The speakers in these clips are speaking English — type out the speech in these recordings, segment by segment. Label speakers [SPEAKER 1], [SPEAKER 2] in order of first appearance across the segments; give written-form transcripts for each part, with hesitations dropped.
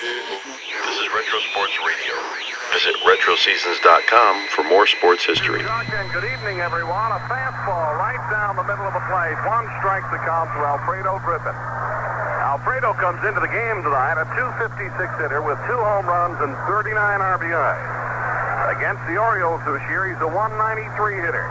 [SPEAKER 1] This is Retro Sports Radio. Visit RetroSeasons.com for more sports history.
[SPEAKER 2] Good evening, everyone. A fastball right down the middle of the plate. One strike to count to Alfredo Griffin. Alfredo comes into the game tonight, a .256 hitter with 2 home runs and 39 RBIs. Against the Orioles this year, he's a .193 hitter.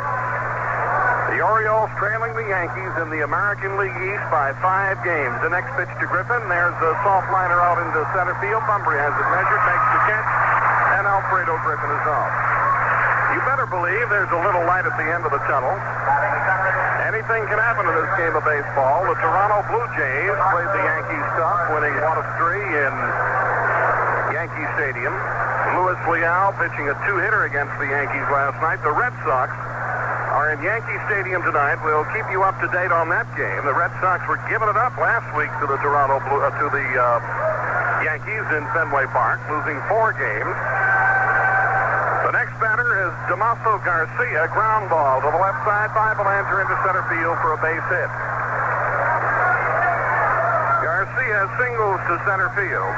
[SPEAKER 2] The Orioles trailing the Yankees in the American League East by 5 games. The next pitch to Griffin. There's a soft liner out into center field. Bunbury has it measured, makes the catch, and Alfredo Griffin is out. You better believe there's a little light at the end of the tunnel. Anything can happen in this game of baseball. The Toronto Blue Jays played the Yankees tough, winning 1-3 in Yankee Stadium. Louis Leal pitching a 2-hitter against the Yankees last night. The Red Sox are in Yankee Stadium tonight. We'll keep you up to date on that game. The Red Sox were giving it up last week to the Yankees in Fenway Park, losing 4 games. The next batter is Damaso Garcia, ground ball to the left side by Belanger into center field for a base hit. Garcia singles to center field.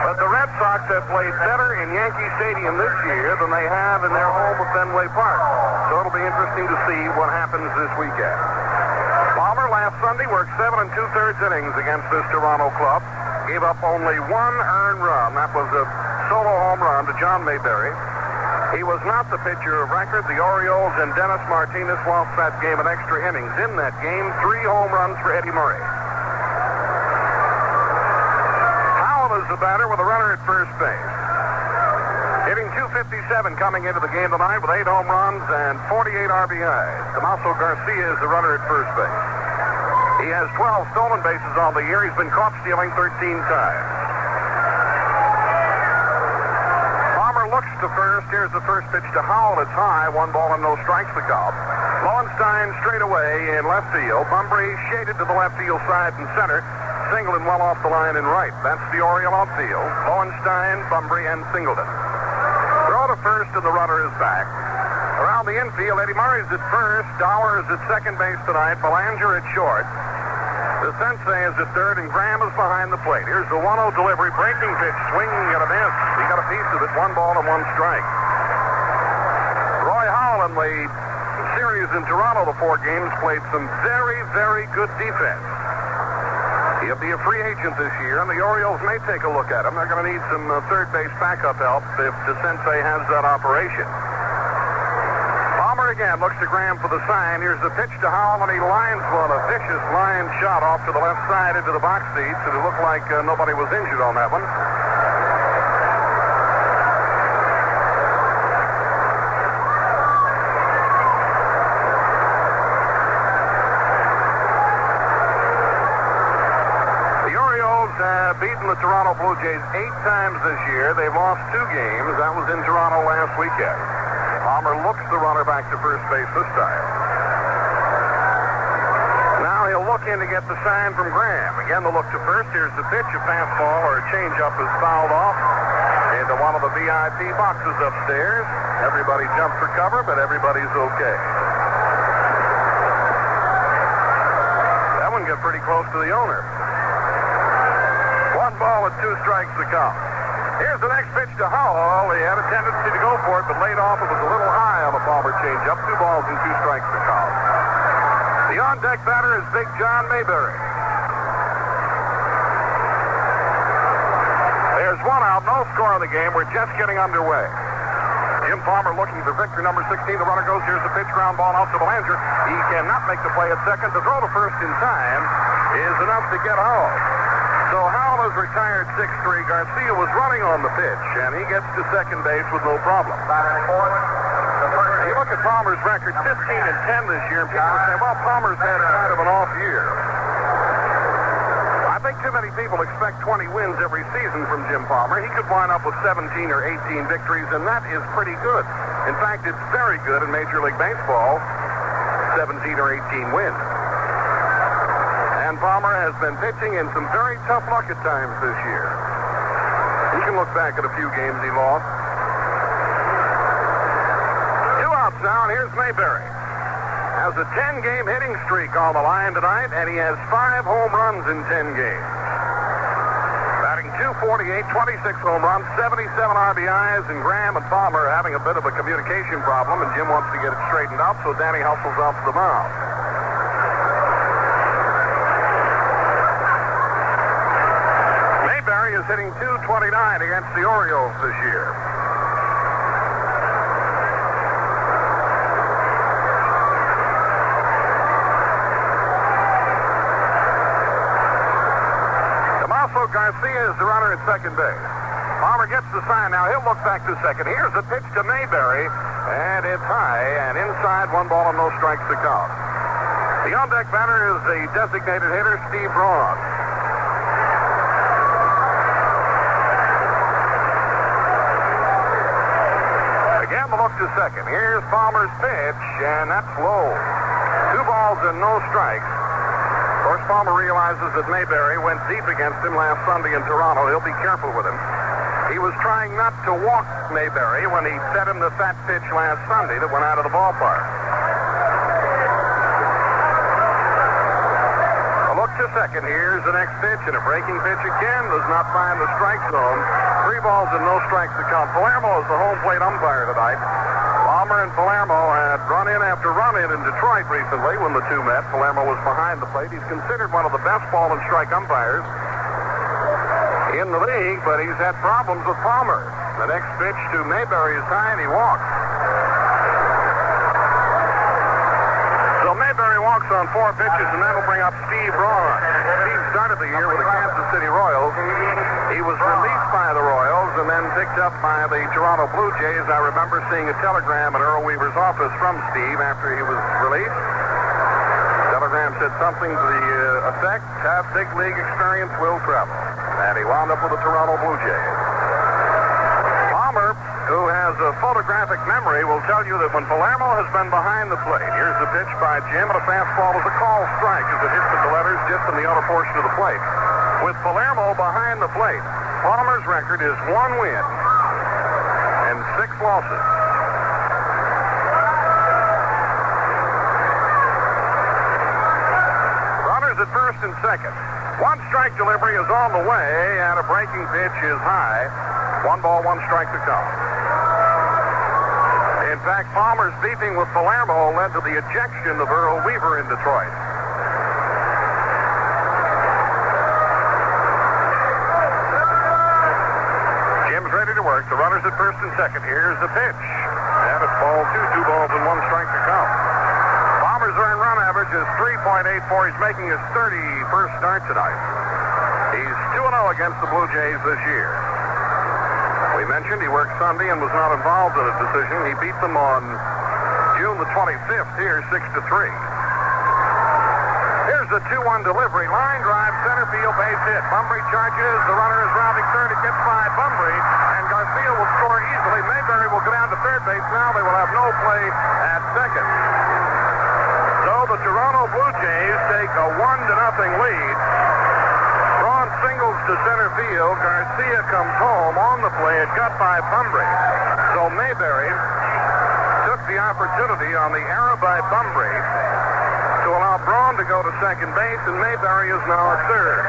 [SPEAKER 2] But the Red Sox have played better in Yankee Stadium this year than they have in their home of Fenway Park. So it'll be interesting to see what happens this weekend. Palmer last Sunday worked 7 2/3 innings against this Toronto club. Gave up only 1 earned run. That was a solo home run to John Mayberry. He was not the pitcher of record. The Orioles and Dennis Martinez lost that game in extra innings. In that game, 3 home runs for Eddie Murray. Is the batter with a runner at first base. Hitting .257 coming into the game tonight with 8 home runs and 48 RBIs. Damaso Garcia is the runner at first base. He has 12 stolen bases on the year. He's been caught stealing 13 times. Palmer looks to first. Here's the first pitch to Howell. It's high. 1 ball and no strikes the count. Lowenstein straight away in left field. Bunbury shaded to the left field side and center. Singleton well off the line in right. That's the Oriole outfield. Lowenstein, Bunbury, and Singleton. Throw to first, and the runner is back. Around the infield, Eddie Murray's at first. Dower is at second base tonight. Belanger at short. The Sensei is at third, and Graham is behind the plate. Here's the 1-0 delivery. Breaking pitch. Swinging and a miss. He got a piece of it. 1 ball and 1 strike. Roy Howell in the series in Toronto, the 4 games, played some very, very good defense. He'll be a free agent this year, and the Orioles may take a look at him. They're going to need some third base backup help if the Sensei has that operation. Palmer again looks to Graham for the sign. Here's the pitch to Howell, and he lines one, a vicious line shot off to the left side into the box seats, and it looked like nobody was injured on that one. Beaten the Toronto Blue Jays 8 times this year. They've lost 2 games. That was in Toronto last weekend. Palmer looks the runner back to first base this time. Now he'll look in to get the sign from Graham. Again, the look to first. Here's the pitch. A fastball or a changeup is fouled off into one of the VIP boxes upstairs. Everybody jumped for cover, but everybody's okay. That one got pretty close to the owner. 1 ball and 2 strikes the count. Here's the next pitch to Howell. He had a tendency to go for it, but laid off. It was a little high on the Palmer changeup. 2 balls and 2 strikes the count. The on-deck batter is Big John Mayberry. There's 1 out, no score in the game. We're just getting underway. Jim Palmer looking for victory number 16. The runner goes. Here's the pitch, ground ball out to Belanger. He cannot make the play at second. To throw to first in time is enough to get Howell. So Howell has retired 6-3. Garcia was running on the pitch, and he gets to second base with no problem. You look at Palmer's record, 15-10 this year, and people are saying, well, Palmer's had kind of an off year. I think too many people expect 20 wins every season from Jim Palmer. He could wind up with 17 or 18 victories, and that is pretty good. In fact, it's very good in Major League Baseball, 17 or 18 wins. And Palmer has been pitching in some very tough luck at times this year. You can look back at a few games he lost. 2 outs now, and here's Mayberry. Has a 10-game hitting streak on the line tonight, and he has 5 home runs in 10 games. 248, 26 home runs, 77 RBIs, and Graham and Palmer are having a bit of a communication problem, and Jim wants to get it straightened out, so Danny hustles off the mound. Mayberry is hitting .229 against the Orioles this year. Garcia is the runner at second base. Palmer gets the sign now. He'll look back to second. Here's the pitch to Mayberry, and it's high and inside. 1 ball and no strikes to count. The on-deck batter is the designated hitter, Steve Braun. Again, the look to second. Here's Palmer's pitch, and that's low. 2 balls and no strikes. Of course, Palmer realizes that Mayberry went deep against him last Sunday in Toronto. He'll be careful with him. He was trying not to walk Mayberry when he set him the fat pitch last Sunday that went out of the ballpark. A look to second. Here's the next pitch, and a breaking pitch again. Does not find the strike zone. 3 balls and no strikes to count. Palermo is the home plate umpire tonight. Palmer and Palermo had run-in after run-in in Detroit recently when the two met. Palermo was behind the plate. He's considered one of the best ball and strike umpires in the league, but he's had problems with Palmer. The next pitch to Mayberry is high, and he walks. So Mayberry walks on 4 pitches, and that'll bring up Steve Braun. Steve started the year with the Kansas City Royals. He was released by the Royals and then picked up by the Toronto Blue Jays. I remember seeing a telegram in Earl Weaver's office from Steve after he was released. The telegram said something to the effect, have big league experience, will travel. And he wound up with the Toronto Blue Jays. Palmer, who has a photographic memory, will tell you that when Palermo has been behind the plate, here's the pitch by Jim, and a fastball is a call strike as it hits the letters just in the outer portion of the plate. With Palermo behind the plate, Palmer's record is 1 win and 6 losses. Runners at first and second. 1 strike delivery is on the way, and a breaking pitch is high. 1 ball, 1 strike to count. In fact, Palmer's beefing with Palermo led to the ejection of Earl Weaver in Detroit. The runners at first and second. Here's the pitch. And it's ball 2. 2 balls and 1 strike to count. Palmer's earned run average is 3.84. He's making his 31st start tonight. He's 2-0 against the Blue Jays this year. We mentioned he worked Sunday and was not involved in a decision. He beat them on June the 25th here, 6-3. Here's the 2-1 delivery. Line drive, center field, base hit. Bumbry charges. The runner is rounding third. It gets by Bumbry. Garcia will score easily. Mayberry will go down to third base. Now they will have no play at second. So the Toronto Blue Jays take a 1-0 lead. Braun singles to center field. Garcia comes home on the play. It got by Bumbry. So Mayberry took the opportunity on the error by Bumbry to allow Braun to go to second base, and Mayberry is now at third.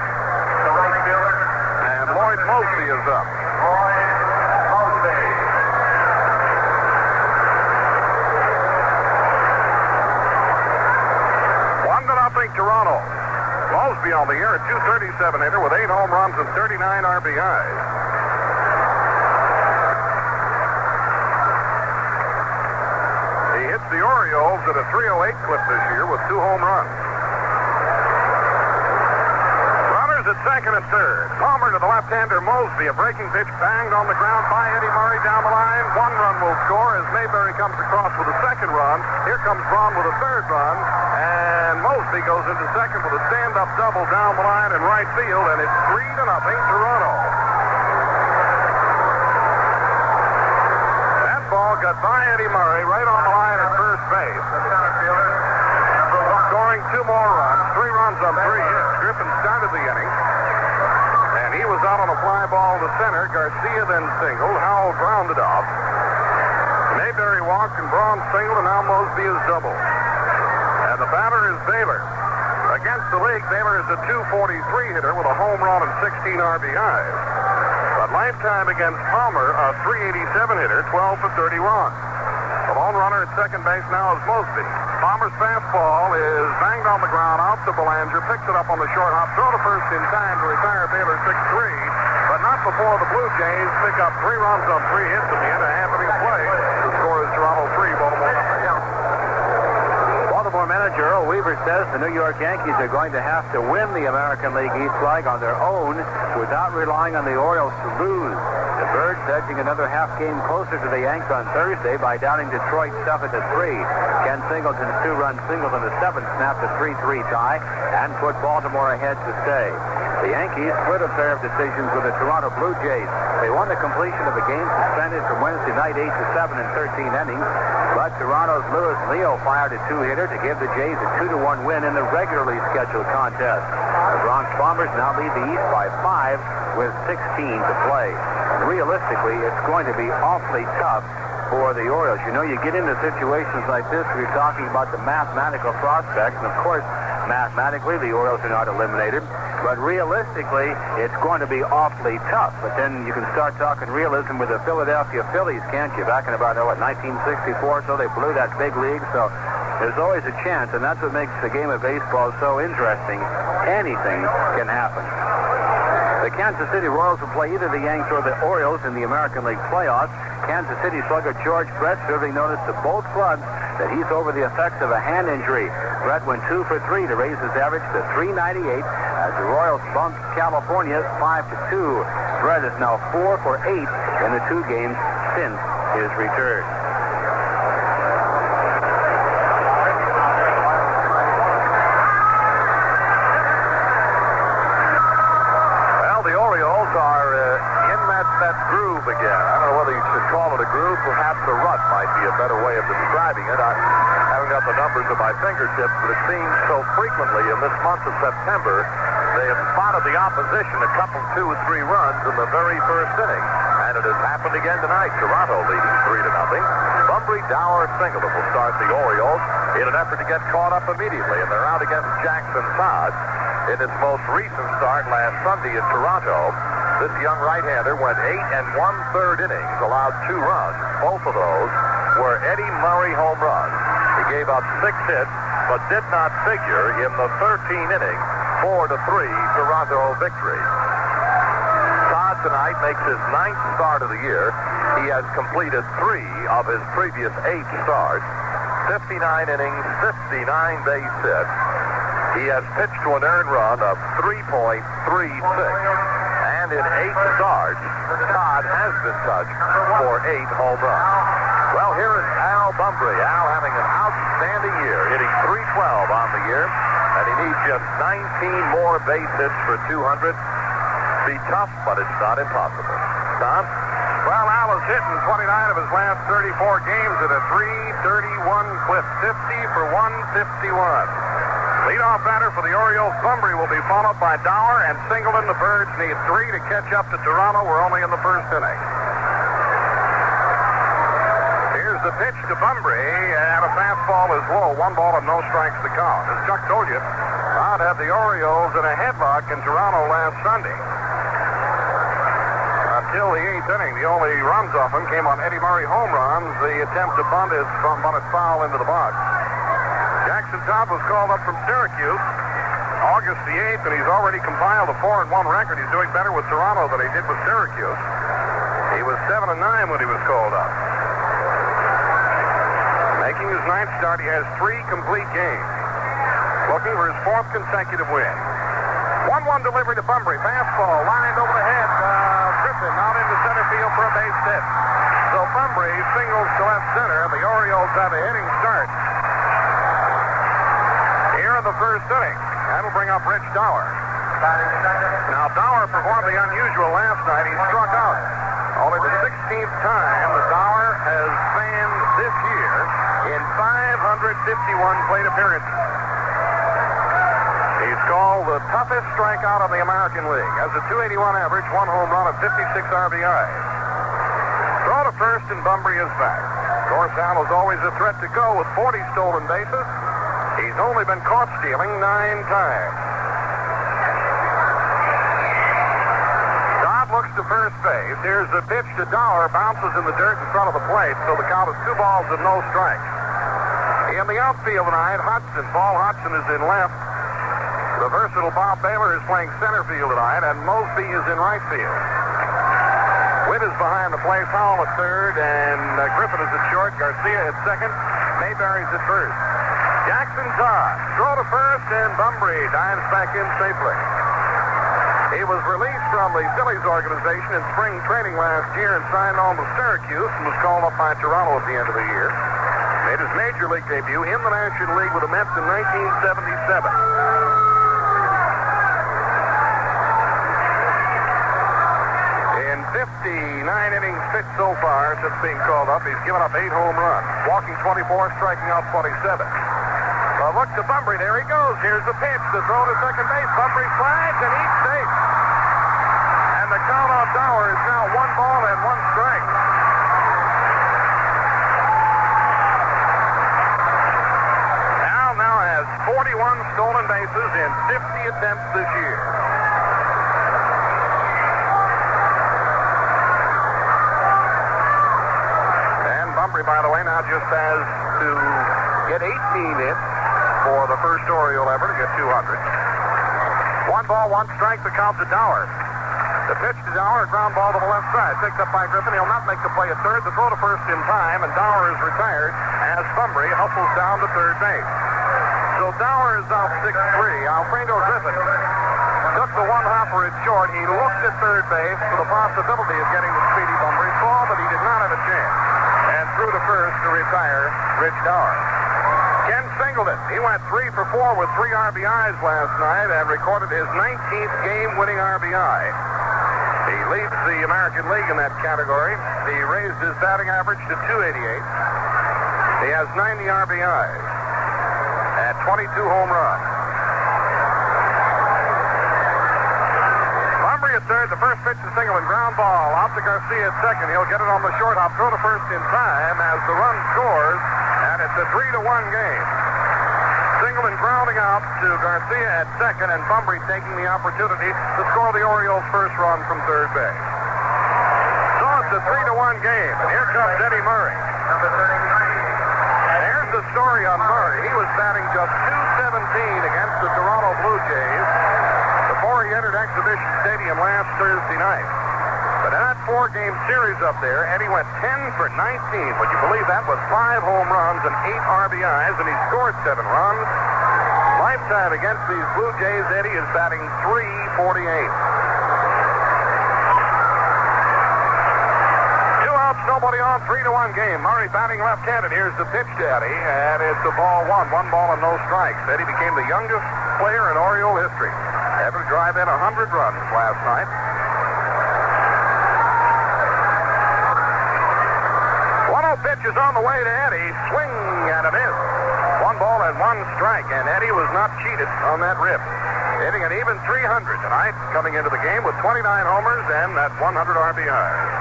[SPEAKER 2] And Lloyd Mosby is up. 1-0 Toronto. Mosby on the year, a .237 hitter with 8 home runs and 39 RBIs. He hits the Orioles at a .308 clip this year with 2 home runs. Runners at second and third. Palmer to the left-hander Mosby. A breaking pitch banged on the ground by Eddie Murray down the line. 1 run will score as Mayberry comes across with a second run. Here comes Braun with a third run. And Mosby goes into second with a stand-up double down the line in right field, and it's 3-0 Toronto. That ball got by Eddie Murray right on the line at first base. Scoring 2 more runs, 3 runs on 3 hits. Griffin started the inning, and he was out on a fly ball to center. Garcia then singled. Howell grounded off. Mayberry walked and Braun singled, and now Mosby is doubled. And the batter is Baylor. Against the league, Baylor is a .243 hitter with a home run and 16 RBIs. But lifetime against Palmer, a .387 hitter, 12 for 31. The lone runner at second base now is Mosby. Palmer's fastball is banged on the ground out to Belanger, picks it up on the short hop, throw to first in time to retire Baylor 6-3, but not before the Blue Jays pick up 3 runs on 3 hits at the end of half inning play. The score is Toronto 3, Baltimore nothing.
[SPEAKER 3] Baltimore manager Earl Weaver says the New York Yankees are going to have to win the American League East flag on their own without relying on the Orioles to lose. The Birds edging another half game closer to the Yanks on Thursday by downing Detroit 7-3. Ken Singleton's 2-run single in the 7th snapped a 3-3 tie and put Baltimore ahead to stay. The Yankees split a pair of decisions with the Toronto Blue Jays. They won the completion of a game suspended from Wednesday night 8-7 in 13 innings, but Toronto's Lewis Leo fired a 2-hitter to give the Jays a 2-1 win in the regularly scheduled contest. The Bronx Bombers now lead the East by 5 with 16 to play. And realistically, it's going to be awfully tough for the Orioles. You know, you get into situations like this where you're talking about the mathematical prospects, and of course, mathematically, the Orioles are not eliminated. But realistically, it's going to be awfully tough. But then you can start talking realism with the Philadelphia Phillies, can't you? Back in about, 1964, so they blew that big league. So there's always a chance, and that's what makes the game of baseball so interesting. Anything can happen. The Kansas City Royals will play either the Yanks or the Orioles in the American League playoffs. Kansas City slugger George Brett serving notice to both clubs that he's over the effects of a hand injury. Brett went 2 for 3 to raise his average to .398 as the Royals bumped California 5-2. Brett is now 4 for 8 in the 2 games since his return.
[SPEAKER 2] Groove again. I don't know whether you should call it a groove. Perhaps a rut might be a better way of describing it. I haven't got the numbers at my fingertips, but it seems so frequently in this month of September they have spotted the opposition a couple 2 or 3 runs in the very first inning. And it has happened again tonight. Toronto leading 3-0. Bunbury, Dower, Singleton will start the Orioles in an effort to get caught up immediately. And they're out against Jackson Todd. In its most recent start last Sunday in Toronto, this young right-hander went 8 1/3 innings, allowed 2 runs. Both of those were Eddie Murray home runs. He gave up 6 hits, but did not figure in the 13-inning 4-3 Toronto victory. Todd tonight makes his 9th start of the year. He has completed 3 of his previous 8 starts, 59 innings, 59 base hits. He has pitched to an earned run of 3.36. And in 8 starts, Todd has been touched for 8 home runs. Well, here is Al Bunbury. Al having an outstanding year, hitting .312 on the year, and he needs just 19 more base hits for 200. Be tough, but it's not impossible. Tom?
[SPEAKER 4] Well, Al has hit in 29 of his last 34 games at a .331 clip, 50 for 151. Leadoff batter for the Orioles, Bunbury, will be followed by Dower and Singleton. The Birds need 3 to catch up to Toronto. We're only in the first inning. Here's the pitch to Bunbury, and a fastball is low. 1 ball and no strikes to count. As Chuck told you, Todd had the Orioles in a headlock in Toronto last Sunday. Until the 8th inning, the only runs off him came on Eddie Murray home runs. The attempt to bunt is foul into the box. Jackson Todd was called up from Syracuse August the 8th, and he's already compiled a 4-1 record. He's doing better with Toronto than he did with Syracuse. He was 7-9 when he was called up. Making his 9th start, he has 3 complete games. Looking for his 4th consecutive win. 1-1 delivery to Bunbury. Fastball lined over the head. Griffin out into center field for a base hit. So Bunbury singles to left center. The Orioles have a hitting start here in the first inning. That'll bring up Rich Dower. Now, Dower performed the unusual last night. He struck out. Only the 16th time that Dower has fanned this year in 551 plate appearances. He's called the toughest strikeout in the American League. Has a .281 average, 1 home run, and 56 RBIs. Throw to first, and Bunbury is back. Of course, Al is always a threat to go with 40 stolen bases. He's only been caught stealing 9 times. Dodd looks
[SPEAKER 2] looks to first base. Here's the pitch to Dower. Bounces in the dirt in front of the plate, so the count is 2 balls and no strikes. In the outfield tonight, Paul Hodgson is in left. The versatile Bob Baylor is playing center field tonight, and Mosby is in right field. Witt is behind the plate, Howell at third, and Griffin is at short, Garcia at second, Mayberry's at first. Jackson Todd, throw to first, and Bunbury dives back in safely. He was released from the Phillies organization in spring training last year and signed on to Syracuse and was called up by Toronto at the end of the year. Made his major league debut in the National League with the Mets in 1977. In 59 innings pitched so far since being called up, he's given up 8 home runs, walking 24, striking out 27. Well, look to Bunbury. There he goes. Here's the pitch. The throw to second base. Bunbury slides and he's safe. And the count on Dower is now 1 ball and 1 strike. Now has 41 stolen bases in 50 attempts this year. And Bunbury, by the way, now just has to get 18 hits for the first Oriole ever to get 200. 1 ball, 1 strike, the count to Dower. The pitch to Dower, a ground ball to the left side. Picked up by Griffin. He'll not make the play at third. The throw to first in time, and Dower is retired as Bunbury hustles down to third base. So Dower is out 6-3. Alfredo Griffin took the 1-hopper at short. He looked at third base for the possibility of getting the speedy Bunbury ball, but he did not have a chance. And threw to first to retire Rich Dower. Ken Singleton, he went 3 for 4 with 3 RBIs last night and recorded his 19th game-winning RBI. He leads the American League in that category. He raised his batting average to .288. He has 90 RBIs at 22 home runs. Bunbury at third, the first pitch to Singleton, ground ball out to Garcia at second. He'll get it on the short hop, throw to first in time as the run scores. And it's a 3-1 game. Singleton grounding out to Garcia at second, and Bunbury taking the opportunity to score the Orioles' first run from third base. So it's a 3-1 game, and here comes Eddie Murray. And here's the story on Murray. He was batting just .217 against the Toronto Blue Jays before he entered Exhibition Stadium last Thursday night. But in that 4-game series up there, Eddie went 10 for 19. Would you believe that? With 5 home runs and 8 RBIs, and he scored 7 runs. Lifetime against these Blue Jays, Eddie is batting .348. 2 outs, nobody on, 3-1 game. Murray batting left-handed. Here's the pitch to Eddie, and it's a ball 1. 1 ball and no strikes. Eddie became the youngest player in Oriole history ever to drive in 100 runs last night. 1-0 pitch is on the way to Eddie. Swing and a miss. 1 ball and 1 strike, and Eddie was not cheated on that rip. Hitting an even .300 tonight, coming into the game with 29 homers and that 100 RBIs.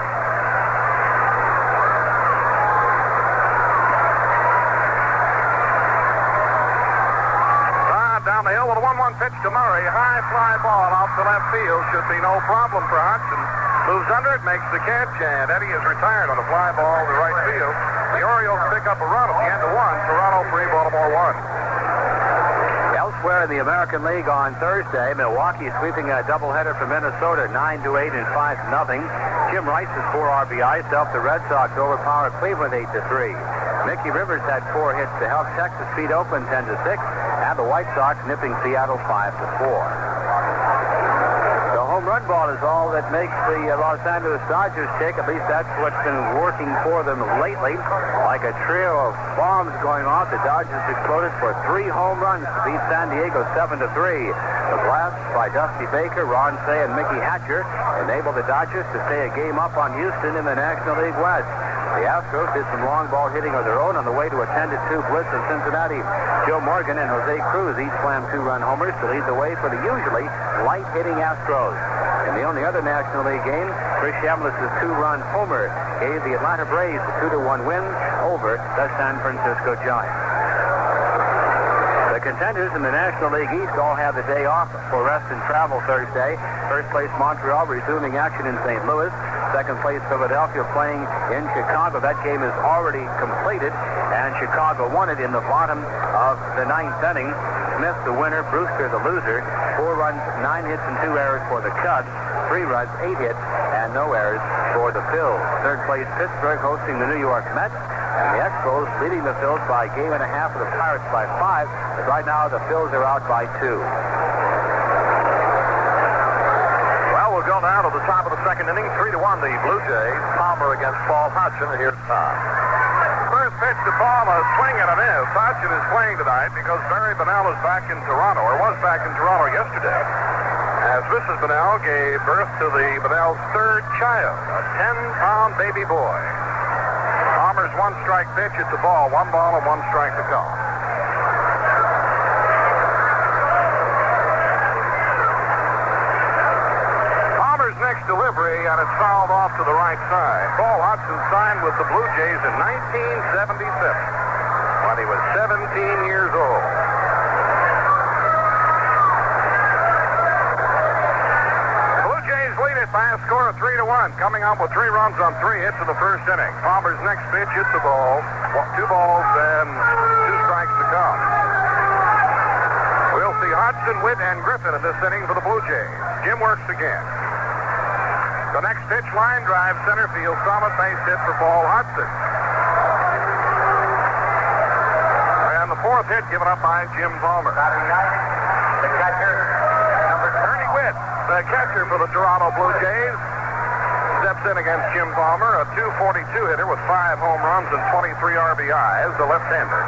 [SPEAKER 2] Down the hill with a 1-1 pitch to Murray. High fly ball out to left field. Should be no problem for Hodgson. Moves under it, makes the catch, and Eddie is retired on a fly ball to right field. The Orioles pick up a run at the end of 1. Toronto 3, Baltimore 1.
[SPEAKER 3] Elsewhere in the American League on Thursday, Milwaukee sweeping a doubleheader from Minnesota, 9-8 and 5-0. Jim Rice has 4 RBIs to help the Red Sox overpower Cleveland 8-3. Mickey Rivers had 4 hits to help Texas beat Oakland 10-6, and the White Sox nipping Seattle 5-4. The home run ball is all that makes the Los Angeles Dodgers tick. At least that's what's been working for them lately. Like a trio of bombs going off, the Dodgers exploded for 3 home runs to beat San Diego 7-3. The blasts by Dusty Baker, Ron Cey, and Mickey Hatcher enabled the Dodgers to stay a game up on Houston in the National League West. The Astros did some long ball hitting of their own on the way to a 10-2 blitz in Cincinnati. Joe Morgan and Jose Cruz each slammed 2-run homers to lead the way for the usually light-hitting Astros. In the only other National League game, Chris Chambliss' 2-run homer gave the Atlanta Braves a 2-1 win over the San Francisco Giants. The contenders in the National League East all have the day off for rest and travel Thursday. First place Montreal resuming action in St. Louis. Second place Philadelphia playing in Chicago. That game is already completed, and Chicago won it in the bottom of the ninth inning. Smith the winner, Brewster the loser. 4 runs, 9 hits, and 2 errors for the Cubs. 3 runs, 8 hits, and no errors for the Phils. Third place Pittsburgh hosting the New York Mets. And the Expos leading the Phils by a game and a half, of the Pirates by 5. But right now the Phils are out by 2.
[SPEAKER 4] Well, we'll go now to the top of the second inning. 3-1 the Blue Jays. Palmer against Paul Hodgson, and here's Tom. First pitch to Palmer, swing and a miss. Hodgson is playing tonight because Barry Bonnell is back in Toronto, or was back in Toronto yesterday, as Mrs. Bonnell gave birth to the Bonnell's third child, a 10-pound baby boy. Palmer's one-strike pitch, it's a ball. 1 ball and 1 strike to call. Palmer's next delivery, and it's fouled off to the right side. Paul Hodgson signed with the Blue Jays in 1977 when he was 17 years old. By a score of 3-1, coming up with 3 runs on 3 hits in the first inning. Palmer's next pitch hits the ball. 2 balls and 2 strikes to come. We'll see Hodgson, Witt, and Griffin in this inning for the Blue Jays. Jim works again. The next pitch, line drive, center field, solid base hit for Paul Hodgson. And the 4th hit given up by Jim Palmer.
[SPEAKER 3] The catcher, number
[SPEAKER 4] Ernie Witt, the catcher for the Toronto Blue Jays, steps in against Jim Palmer, a .242 hitter with 5 home runs and 23 RBIs, the left-hander.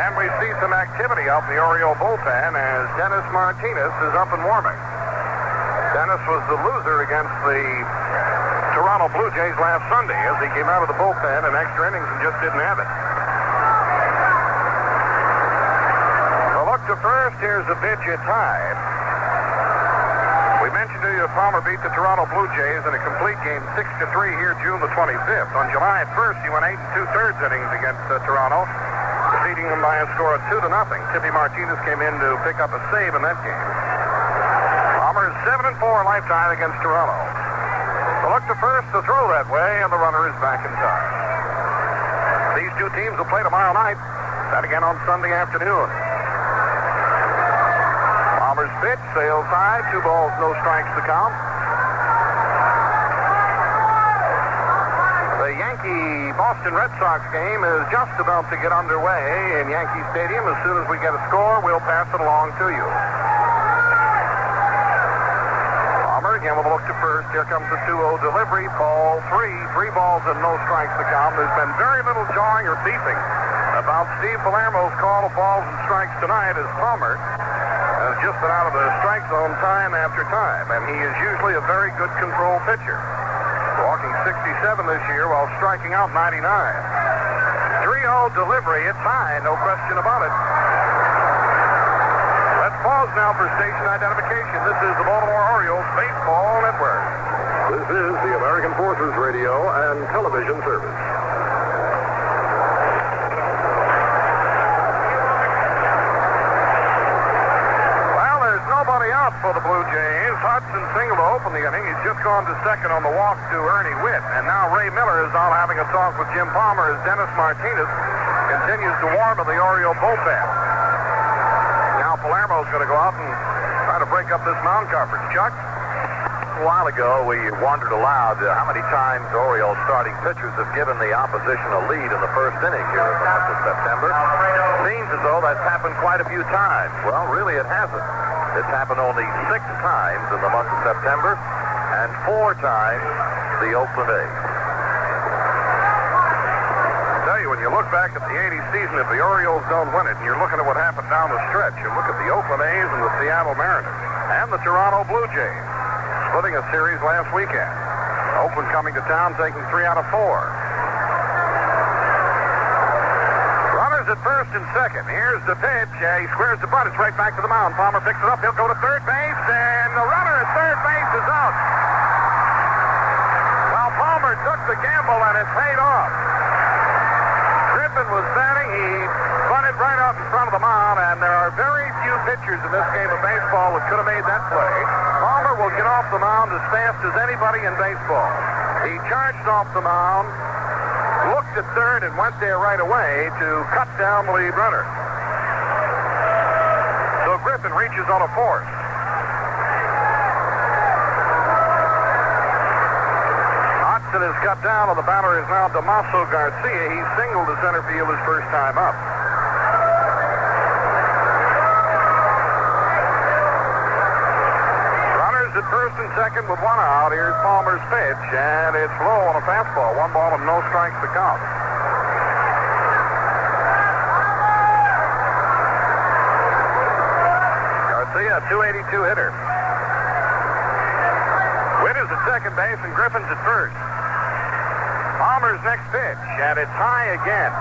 [SPEAKER 4] And we see some activity out in the Oriole bullpen as Dennis Martinez is up and warming. Dennis was the loser against the Toronto Blue Jays last Sunday as he came out of the bullpen in extra innings and just didn't have it. A look to first, here's a pitch, it's high. We mentioned to you Palmer beat the Toronto Blue Jays in a complete game 6-3 here June the 25th. On July 1st, he went 8 2/3 innings against Toronto, defeating them by a score of 2-0. Tippy Martinez came in to pick up a save in that game. Palmer is 7-4 lifetime against Toronto. The look to first, the throw that way, and the runner is back in time. These two teams will play tomorrow night, then again on Sunday afternoon. Palmer's pitch sails high, 2 balls, no strikes to count. The Yankee-Boston Red Sox game is just about to get underway in Yankee Stadium. As soon as we get a score, we'll pass it along to you. Palmer again with a look to first. Here comes the 2-0 delivery. Ball 3 balls and no strikes to count. There's been very little jawing or beefing about Steve Palermo's call of balls and strikes tonight, as Palmer has just been out of the strike zone time after time, and he is usually a very good control pitcher. Walking 67 this year while striking out 99. 3-0 delivery, it's high, no question about it. Let's pause now for station identification. This is the Baltimore Orioles Baseball Network.
[SPEAKER 2] This is the American Forces Radio and Television Service.
[SPEAKER 4] Nobody out for the Blue Jays. Hodgson singled to open the inning. He's just gone to second on the walk to Ernie Witt. And now Ray Miller is out having a talk with Jim Palmer as Dennis Martinez continues to warm in the Oriole bullpen. Now Palermo's going to go out and try to break up this mound coverage. Chuck?
[SPEAKER 5] A while ago, we wondered aloud how many times Orioles starting pitchers have given the opposition a lead in the first inning here in the month of September. Seems as though that's happened quite a few times. Well, really it hasn't. It's happened only 6 times in the month of September, and 4 times the Oakland A's.
[SPEAKER 4] I tell you, when you look back at the 80 season, if the Orioles don't win it, and you're looking at what happened down the stretch, you look at the Oakland A's and the Seattle Mariners, and the Toronto Blue Jays, splitting a series last weekend. Oakland coming to town, taking 3 out of 4. At first and second. Here's the pitch. He squares the butt. It's right back to the mound. Palmer picks it up. He'll go to third base, and the runner at third base is out. Well, Palmer took the gamble, and it paid off. Rip
[SPEAKER 2] Griffin was batting. He bunted right out in front of the mound, and there are very few pitchers in this game of baseball that could have made that play. Palmer will get off the mound as fast as anybody in baseball. He charged off the mound, looked at third, and went there right away to cut down the lead runner. So Griffin reaches on a fourth. Hodgson is cut down, and the batter is now Damaso Garcia. He singled to center field his first time up. Runners at first and second with one out. Here's Palmer's pitch, and it's low on a fastball. 1 ball and no strikes to count. Garcia, 282 hitter. Witt is at second base, and Griffin's at first. Palmer's next pitch, and it's high again.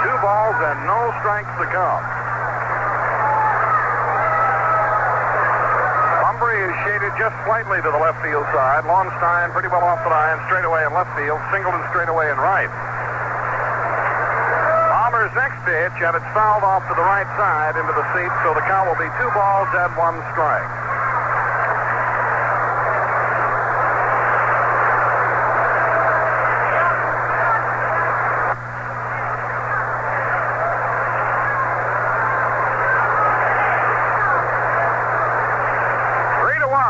[SPEAKER 2] 2 balls and no strikes to count. Bunbury is shaded just slightly to the left field side. Longstein pretty well off the line, straightaway in left field. Singleton straightaway in right. Palmer's next pitch, and it's fouled off to the right side into the seat, so the count will be 2 balls and 1 strike.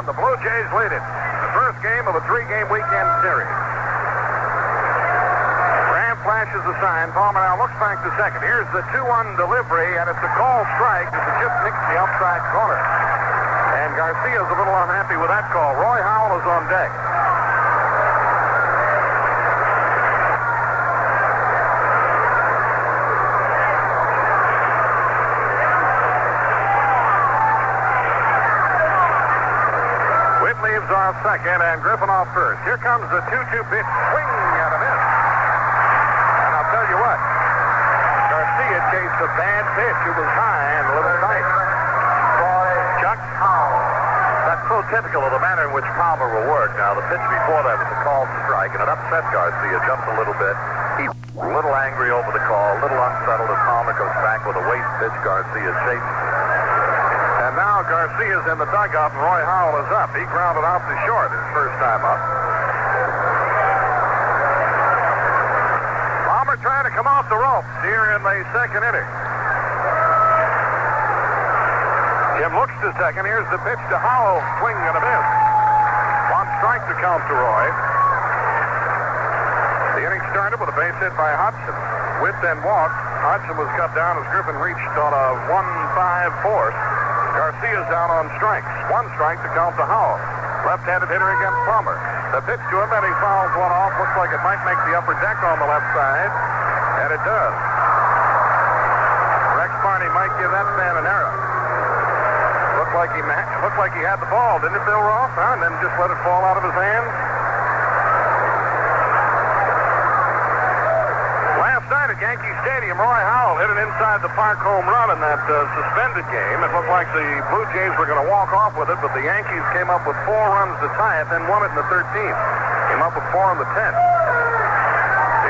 [SPEAKER 2] The Blue Jays lead it. The first game of a 3-game weekend series. Graham flashes the sign. Palmer now looks back to second. Here's the 2-1 delivery, and it's a call strike as the chip nicks the outside corner. And Garcia's a little unhappy with that call. Roy Howell is on deck. Leaves off second, and Griffin off first. Here comes the 2-2 pitch. Swing and a miss. And I'll tell you what, Garcia chased a bad pitch. It was high and a little tight. Chuck?
[SPEAKER 5] That's so typical of the manner in which Palmer will work. Now, the pitch before that was a called strike, and it upset Garcia just a little bit. He's a little angry over the call, a little unsettled as Palmer comes back with a waste pitch. Garcia chases.
[SPEAKER 2] And now Garcia's in the dugout, and Roy Howell is up. He grounded out to short his first time up. Palmer trying to come off the ropes here in the second inning. Jim looks to second. Here's the pitch to Howell. Swing and a miss. 1 strike to count to Roy. The inning started with a base hit by Hodgson. Witt then walked. Hodgson was cut down as Griffin reached on a 1-5 force. Garcia's down on strikes. 1 strike to count to Howell. Left-handed hitter against Palmer. The pitch to him, and he fouls one off. Looks like it might make the upper deck on the left side. And it does. Rex Barney might give that man an error. Looked like he had the ball, didn't it, Bill Ross? And then just let it fall out of his hands. Last night at Yankee Stadium, Roy Howell hit an inside-the-park home run in that suspended game. It looked like the Blue Jays were going to walk off with it, but the Yankees came up with 4 runs to tie it, then won it in the 13th. Came up with 4 in the 10th.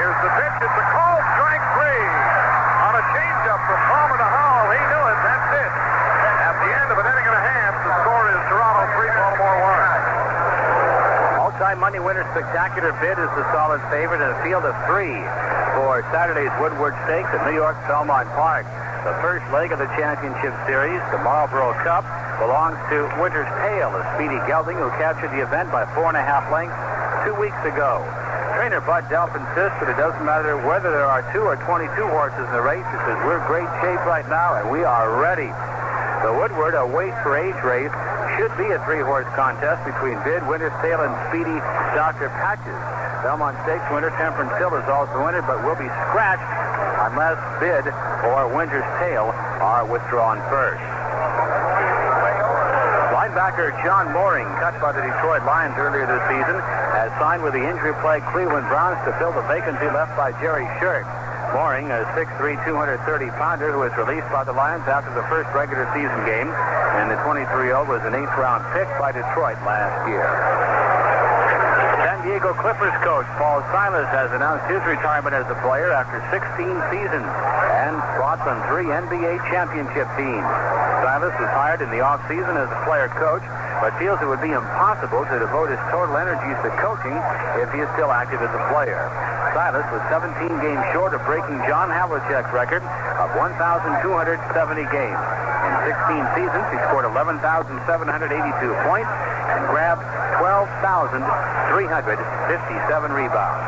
[SPEAKER 2] Here's the pitch. It's a call, strike 3. On a changeup from Palmer to Howell. He knew it. That's it. At the end of an inning and a half, the score is Toronto 3, Baltimore 1.
[SPEAKER 3] All-time money winner spectacular bid is the solid favorite in a field of 3 for Saturday's Woodward Stakes at New York's Belmont Park. The first leg of the championship series, the Marlboro Cup, belongs to Winter's Tale of Speedy Gelding, who captured the event by 4.5 lengths 2 weeks ago. Trainer Bud Delp insists that it doesn't matter whether there are 2 or 22 horses in the race. He says, we're in great shape right now, and we are ready. The Woodward, a weight-for-age race, should be a 3-horse contest between Bid, Winter's Tale, and Speedy Dr. Patches. Belmont Stakes winner Temperance Hill is also in it, but will be scratched unless Bid or Winter's Tale are withdrawn first. Linebacker John Mooring, cut by the Detroit Lions earlier this season, has signed with the injury-plagued Cleveland Browns to fill the vacancy left by Jerry Shirk. Mooring, a 6'3", 230-pounder who was released by the Lions after the first regular season game, and the 23-year-old was an 8th-round pick by Detroit last year. San Diego Clippers coach Paul Silas has announced his retirement as a player after 16 seasons and brought them 3 NBA championship teams. Silas was hired in the offseason as a player coach, but feels it would be impossible to devote his total energies to coaching if he is still active as a player. Silas was 17 games short of breaking John Havlicek's record of 1,270 games. In 16 seasons, he scored 11,782 points and grabbed 12,357 rebounds.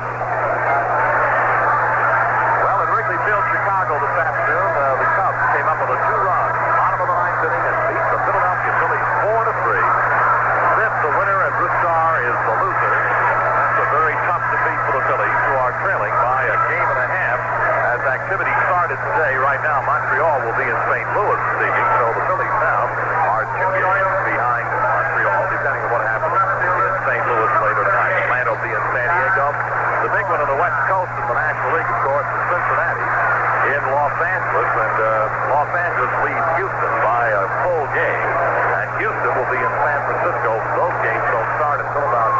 [SPEAKER 5] Well, at Wrigley Field, Chicago this afternoon, the Cubs came up with a 2-run bottom of the ninth inning and beat the Philadelphia Phillies 4-3. Smith, the winner, and Broussard is the loser. That's a very tough defeat for the Phillies, who are trailing by a game and a half as activity started today. Right now, Montreal will be in St. Louis this evening, so the Phillies now are 2 games behind Montreal, depending on what happens in St. Louis later tonight. Atlanta will be in San Diego. The big one on the West Coast of the National League, of course, is Cincinnati in Los Angeles, and Los Angeles leads Houston by a full game, and Houston will be in San Francisco. Those games don't start until about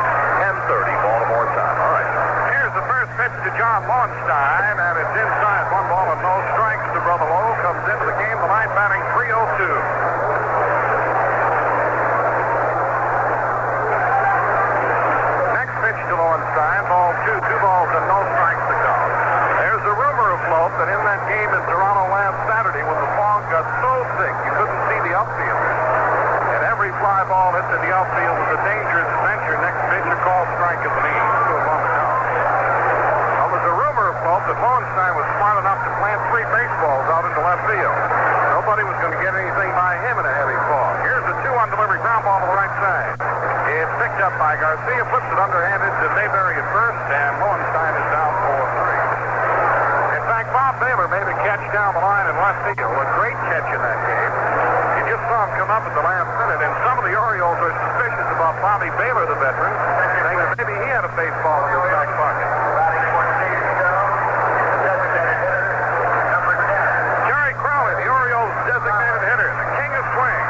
[SPEAKER 5] 10:30 Baltimore time. All right.
[SPEAKER 2] Here's the first pitch to John Lowenstein, and it's inside. 1 ball and no strikes to Brother Lowe. Comes into the game tonight batting .302. Next pitch to Lowenstein, ball 2, 2 balls and no strikes to come. There's a rumor afloat that in that game in Toronto last Saturday, when the fog got so thick you couldn't see the upfield, and every fly ball hit to the outfield was a dangerous venture. Next pitch, a call strike at the knee. 2 on the count. Well, there's a rumor afloat that Lowenstein was smart enough to plant 3 baseballs out into left field. Nobody was going to get anything by him in a heavy fog. Here's a 2-1 delivery ground ball to the right side. It's picked up by Garcia, flips it underhanded to Mayberry at first, and Lowenstein is down for 3. In fact, Bob Baylor made a catch down the line in left field. A great catch in that game. You just saw him come up at the last minute, and some of the Orioles are suspicious about Bobby Baylor, the veteran, saying that maybe he had a baseball in his back pocket. Jerry Crowley, the Orioles' designated hitter, the king of swing.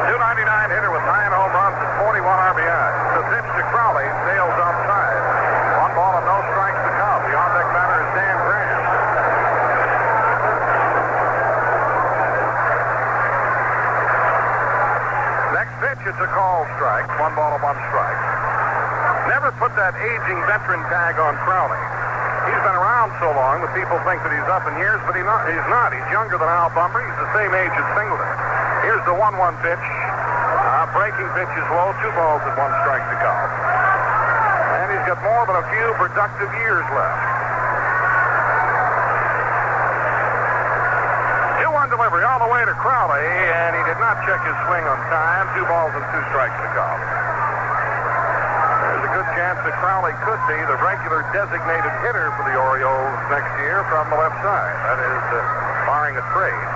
[SPEAKER 2] 299 hitter with 9 home runs and 41 RBIs. The pitch to Crowley sails outside. 1 ball and no strikes to come. The on-deck batter is Dan Graham. Next pitch, it's a call strike. 1 ball and 1 strike. Never put that aging veteran tag on Crowley. He's been around so long that people think that he's up in years, but he's not. He's younger than Al Bumber. He's the same age as Singleton. Here's the 1-1 pitch. Breaking pitch is low. 2 balls and 1 strike to come. And he's got more than a few productive years left. 2-1 delivery all the way to Crowley, and he did not check his swing on time. 2 balls and 2 strikes to come. There's a good chance that Crowley could be the regular designated hitter for the Orioles next year from the left side. That is, barring a trade.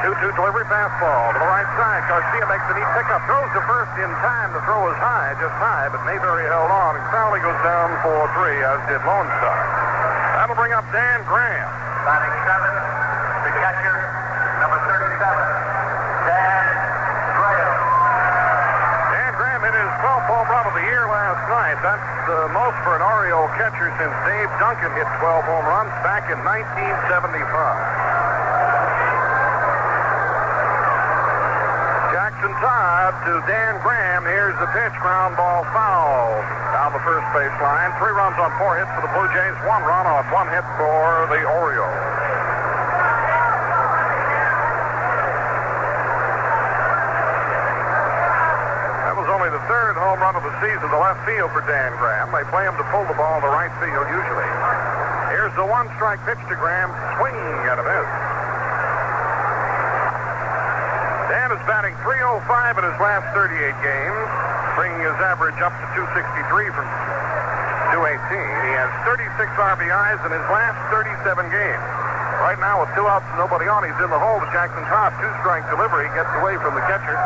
[SPEAKER 2] 2-2 delivery fastball to the right side. Garcia makes a neat pickup. Throws to first in time. The throw is high, just high, but Mayberry held on, and Crowley goes down for 3, as did Lowenstein. That'll bring up Dan Graham.
[SPEAKER 6] Batting 7th, the catcher, number 37, Dan Graham.
[SPEAKER 2] Dan Graham hit his 12th home run of the year last night. That's the most for an Oriole catcher since Dave Duncan hit 12 home runs back in 1975. Jackson Todd to Dan Graham. Here's the pitch. Ground ball foul down the first baseline. 3 runs on 4 hits for the Blue Jays. 1 run on 1 hit for the Orioles. That was only the 3rd home run of the season to left field for Dan Graham. They play him to pull the ball to right field usually. Here's the 1-strike pitch to Graham. Swing and a miss. Dan is batting .305 in his last 38 games, bringing his average up to .263 from .218. He has 36 RBIs in his last 37 games. Right now, with 2 outs and nobody on, he's in the hole to Jackson Todd. 2-strike delivery, gets away from the catcher.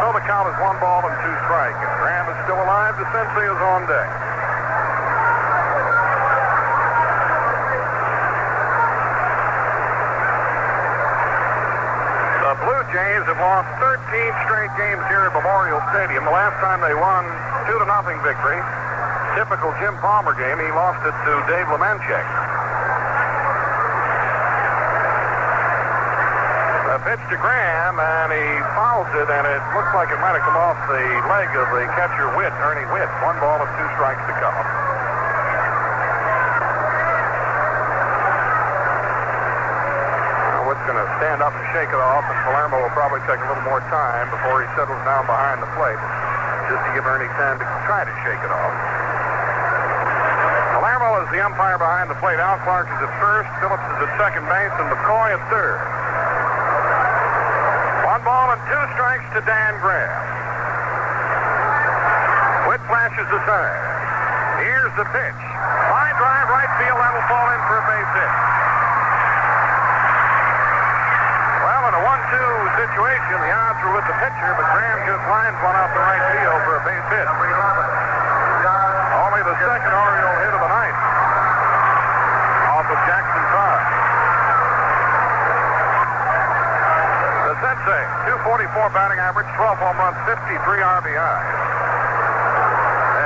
[SPEAKER 2] So the count is 1 ball and 2 strikes. If Graham is still alive, the sensei is on deck.
[SPEAKER 4] Blue Jays have lost 13 straight games here at Memorial Stadium. The last time they won, 2-0 victory. Typical Jim Palmer game. He lost it to Dave Lemanchek. A pitch to Graham, and he fouls it, and it looks like it might have come off the leg of the catcher, Ernie Witt. 1 ball and 2 strikes to come. Going to stand up and shake it off, and Palermo will probably take a little more time before he settles down behind the plate, just to give Ernie time to try to shake it off. Palermo is the umpire behind the plate. Al Clark is at first, Phillips is at second base, and McCoy at third. 1 ball and 2 strikes to Dan Graham. Witt flashes the sign. Here's the pitch. Line drive, right field, that'll fall in for a base hit. In a 1-2 situation, the odds were with the pitcher, but Graham just lines one out the right field for a base hit. Only the second Oriole hit of the night off of Jackson Todd. The Sensei, 244 batting average, 12 home runs, 53 RBIs.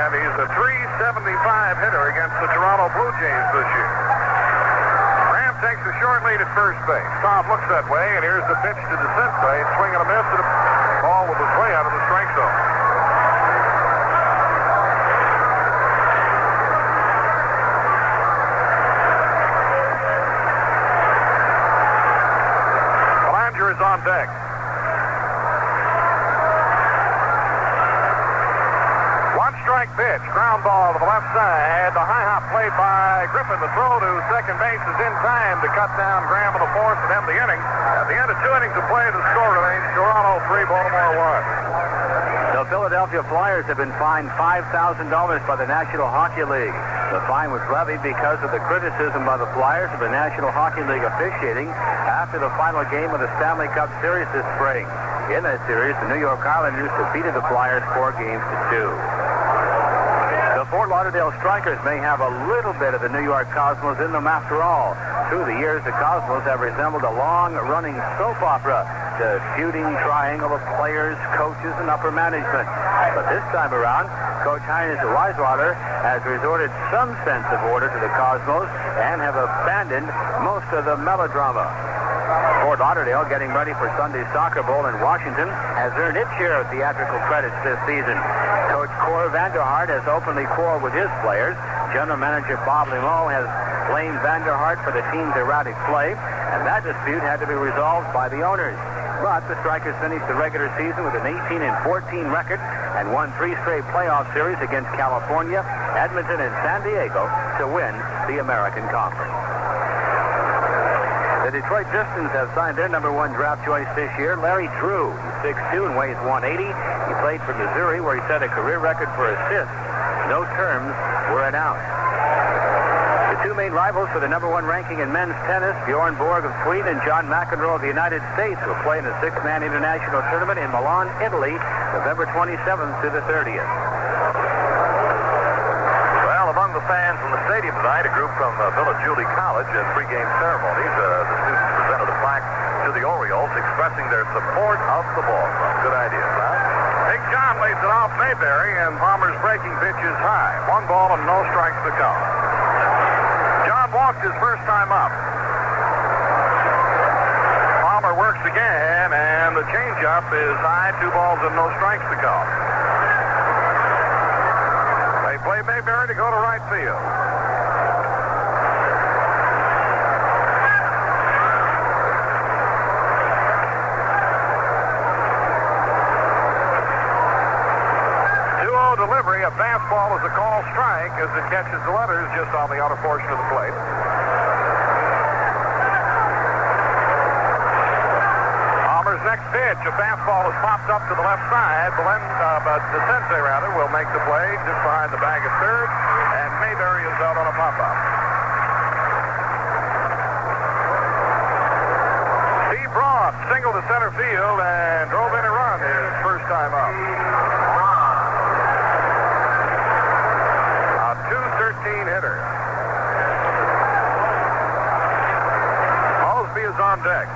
[SPEAKER 4] And he's a .375 hitter against the Toronto Blue Jays this year. Takes a short lead at first base. Tom looks that way, and here's the pitch to the Sensei. Swing and a miss, and a ball that was way out of the strike zone. Belanger is on deck. Strike pitch, ground ball to the left side. The high hop played by Griffin. The throw to second base is in time to cut down Graham in the fourth and end the inning. At the end of 2 innings of play, the score remains Toronto 3, Baltimore 1.
[SPEAKER 3] The Philadelphia Flyers have been fined $5,000 by the National Hockey League. The fine was levied because of the criticism by the Flyers of the National Hockey League officiating after the final game of the Stanley Cup Series this spring. In that series, the New York Islanders defeated the Flyers 4 games to 2. The Fort Lauderdale Strikers may have a little bit of the New York Cosmos in them after all. Through the years, the Cosmos have resembled a long-running soap opera, the feuding triangle of players, coaches, and upper management. But this time around, Coach Heinz Weiswater has resorted some sense of order to the Cosmos and have abandoned most of the melodrama. Fort Lauderdale, getting ready for Sunday's Soccer Bowl in Washington, has earned its share of theatrical credits this season. Coach Cor Vanderhart has openly quarreled with his players. General Manager Bob Limau has blamed Vanderhart for the team's erratic play, and that dispute had to be resolved by the owners. But the Strikers finished the regular season with an 18-14 record and won 3 straight playoff series against California, Edmonton, and San Diego to win the American Conference. The Detroit Pistons have signed their number 1 draft choice this year, Larry Drew. He's 6'2" and weighs 180. He played for Missouri, where he set a career record for assists. No terms were announced. The 2 main rivals for the number 1 ranking in men's tennis, Bjorn Borg of Sweden and John McEnroe of the United States, will play in the 6-man international tournament in Milan, Italy, November 27th to the 30th.
[SPEAKER 5] Among the fans in the stadium tonight, a group from Villa Julie College in pregame ceremonies. The students presented a plaque to the Orioles expressing their support of the ball club. Good idea, huh?
[SPEAKER 4] Big John lays it off Mayberry, and Palmer's breaking pitch is high. 1 ball and no strikes to come. John walked his first time up. Palmer works again, and the changeup is high. 2 balls and no strikes to come. Play Mayberry to go to right field. Delivery, a fastball is a call strike as it catches the letters just on the outer portion of the plate. Palmer's next pitch, a fastball is popped up to the left side, but the Sensei will make the play just behind the bag of third, and Mayberry is out on a pop-up. Steve Broad singled to center field and drove in a run his first time up. A .213 hitter. Mosby is on deck.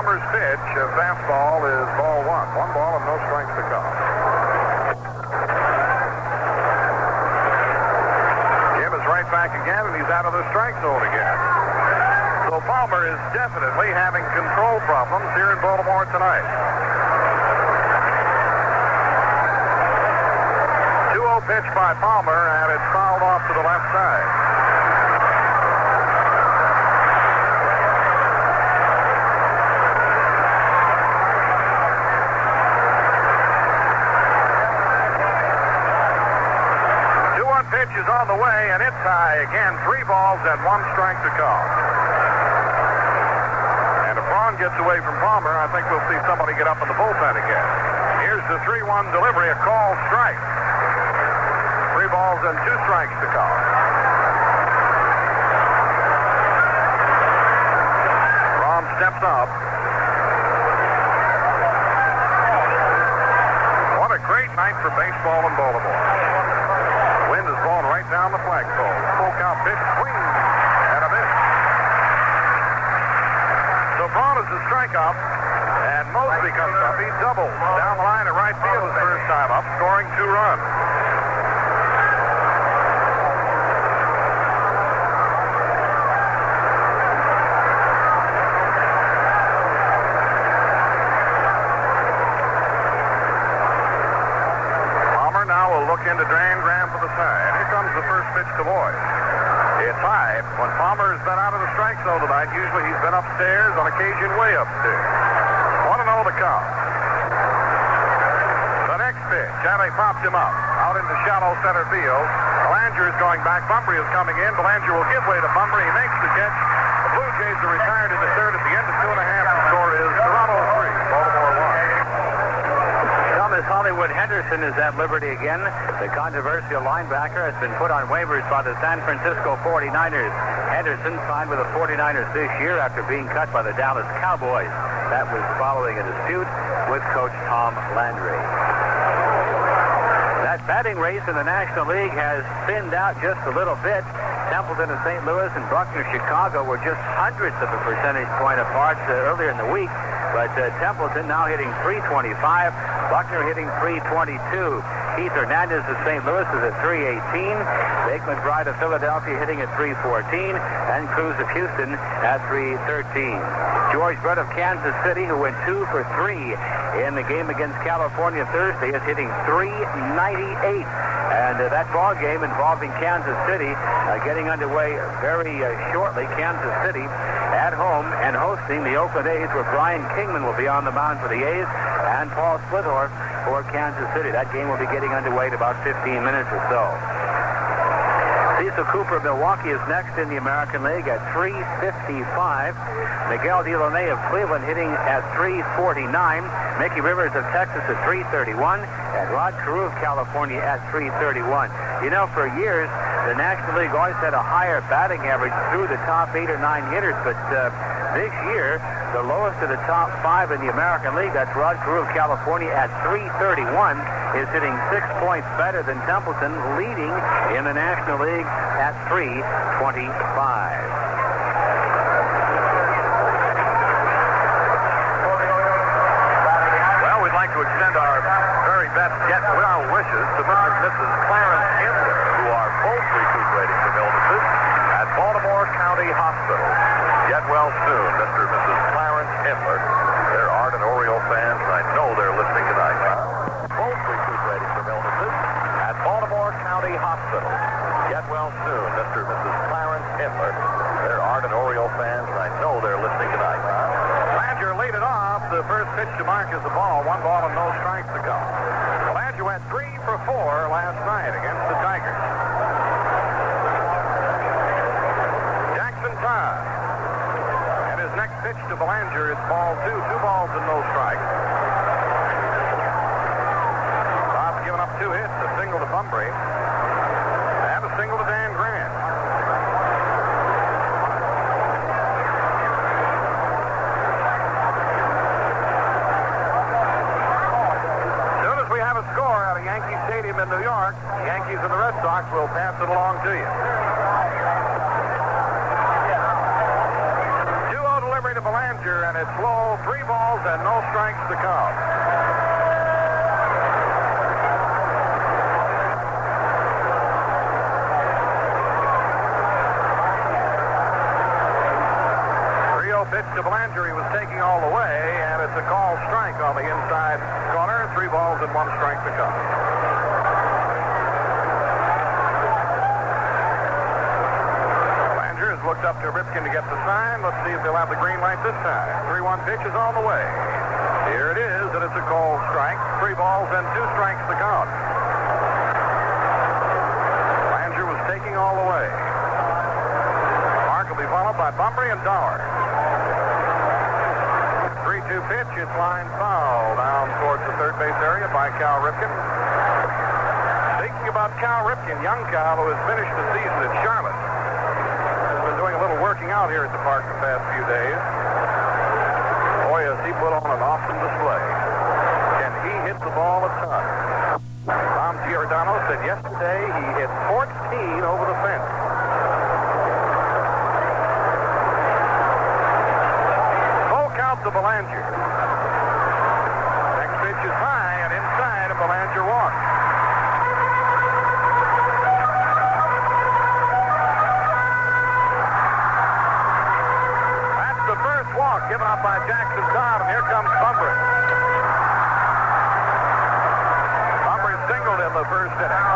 [SPEAKER 4] Palmer's pitch, a fastball, is ball one. 1 ball and no strikes to come. Jim is right back again, and he's out of the strike zone again. So Palmer is definitely having control problems here in Baltimore tonight. 2-0 pitch by Palmer, and it's fouled off to the left side. Pitch is on the way, and it's high again. 3 balls and 1 strike to call. And if Braun gets away from Palmer, I think we'll see somebody get up in the bullpen again. Here's the 3-1 delivery, a called strike. 3 balls and 2 strikes to call. Braun steps up. What a great night for baseball in Baltimore. Wind is blowing right down the flagpole. Full count pitch, swing, and a miss. So Braun is the strikeout, and Mosley comes up. He doubles down the line at right field his first time up, scoring 2 runs. Palmer now will look into Graham for the side. Here comes the first pitch to Boyd. It's high. When Palmer has been out of the strike zone tonight, usually he's been upstairs, on occasion way upstairs. 1-0 the count. The next pitch, and they popped him up. Out into shallow center field. Belanger is going back. Bumbry is coming in. Belanger will give way to Bumbry. He makes the catch. The Blue Jays are retired in the third at the end of 2 1/2. The score is Toronto 3, Baltimore 1.
[SPEAKER 3] Thomas Hollywood Henderson is at liberty again. The controversial linebacker has been put on waivers by the San Francisco 49ers. Henderson signed with the 49ers this year after being cut by the Dallas Cowboys. That was following a dispute with Coach Tom Landry. That batting race in the National League has thinned out just a little bit. Templeton of St. Louis and Buckner Chicago were just hundredths of a percentage point apart earlier in the week. But Templeton now hitting .325, Buckner hitting .322. Keith Hernandez of St. Louis is at .318. Blake McBride of Philadelphia hitting at .314, and Cruz of Houston at .313. George Brett of Kansas City, who went 2 for 3 in the game against California Thursday, is hitting .398. And that ball game involving Kansas City getting underway very shortly. Kansas City at home and hosting the Oakland A's, where Brian Kingman will be on the mound for the A's and Paul Splithorff for Kansas City. That game will be getting underway in about 15 minutes or so. Cecil Cooper of Milwaukee is next in the American League at .355. Miguel Delaunay of Cleveland hitting at .349. Mickey Rivers of Texas at .331. And Rod Carew of California at .331. You know, for years, the National League always had a higher batting average through the top 8 or 9 hitters, but this year, the lowest of the top 5 in the American League, that's Rod Carew of California at .331, is hitting 6 points better than Templeton, leading in the National League at .325.
[SPEAKER 4] Well, we'd like to extend our very best get well wishes to Mr. and Mrs. Clarence Himmler, who are both recuperating from illnesses at Baltimore County Hospital. Get well soon, Mr. and Mrs. Clarence Himmler. They're ardent Oriole fans, and I know they're listening tonight. Both recuperating from illnesses at Baltimore County Hospital. Get well soon, Mr. and Mrs. Clarence Himmler. They're ardent Oriole fans, and I know they're listening tonight. Belanger laid it off. The first pitch to mark is the ball. 1 ball and no strikes to come. Belanger went 3 for 4 last night against the Tigers. Jackson Todd. And his next pitch to Belanger is ball 2. 2 balls and no strikes. Todd's given up 2 hits, a single to Bumbry, and a single to Dan Grant. Yankee Stadium in New York, the Yankees and the Red Sox will pass it along to you. 2-0 delivery to
[SPEAKER 2] Belanger, and it's low. 3 balls and no strikes to count. Pitch to Belanger, he was taking all the way, and it's a called strike on the inside corner. 3 balls and 1 strike to come. Belanger has looked up to Ripken to get the sign. Let's see if they'll have the green light this time. 3-1 pitch is on the way. Here it is, and it's a called strike. 3 balls and 2 strikes to count. Belanger was taking all the way. Mark will be followed by Bunbury and Dower. 3-2 pitch, it's line foul down towards the third base area by Cal Ripken. Speaking about Cal Ripken, young Cal, who has finished the season at Charlotte, has been doing a little working out here at the park the past few days. Boy, has he put on an awesome display. And he hit the ball a ton. Tom Giordano said yesterday he hit 14 over the fence. To Belanger. Next pitch is high and inside, and Belanger walks. That's the first walk given up by Jackson Todd, and here comes Bunbury. Bunbury singled in the first inning.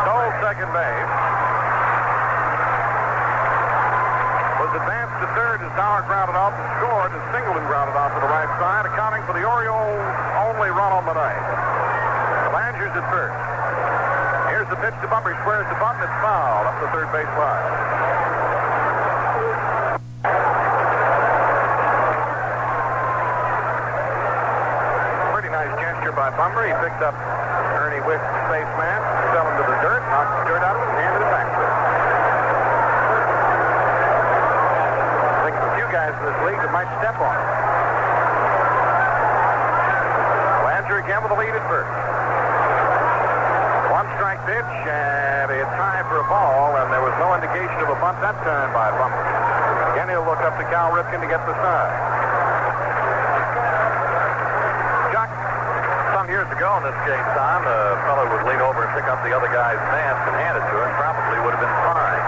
[SPEAKER 2] Stole second base. Advanced to third as Dower grounded out and scored, and Singleton grounded out to the right side, accounting for the Orioles' only run on the night. Belanger's at first. Here's the pitch to Bunbury, squares the bunt, and it's fouled up the third base line. Pretty nice gesture by Bunbury. He picked up Ernie Wick's face mask, fell into the dirt, knocked the dirt out of it, and handed it back to him. Guys in this league that might step on it. Belanger again with the lead at first. 1 strike pitch, and it's high for a ball, and there was no indication of a bunt that time by Bunbury. Again, he'll look up to Cal Ripken to get the sign. Chuck, some years ago in this game, Tom, a fellow would lean over and pick up the other guy's mask and hand it to him. Probably would have been fine.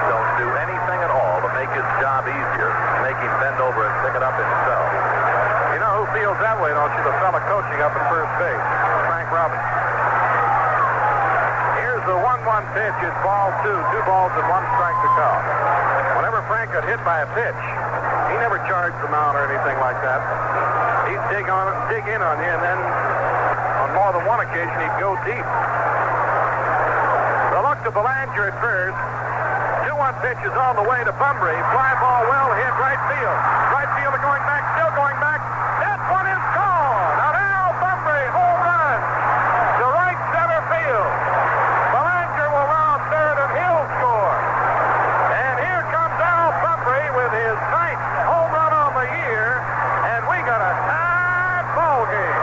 [SPEAKER 2] Don't do anything at all to make his job easier. Make him bend over and pick it up himself. You know who feels that way, don't you? The fella coaching up at first base, Frank Robbins. Here's the 1-1 pitch. It's ball 2. 2 balls and 1 strike to count. Whenever Frank got hit by a pitch, he never charged the mound or anything like that. He'd dig in on you, and then on more than one occasion, he'd go deep. The look to Belanger at first. 2-1 pitch is on the way to Bunbury. Fly ball well hit right field. Right fielder going back, still going back. That one is gone. Now Al Bunbury, home run to right center field. Belanger will round third and he'll score. And here comes Al Bunbury with his 9th home run on the year. And we got a tied ball game.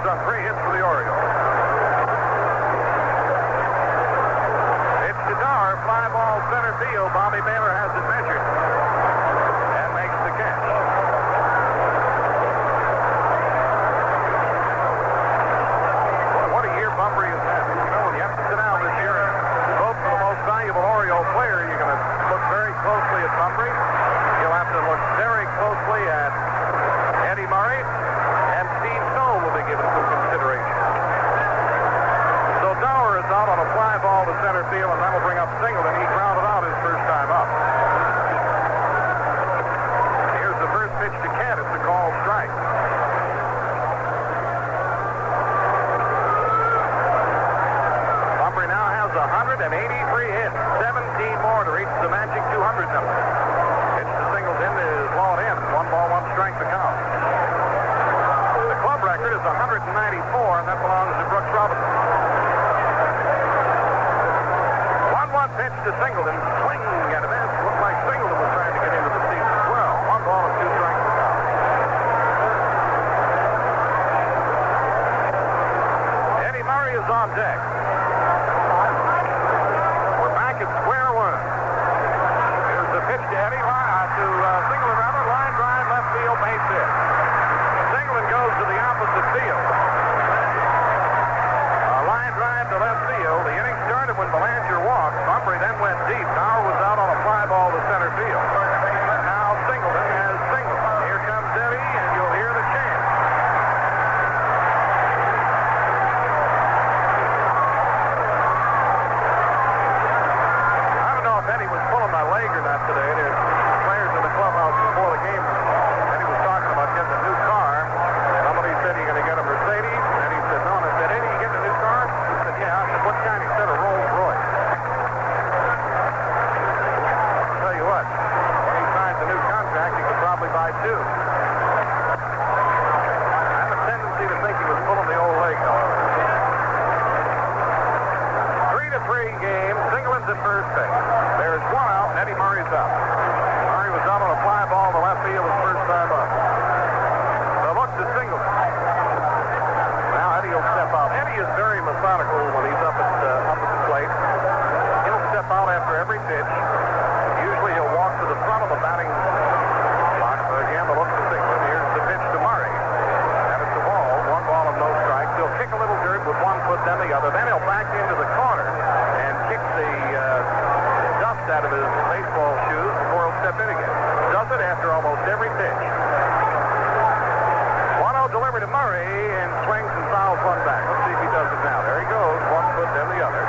[SPEAKER 2] On 3 hits for the Orioles. It's to Dower, fly ball center field. Bobby Baylor has it measured and makes the catch. What a year Bunbury has had. You know, when you have to sit down this year and vote for the most valuable Oriole player, you're going to look very closely at Bunbury. You'll have to look very closely at Eddie Murray and Steve and 83 hits. 17 more to reach the magic 200 number. Pitch to Singleton is low in. 1 ball, 1 strike to count. The club record is 194, and that belongs to Brooks Robinson. 1-1 pitch to Singleton. Swing and a miss. Looked like Singleton was trying to get into the season as well. 1 ball and 2 strikes to count. Eddie Murray is on deck. We're back at square one. Here's the pitch to Eddie. Singleton rather. Line drive, left field, base hit. Singleton goes to the opposite field. A line drive to left field. The inning started when Belanger walked. Humphrey then went deep. Bauer was out on a fly ball to center field. Now Singleton has singled. Here comes Eddie, and you'll hear the chant. I don't know if Eddie was pulling my leg or not today. There's players in the clubhouse before the game. Eddie was talking about getting a new car. Somebody said, "You're going to get a Mercedes?" And he said, "No." And I said, "Eddie, you getting a new car?" He said, "Yeah." I said, "What kind?" He said, "A Rolls Royce." I'll tell you what, when he signs a new contract, he could probably buy 2. I have a tendency to think he was pulling the old leg, however. 3-3 game. Singleton's at first base. There's 1 out, and Eddie Murray's up. Murray was out on a fly ball to left field his first time up. The look to Singleton. Now Eddie will step out. Eddie is very methodical when he's up at the plate. He'll step out after every pitch. Usually he'll walk to the front of the batting box. Again, the look to Singleton. Here's the pitch to Murray. And it's a ball. 1 ball and no strikes. He'll kick a little dirt with 1 foot, then the other. Then he'll back into the corner and kick the dust out of his baseball shoes before he'll step in again. Does it after almost every pitch. 1-0 delivery to Murray, and swings and fouls 1 back. Let's see if he does it now. There he goes. 1 foot, then the other.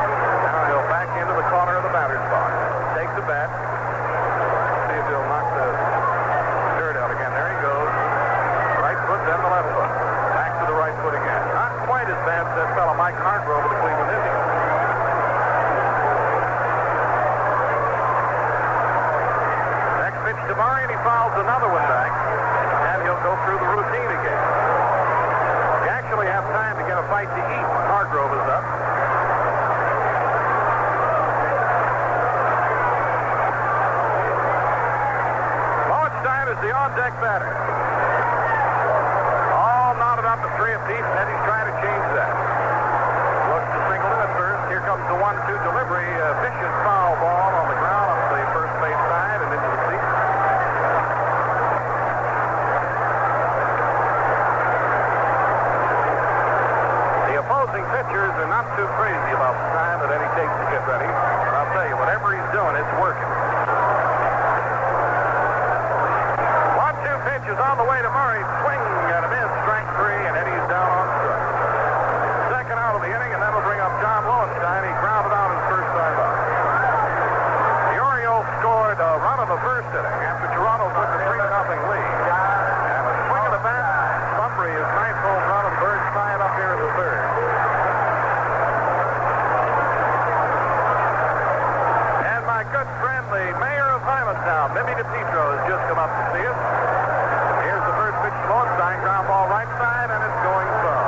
[SPEAKER 2] Now he'll back into the corner of the batter's box. Takes the bat. See if he'll knock the dirt out again. There he goes. Right foot, then the left foot. Back to the right foot again. Not quite as bad as that fellow Mike Hargrove of the Cleveland Indians. Next pitch to Murray, and he fouls another one back. And he'll go through the routine again. You actually have time to get a bite to eat when Hargrove is up. Lowenstein is the on-deck batter. All knotted up at 3 apiece, and Eddie's trying to change that. Looks to Singleton at first. Here comes the 1-2 delivery. A vicious foul ball on the ground off the first base side and into the seat. The opposing pitchers are not too crazy about the time that Eddie takes to get ready. But I'll tell you, whatever he's doing, it's working. 1-2 pitch is on the way to Murray. Swing and a miss. Strike 3, and Eddie's down on strike. Second out of the inning, and that'll bring up John Lowenstein. He grounded out his first time up. The Orioles scored a run of the first inning after Toronto took a 3-0 lead. And a swing of the bat. Humphrey is 9th home run, and Birds tie it up here in the 3rd. And my good friend, the mayor of Hymantown, Mimi DePietro, has just come up to see us. Here's the first pitch to Lowenstein. Ground ball right side, and it's going foul.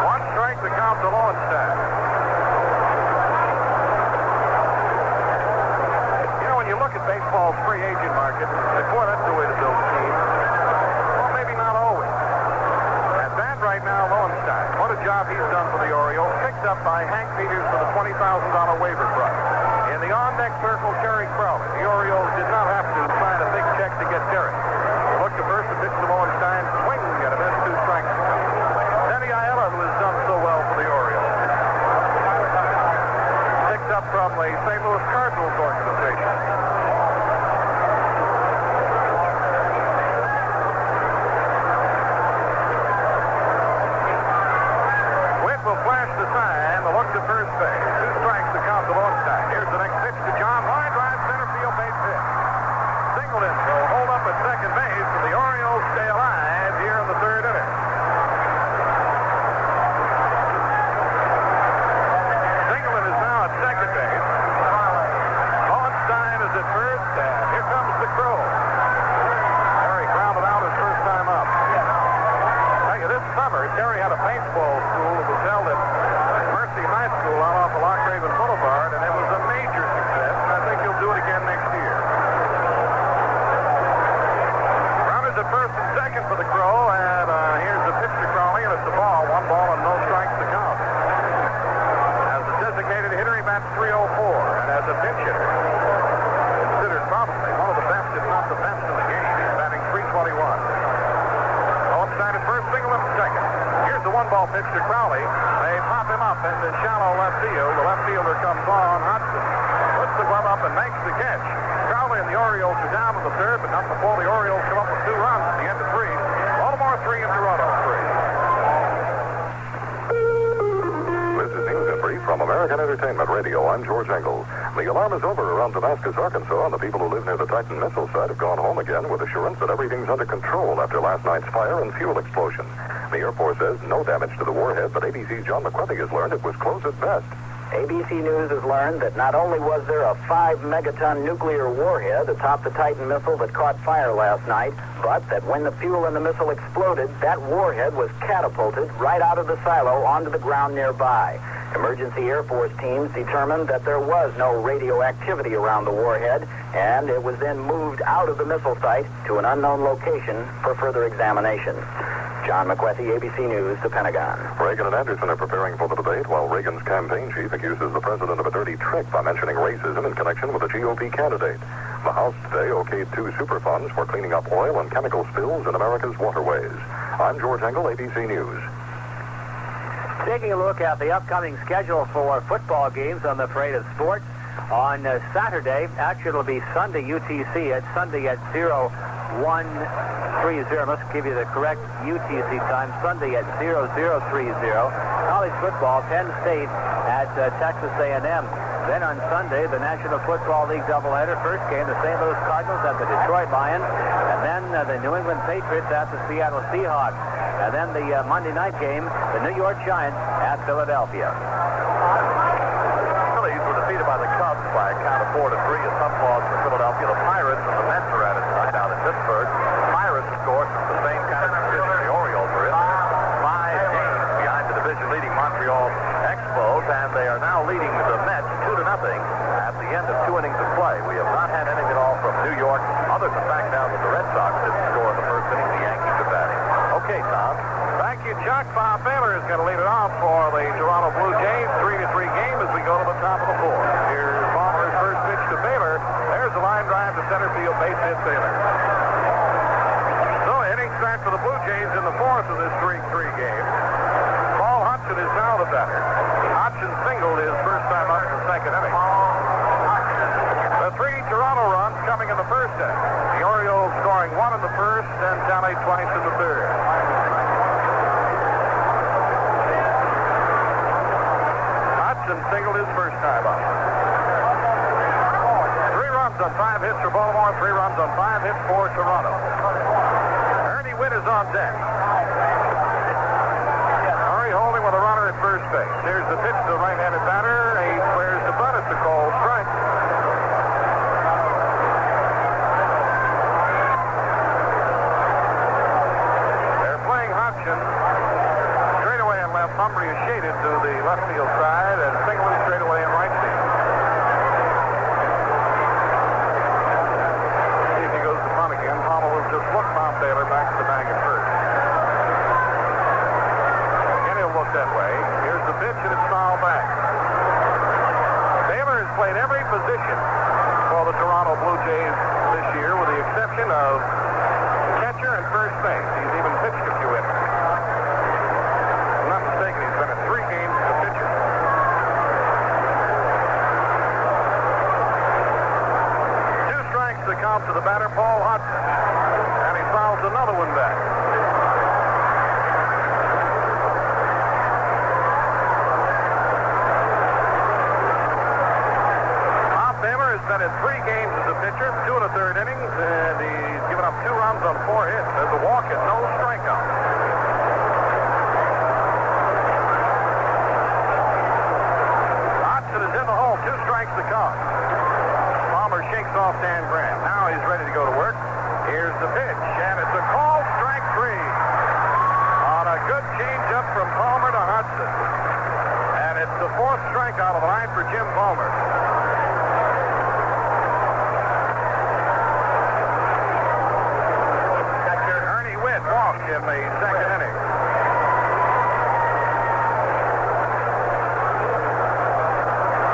[SPEAKER 2] One strike to count to Lowenstein. You know, when you look at baseball's free agent market, boy, that's the way to build a team. Well, maybe not always. At that right now, Lowenstein, what a job he's done for the Orioles. Picked up by Hank Peters for the $20,000 waiver price. In the on-deck circle, Terry Crowley. The Orioles did not have to sign a big check to get Terry. Look to first, the pitch to Lowenstein. Swing and a miss, 2 strikes. Denny Ayala, who has done so well for the Orioles. Picked up from the St. Louis Cardinals organization. Witt will flash the sign. The look to first base. 2 strikes to count to Lowenstein. Here's the next pitch to John. Line drive, center field, base hit. Singleton will hold up at second base, and the Orioles stay alive here in the 3rd inning. 1-ball pitch to Crowley. They pop him up in the shallow left field. The left fielder comes on. Hudson puts the glove up and makes the catch. Crowley and the Orioles are down to the third, but not before the Orioles come up with 2 runs at the end of 3. Baltimore 3 and Toronto 3.
[SPEAKER 4] This is News and Brief from American Entertainment Radio. I'm George Engel. The alarm is over around Damascus, Arkansas, and the people who live near the Titan missile site have gone home again with assurance that everything's under control after last night's fire and fuel explosion. The Air Force says no damage to the warhead, but ABC's John McCarthy has learned it was close at best.
[SPEAKER 3] ABC News has learned that not only was there a 5-megaton nuclear warhead atop the Titan missile that caught fire last night, but that when the fuel in the missile exploded, that warhead was catapulted right out of the silo onto the ground nearby. Emergency Air Force teams determined that there was no radioactivity around the warhead, and it was then moved out of the missile site to an unknown location for further examination. John McCarthy, ABC News, the Pentagon.
[SPEAKER 4] Reagan and Anderson are preparing for the debate, while Reagan's campaign chief accuses the president of a dirty trick by mentioning racism in connection with a GOP candidate. The House today okayed 2 super funds for cleaning up oil and chemical spills in America's waterways. I'm George Engel, ABC News.
[SPEAKER 3] Taking a look at the upcoming schedule for football games on the Parade of Sports. On Saturday, actually it'll be Sunday UTC. It's Sunday at 0130. Let's give you the correct UTC time. Sunday at 0030. College football, Penn State at Texas A&M. Then on Sunday, the National Football League doubleheader. First game, the St. Louis Cardinals at the Detroit Lions. And then the New England Patriots at the Seattle Seahawks. And then the Monday night game, the New York Giants at Philadelphia.
[SPEAKER 5] Phillies were defeated by the Cubs by a count of 4-3. A tough loss for Philadelphia. The Pirates and the Mets are at it tonight out in Pittsburgh. Pirates, of course, the same kind of position the Orioles are in. 5 games behind the division-leading Montreal Expos, and they are now leading the Mets 2-0 at the end of 2 innings of play. We have not had anything at all from New York, other than the fact now that the Red Sox didn't score in the first inning. The Yankees are batting. Okay, Tom.
[SPEAKER 2] Thank you, Chuck. Bob Baylor is going to lead it off for the Toronto Blue Jays. 3-3 game as we go to the top of the 4th. Here's Palmer's first pitch to Baylor. There's a line drive to center field. Base hit Baylor. So inning start for the Blue Jays in the 4th of this 3-3 game. Paul Hudson is now the batter. Hudson singled his first time up in the 2nd inning. The 3 Toronto runs coming in the 1st inning. The Orioles scoring 1 in the 1st and tallied twice in the 3rd. Hudson singled his first time up. 3 runs on 5 hits for Baltimore, 3 runs on 5 hits for Toronto. Ernie Witt is on deck. Murray holding with a runner at first base. Here's the pitch to the right-handed batter. He squares the butt. It's a cold strike. They're playing Hudson. Straightaway and left. Humphrey is shaded to the left field side, and Singley straightaway in right field. See if he goes to punt again. Palmer will just look Bob Baylor back to the bag at first. Again, he'll look that way. Here's the pitch, and it's fouled back. Baylor has played every position for the Toronto Blue Jays this year, with the exception of catcher and first base. He's even pitched a few innings. If I'm not mistaken, he's been in 3 games as a pitcher. 2 strikes to count to the batter, Paul Hudson. And he fouls another one back. Bob Baylor has been in 3 games as a pitcher, 2 in the 3rd innings, and he's given up 2 runs on 4 hits. There's a walk and no strikeout. Hudson is in the hole, 2 strikes to count. Palmer shakes off Dan Grant. Now he's ready to go to work. Here's the pitch, and it's a called strike 3 on a good changeup from Palmer to Hudson. And it's the 4th strikeout of the night for Jim Palmer. Ernie Witt walked in the 2nd inning.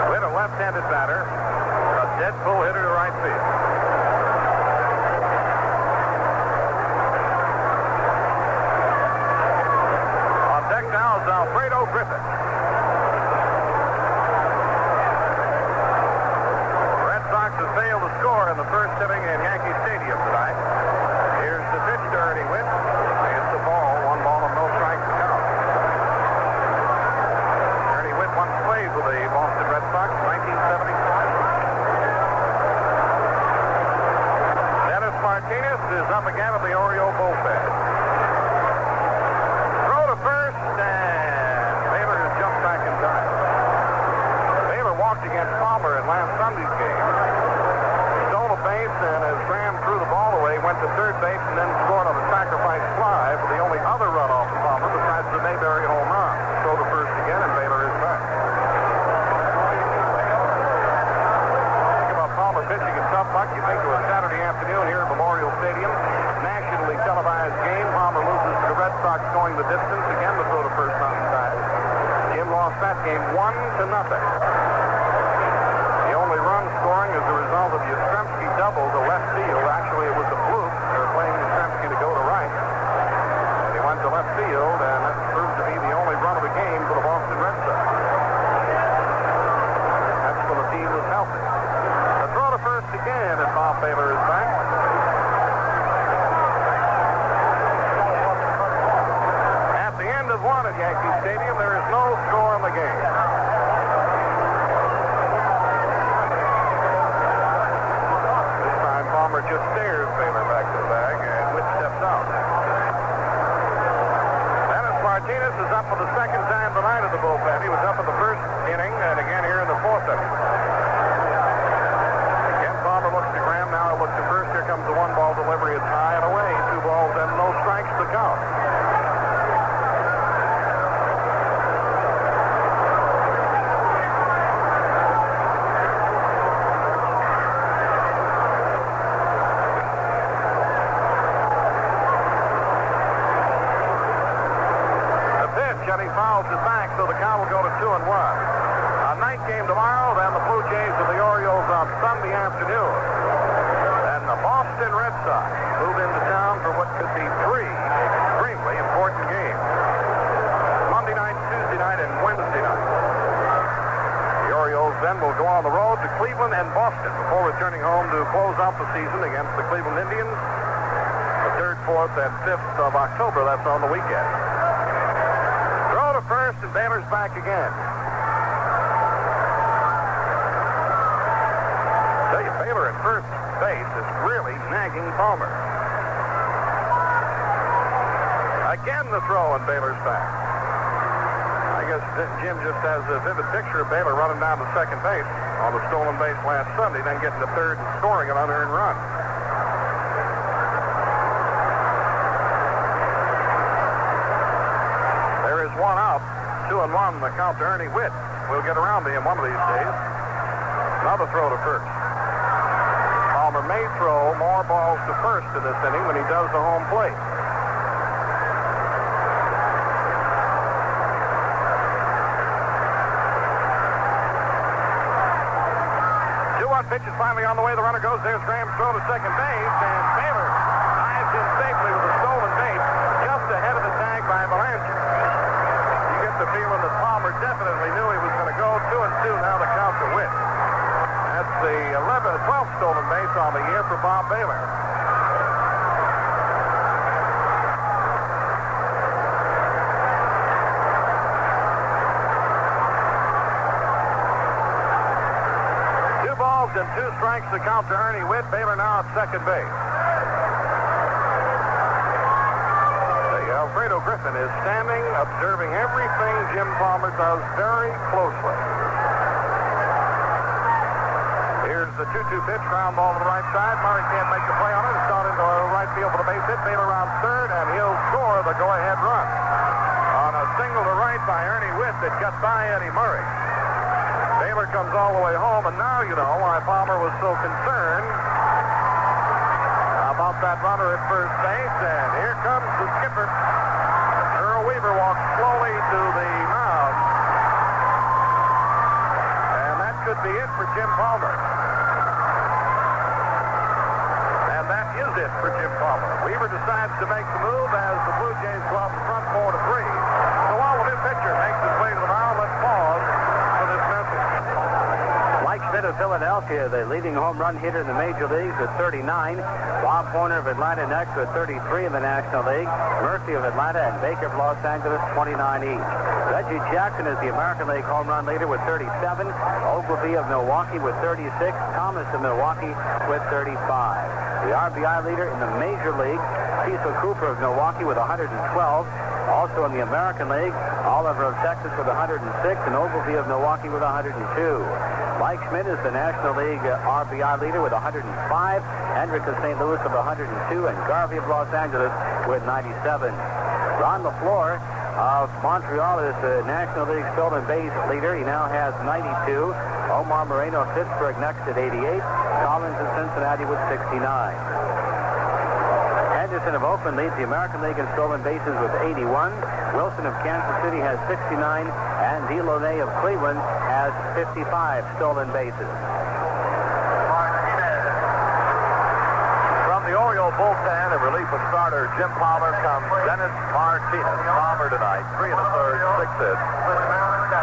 [SPEAKER 2] Witt, a left-handed batter, a dead pull hitter to right field. On deck now Martinez is up again at the Oriole bullpen. Throw to first, and Baylor has jumped back in time. Baylor walked against Palmer in last Sunday's game. Stole a base, and as Graham threw the ball away, went to third base and then scored on a sacrifice fly for the only other run off of Palmer besides the Mayberry home run. Throw to first again, and Baylor is back. Pitching in tough luck. You think to a Saturday afternoon here at Memorial Stadium. Nationally televised game. Palmer loses to the Red Sox going the distance. Again, the throw to first on side. Jim lost that game 1-0. The only run scoring as a result of Yastrzemski double to left field. Actually, it was a fluke. They were playing Yastrzemski to go to right. And he went to left field, and that proved to be the only run of the game for the Boston Red Sox. That's when the team was healthy. First again, and Bob Baylor is back. At the end of one at Yankee Stadium, there is no score in the game. This time Palmer just stares Baylor back to the bag, and Witt steps out. Dennis Martinez is up for the second time tonight at the bullpen. He was up in the first inning, and again here in the fourth inning. Looks to Graham, now it looks to first. Here comes the one-ball delivery. It's high and away. 2 balls and no strikes to count. The pitch, and he fouls it back, so the count will go to 2-1. A night game tomorrow, then the Blue Jays and the Orioles on Sunday afternoon. And the Boston Red Sox move into town for what could be 3 extremely important games. Monday night, Tuesday night, and Wednesday night. The Orioles then will go on the road to Cleveland and Boston before returning home to close out the season against the Cleveland Indians. The 3rd, 4th, and 5th of October, that's on the weekend. Throw to first, and Baylor's back again. Baylor at first base is really nagging Palmer. Again the throw, and Baylor's back. I guess Jim just has a vivid picture of Baylor running down to second base on the stolen base last Sunday, then getting to third and scoring an unearned run. There is one out. 2-1, the count to Ernie Witt. We'll get around to him one of these days. Another throw to first. Palmer may throw more balls to first in this inning than he does to home plate. 2-1 pitch is finally on the way. The runner goes. There's Graham's throw to second base, and Baylor dives in safely with a stolen base just ahead of the tag by Belanger. You get the feeling that Palmer definitely knew he was going to go. 2-2 now the count to Witt. That's the 12th stolen base on the year for Bob Baylor. Two balls and 2 strikes to count to Ernie Witt. Baylor now at second base. Alfredo Griffin is standing, observing everything Jim Palmer does very closely. Here's the 2-2 pitch, ground ball to the right side. Murray can't make the play on it. It's gone into right field for the base hit. Baylor around third, and he'll score the go-ahead run on a single to right by Ernie Witt that got by Eddie Murray. Baylor comes all the way home, and now you know why Palmer was so concerned about that runner at first base. And here comes the skipper. Earl Weaver walks slowly to the mound. And that could be it for Jim Palmer. And that is it for Jim Palmer. Weaver decides to make the move as the Blue Jays go up in front 4-3. So while the new pitcher makes his way to the mound, let's pause for this message.
[SPEAKER 3] Mike Schmidt of Philadelphia, the leading home run hitter in the major leagues with 39. Bob Horner of Atlanta next with 33 in the National League. Murphy of Atlanta and Baker of Los Angeles, 29 each. Reggie Jackson is the American League home run leader with 37. Ogilvie of Milwaukee with 36. Thomas of Milwaukee with 35. The RBI leader in the Major League, Cecil Cooper of Milwaukee with 112. Also in the American League, Oliver of Texas with 106 and Ogilvie of Milwaukee with 102. Mike Schmidt is the National League RBI leader with 105. Hendrick of St. Louis with 102 and Garvey of Los Angeles with 97. Ron LaFleur of Montreal is the National League stolen base leader. He now has 92. Omar Moreno of Pittsburgh next at 88. Collins of Cincinnati with 69. Henderson of Oakland leads the American League in stolen bases with 81. Wilson of Kansas City has 69. And Delaunay of Cleveland has 55 stolen bases.
[SPEAKER 5] From the Oriole bullpen, in relief of starter Jim Palmer comes Dennis Martinez. Palmer tonight, 3 1/3, 6 hits,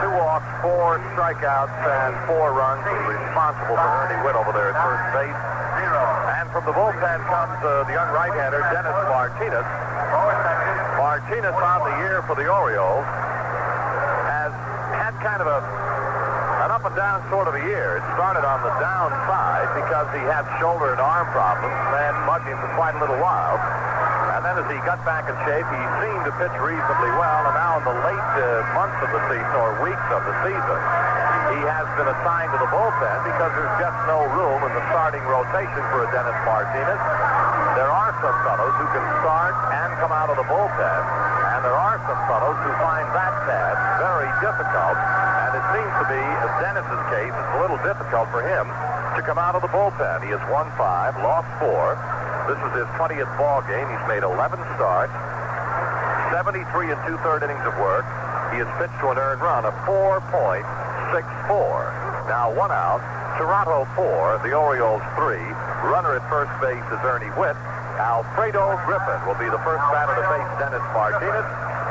[SPEAKER 5] 2 walks, 4 strikeouts, and 4 runs. He's responsible for Ernie Witt over there at first base. And from the bullpen comes the young right-hander, Dennis Martinez. Martinez on the year for the Orioles has had kind of an up-and-down sort of a year. It started on the downside because he had shoulder and arm problems and bugged him for quite a little while. And then as he got back in shape, he seemed to pitch reasonably well. And now in the late months of the season, or weeks of the season, he has been assigned to the bullpen because there's just no room in the starting rotation for a Dennis Martinez. There are some fellows who can start and come out of the bullpen, and there are some fellows who find that task very difficult. And it seems to be, in Dennis's case, it's a little difficult for him to come out of the bullpen. He has won 5, lost 4. This is his 20th ball game. He's made 11 starts, 73 and 2/3 innings of work. He has pitched to an earned run of 4.64. Now 1 out. Toronto 4, the Orioles 3. Runner at first base is Ernie Witt. Alfredo Griffin will be the first batter to face Dennis Martinez,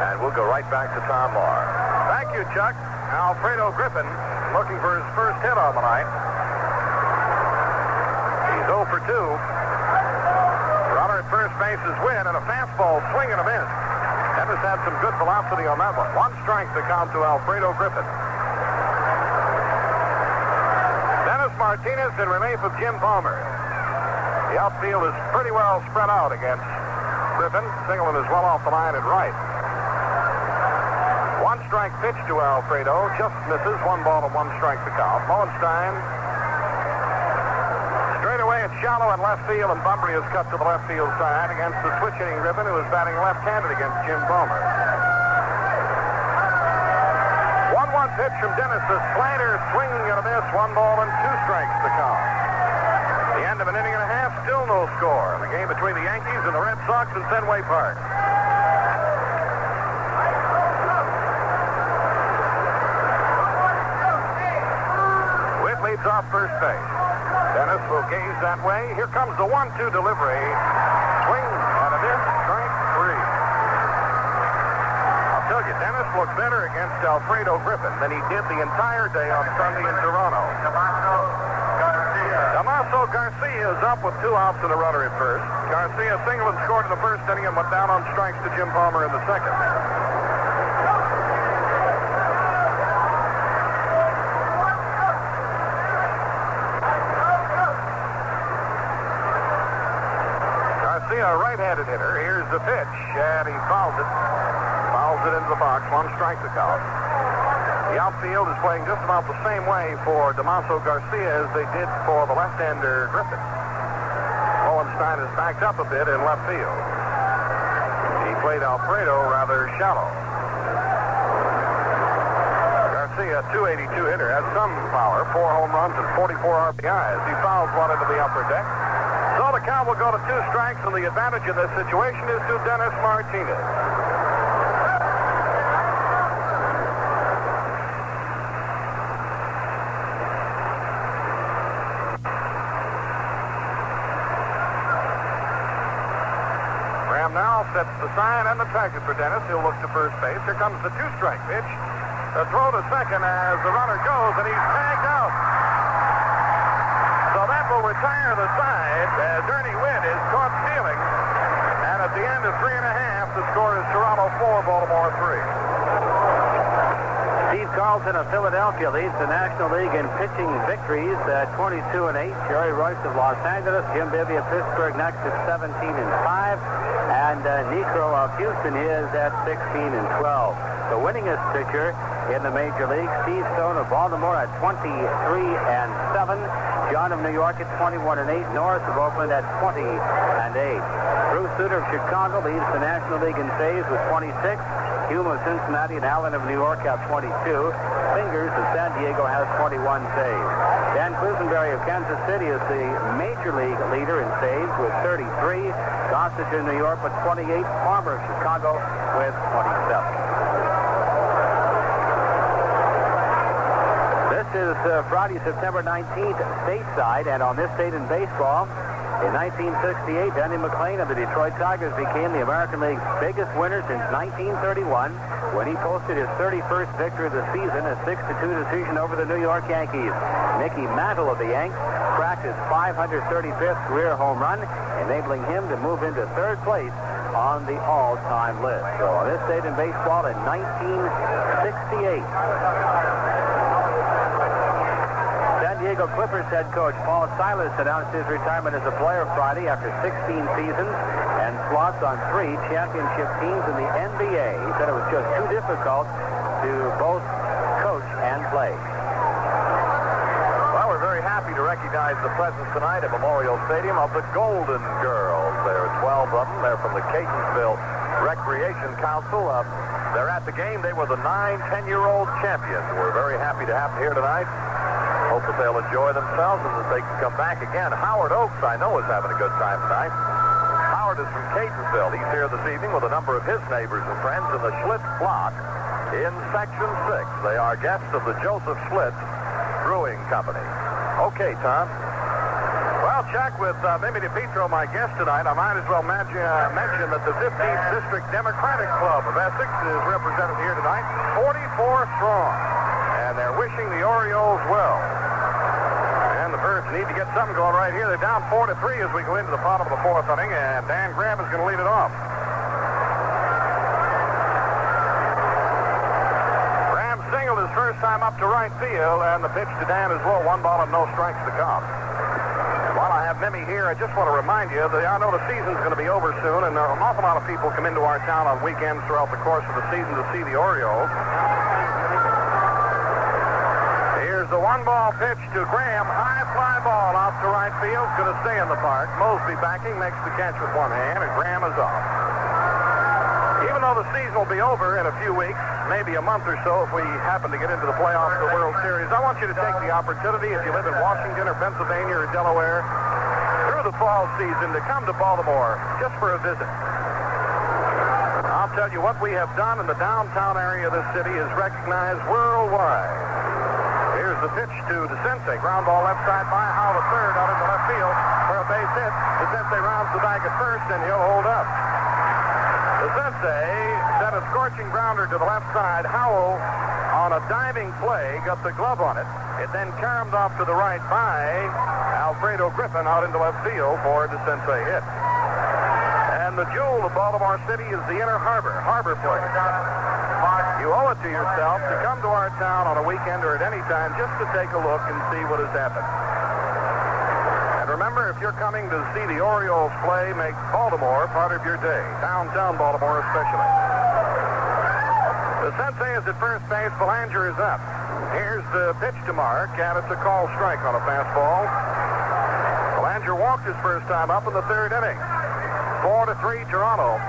[SPEAKER 5] and we'll go right back to Tom Marr.
[SPEAKER 4] Thank you, Chuck. Alfredo Griffin looking for his first hit on the night. He's 0 for 2. Runner at first base is Witt, and a fastball swing and a miss. Dennis had some good velocity on that one. 1 strike to count to Alfredo Griffin. Dennis Martinez in relief of Jim Palmer. The outfield is pretty well spread out against Griffin. Singleton is well off the line at right. 1 strike pitch to Alfredo. Just misses. 1 ball and 1 strike to count. Lowenstein straight away at shallow and left field, and Bunbury is cut to the left field side against the switch-hitting Griffin, who is batting left-handed against Jim Palmer. 1-1 pitch from Dennis. The slider swinging and a miss. 1 ball and 2 strikes to count. The end of an inning and a half, still no score. The game between the Yankees and the Red Sox in Fenway Park. Witt leads off first base. Dennis will gaze that way. Here comes the 1-2 delivery. Swing and a miss. Strike 3. I'll tell you, Dennis looked better against Alfredo Griffin than he did the entire day on Sunday in Toronto. Damaso Garcia is up with 2 outs and a runner at first. Garcia singled and scored in the first inning and went down on strikes to Jim Palmer in the second. Garcia, a right-handed hitter. Here's the pitch, and he fouls it. Fouls it into the box. 1 strike to count. The outfield is playing just about the same way for Damaso Garcia as they did for the left-hander Griffin. Lowenstein is backed up a bit in left field. He played Alfredo rather shallow. Garcia, 282 hitter, has some power, 4 home runs and 44 RBIs. He fouls one into the upper deck. So the count will go to 2 strikes, and the advantage in this situation is to Dennis Martinez. Now sets the sign and the target for Dennis. He'll look to first base. Here comes the 2-strike pitch. The throw to second as the runner goes, and he's tagged out. So that will retire the side as Ernie Witt is caught stealing. And at the end of 3 1/2, the score is Toronto 4, Baltimore 3.
[SPEAKER 3] Steve Carlton of Philadelphia leads the National League in pitching victories at 22-8. Jerry Royce of Los Angeles, Jim Bibby of Pittsburgh next at 17-5, and Necro of Houston is at 16-12. The winningest pitcher in the major league, Steve Stone of Baltimore at 23-7. John of New York at 21-8. Norris of Oakland at 20-8. Bruce Sutter of Chicago leads the National League in saves with 26. Hume of Cincinnati and Allen of New York have 22. Fingers of San Diego has 21 saves. Dan Quisenberry of Kansas City is the major league leader in saves with 33. Gossage of New York with 28. Farmer of Chicago with 27. This is Friday, September 19th, stateside, and on this date in baseball, in 1968, Denny McClain of the Detroit Tigers became the American League's biggest winner since 1931 when he posted his 31st victory of the season, a 6-2 decision over the New York Yankees. Mickey Mantle of the Yanks cracked his 535th career home run, enabling him to move into third place on the all-time list. So on this date in baseball in 1968. San Diego Clippers head coach Paul Silas announced his retirement as a player Friday after 16 seasons and slots on 3 championship teams in the NBA. He said it was just too difficult to both coach and play.
[SPEAKER 5] Well, we're very happy to recognize the presence tonight at Memorial Stadium of the Golden Girls. There are 12 of them. They're from the Catonsville Recreation Council. They're at the game. They were the 9-10-year-old champions. We're very happy to have them here tonight. Hope that they'll enjoy themselves and that they can come back again. Howard Oakes, I know, is having a good time tonight. Howard is from Catonsville. He's here this evening with a number of his neighbors and friends in the Schlitz block in Section 6. They are guests of the Joseph Schlitz Brewing Company. Okay, Tom.
[SPEAKER 4] Well, Chuck, with Mimi DePietro, my guest tonight, I might as well mention that the 15th District Democratic Club of Essex is represented here tonight, 44 strong. And they're wishing the Orioles well. And the Birds need to get something going right here. They're down 4-3 as we go into the bottom of the 4th inning, and Dan Graham is going to lead it off. Graham singled his first time up to right field, and the pitch to Dan is low. 1 ball and no strikes to count. While I have Mimi here, I just want to remind you that I know the season's going to be over soon, and an awful lot of people come into our town on weekends throughout the course of the season to see the Orioles. Here's the 1-ball pitch to Graham. High fly ball out to right field. Going to stay in the park. Mosby backing, makes the catch with one hand, and Graham is off. Even though the season will be over in a few weeks, maybe a month or so if we happen to get into the playoffs of the World Series, I want you to take the opportunity, if you live in Washington or Pennsylvania or Delaware, through the fall season, to come to Baltimore just for a visit. I'll tell you, what we have done in the downtown area of this city is recognized worldwide. Here's the pitch to DeCinces. Ground ball left side by Howell the third out into left field for a base hit. DeCinces rounds the bag at first, and he'll hold up. DeCinces sent a scorching grounder to the left side. Howell, on a diving play, got the glove on it. It then caromed off to the right by Alfredo Griffin out into left field for a DeCinces hit. And the jewel of Baltimore City is the Inner Harbor Place. You owe it to yourself to come to our town on a weekend or at any time just to take a look and see what has happened. And remember, if you're coming to see the Orioles play, make Baltimore part of your day. Downtown Baltimore especially. DeCinces is at first base. Belanger is up. Here's the pitch to Mark, and it's a call strike on a fastball. Belanger walked his first time up in the 3rd inning. 4-3 Toronto.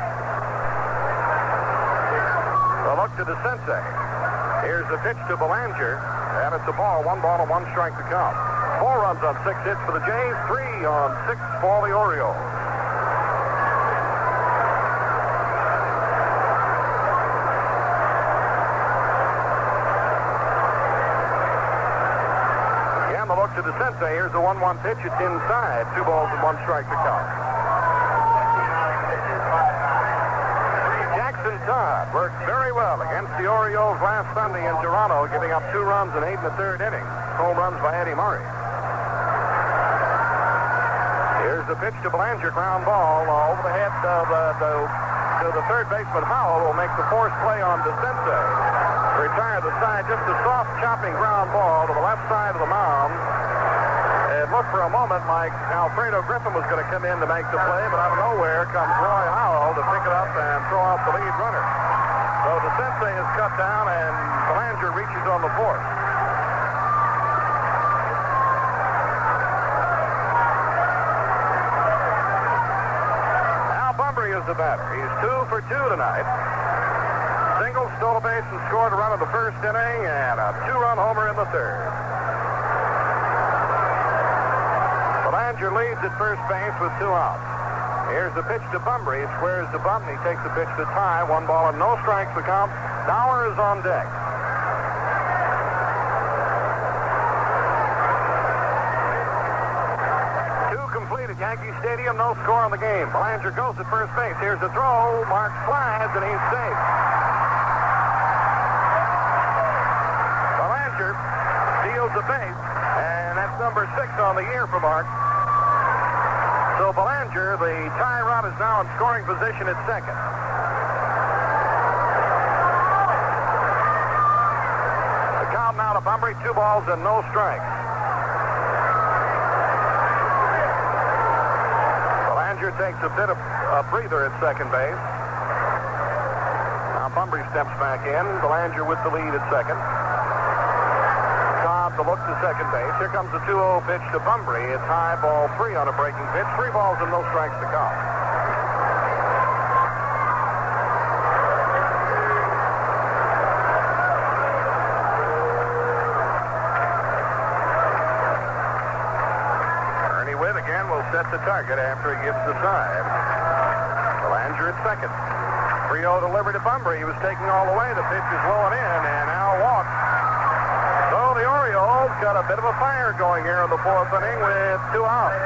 [SPEAKER 4] A look to DeCinces. Here's the pitch to Belanger, and it's a ball. 1 ball and 1 strike to count. 4 runs on 6 hits for the Jays, 3 on 6 for the Orioles. Again, the look to DeCinces. Here's the 1-1 pitch. It's inside. 2 balls and 1 strike to count. Todd worked very well against the Orioles last Sunday in Toronto, giving up 2 runs in 8 1/3 innings. Home runs by Eddie Murray. Here's the pitch to Belanger, ground ball over the head of the
[SPEAKER 2] to the third baseman Howell will make the forced play on DeCinces. Retire the side, just a soft chopping ground ball to the left side of the mound. It looked for a moment like Alfredo Griffin was going to come in to make the play, but out of nowhere comes Roy Howell to pick it up and throw out the lead runner. So DeCinces is cut down and Belanger reaches on the fourth. Is the batter. He's 2 for 2 tonight. Single, stole a base, and scored a run in the first inning, and a 2-run homer in the third. Belanger leads at first base with 2 outs. Here's the pitch to Bunbury. He squares the bunt, and he takes the pitch to tie. 1 ball and no strikes the count. Dower is on deck. Yankee Stadium, no score on the game. Belanger goes at first base. Here's the throw. Mark slides, and he's safe. Belanger steals the base, and that's number 6 on the year for Mark. So Belanger, the tie run, is now in scoring position at second. The count now to Bunbury, 2 balls and no strikes. Takes a bit of a breather at second base. Now Bunbury steps back in. Belanger with the lead at second. Cobb to look to second base. Here comes the 2-0 pitch to Bunbury. It's high, ball 3 on a breaking pitch. 3 balls and no strikes to Cobb. Set the target after he gives the side. Belanger at second. 3-0 delivered to Bunbury. He was taking all the way. The pitch is low and in, and now walks. So the Orioles got a bit of a fire going here in the 4th inning with 2 outs.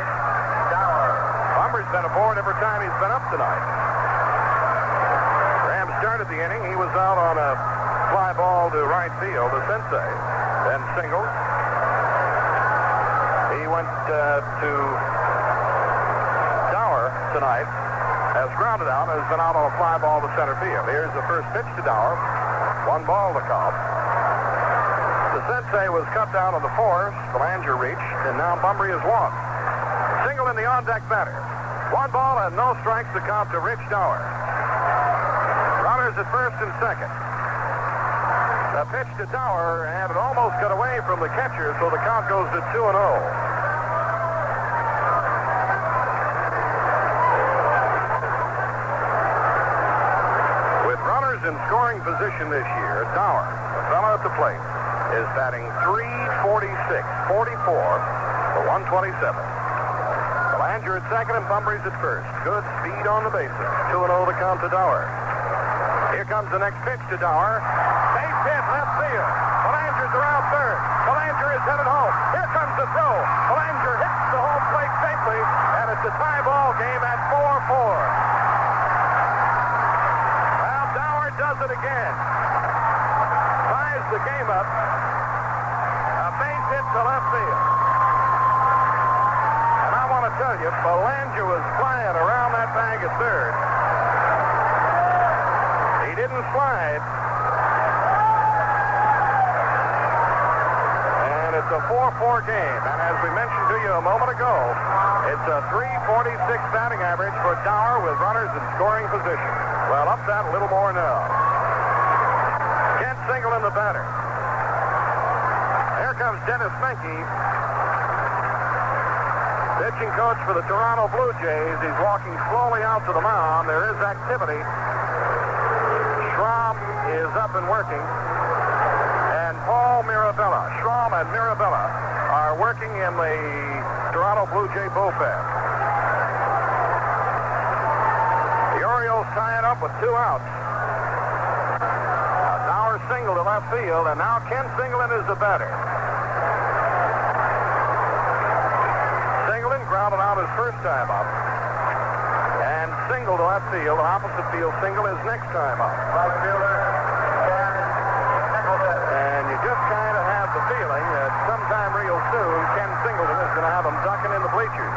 [SPEAKER 2] Bunbury's been aboard every time he's been up tonight. Graham started the inning. He was out on a fly ball to right field to Sensei. Then singled. He went to tonight, has grounded out and has been out on a fly ball to center field. Here's the first pitch to Dower. 1 ball to Cobb. The Sensei was cut down on the 4th. Belanger reached, and now Bunbury is 1. Single in the on-deck batter. 1 ball and no strikes to count to Rich Dower. Runners at first and second. The pitch to Dower, and it almost got away from the catcher, so the count goes to 2-0. In scoring position this year, Dower, the fellow at the plate, is batting .346, 44 for 127. Belanger at second and Bunbury's at first. Good speed on the bases. 2-0 the count to Dower. Here comes the next pitch to Dower. Base hit, left field. Belanger's around third. Belanger is headed home. Here comes the throw. Belanger hits the home plate safely, and it's a tie ball game at 4-4. Does it again. Ties the game up. A base hit to left field. And I want to tell you, Belanger was flying around that bag at third. He didn't slide. And it's a 4-4 game. And as we mentioned to you a moment ago, it's a .346 batting average for Dower with runners in scoring position. Well, up that a little more now. Kent single in the batter. Here comes Dennis Menke, pitching coach for the Toronto Blue Jays. He's walking slowly out to the mound. There is activity. Schramm is up and working. And Paul Mirabella. Schramm and Mirabella are working in the Toronto Blue Jay bullpen. Tie it up with 2 outs. Dower single to left field, and now Ken Singleton is the batter. Singleton grounded out his first time up. And single to left field, an opposite field single his next time up. Right fielder, and you just kind of have the feeling that sometime real soon, Ken Singleton is going to have him ducking in the bleachers.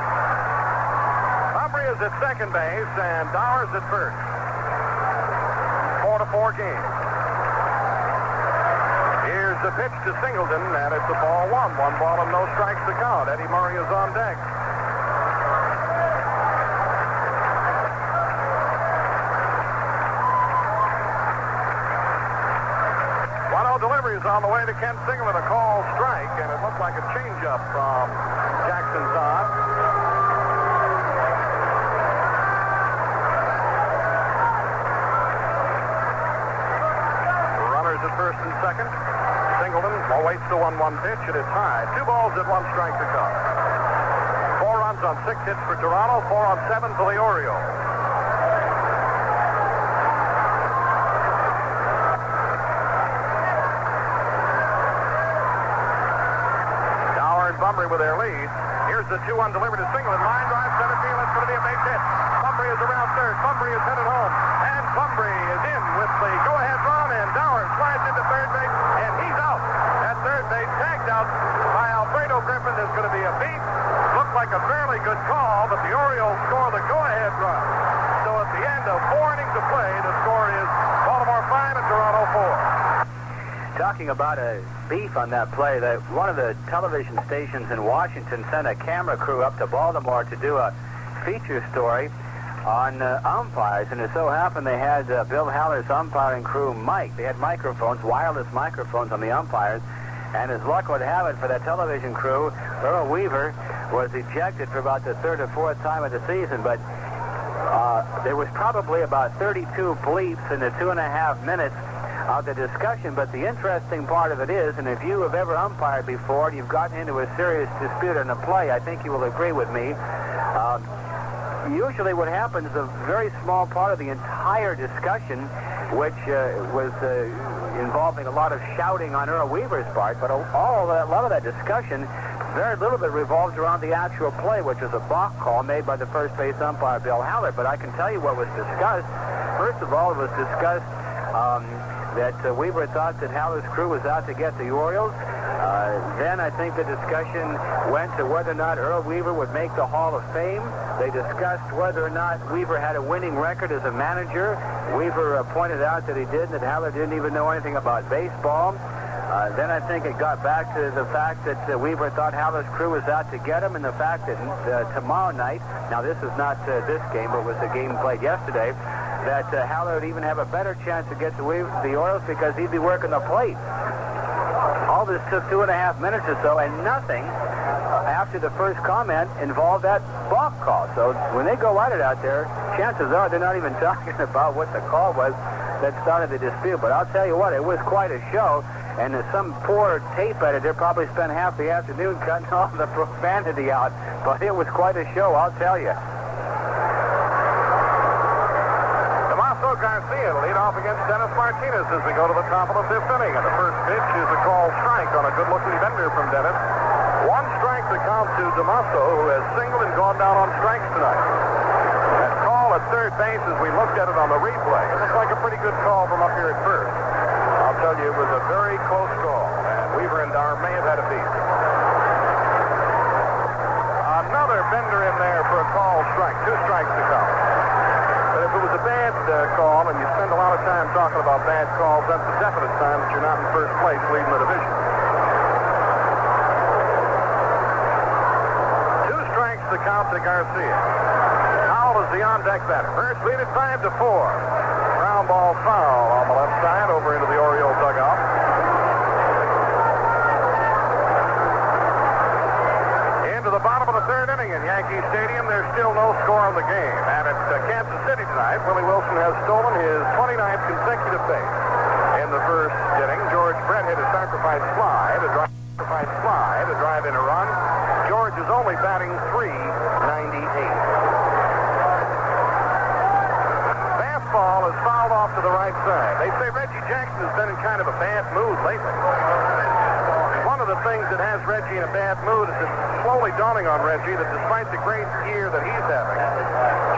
[SPEAKER 2] Bunbury is at second base, and Dower's at first. 4-4 game. Here's the pitch to Singleton, and it's a ball one. 1 ball and no strikes to count. Eddie Murray is on deck. 1-0 delivery is on the way to Kent Singleton. A call strike, and it looked like a changeup from Jackson Todd. Runners at first and second. Singleton awaits the 1-1 pitch. It is high. 2 balls and 1 strike to count. 4 runs on 6 hits for Toronto. 4 on 7 for the Orioles. Bumbry with their lead. Here's the 2-1 delivered to Singleton. Line drive, center field. It's going to be a base hit. Bumbry is around third. Bumbry is headed home. And Bumbry is in with the go-ahead run. And Dower slides into third base. And he's out. At third base, tagged out by Alfredo Griffin. There's going to be a beat. Looked like a fairly good call, but the Orioles score the go-ahead run. So at the end of 4 innings of play, the score is Baltimore 5 and Toronto 4.
[SPEAKER 3] Talking about a beef on that play, that one of the television stations in Washington sent a camera crew up to Baltimore to do a feature story on umpires, and it so happened they had Bill Haller's umpiring crew mic. They had microphones, wireless microphones on the umpires, and as luck would have it for that television crew, Earl Weaver was ejected for about the 3rd or 4th time of the season, but there was probably about 32 bleeps in the 2.5 minutes of the discussion. But the interesting part of it is, and if you have ever umpired before and you've gotten into a serious dispute in a play, I think you will agree with me. Usually what happens, a very small part of the entire discussion, which was involving a lot of shouting on Earl Weaver's part, but a lot of that discussion, very little bit revolves around the actual play, which is a balk call made by the first base umpire, Bill Haller. But I can tell you what was discussed. First of all, it was discussed that Weaver thought that Haller's crew was out to get the Orioles. Then I think the discussion went to whether or not Earl Weaver would make the Hall of Fame. They discussed whether or not Weaver had a winning record as a manager. Weaver pointed out that he did, and that Haller didn't even know anything about baseball. Then I think it got back to the fact that Weaver thought Haller's crew was out to get him, and the fact that tomorrow night, now this is not this game, but was the game played yesterday, that Haller would even have a better chance to get to the Orioles because he'd be working the plate. All this took 2.5 minutes or so, and nothing after the first comment involved that balk call. So when they go at it out there, chances are they're not even talking about what the call was that started the dispute. But I'll tell you what, it was quite a show, and some poor tape editor probably spent half the afternoon cutting all the profanity out. But it was quite a show, I'll tell you.
[SPEAKER 2] Garcia to lead off against Dennis Martinez as we go to the top of the 5th inning. And the first pitch is a called strike on a good-looking bender from Dennis. 1 strike to count to Damaso, who has singled and gone down on strikes tonight. That call at third base, as we looked at it on the replay, it looks like a pretty good call from up here at first. I'll tell you, it was a very close call, and Weaver and Dower may have had a beat. Another bender in there for a called strike. 2 strikes to count. But if it was a bad call, and you spend a lot of time talking about bad calls, that's a definite sign that you're not in first place leading the division. 2 strikes to count to Garcia. Howell is the on-deck batter. First lead at 5-4. Ground ball foul on the left side over into the Orioles dugout. Into the bottom of the 3rd inning in Yankee Stadium. There's still no score on the game. And at Kansas City tonight, Willie Wilson has stolen his 29th consecutive base. In the first inning, George Brett hit a sacrifice fly to drive in a run. George is only batting .398. Fastball is fouled off to the right side. They say Reggie Jackson has been in kind of a bad mood lately. One of the things that has Reggie in a bad mood is it's slowly dawning on Reggie that despite the great year that he's having,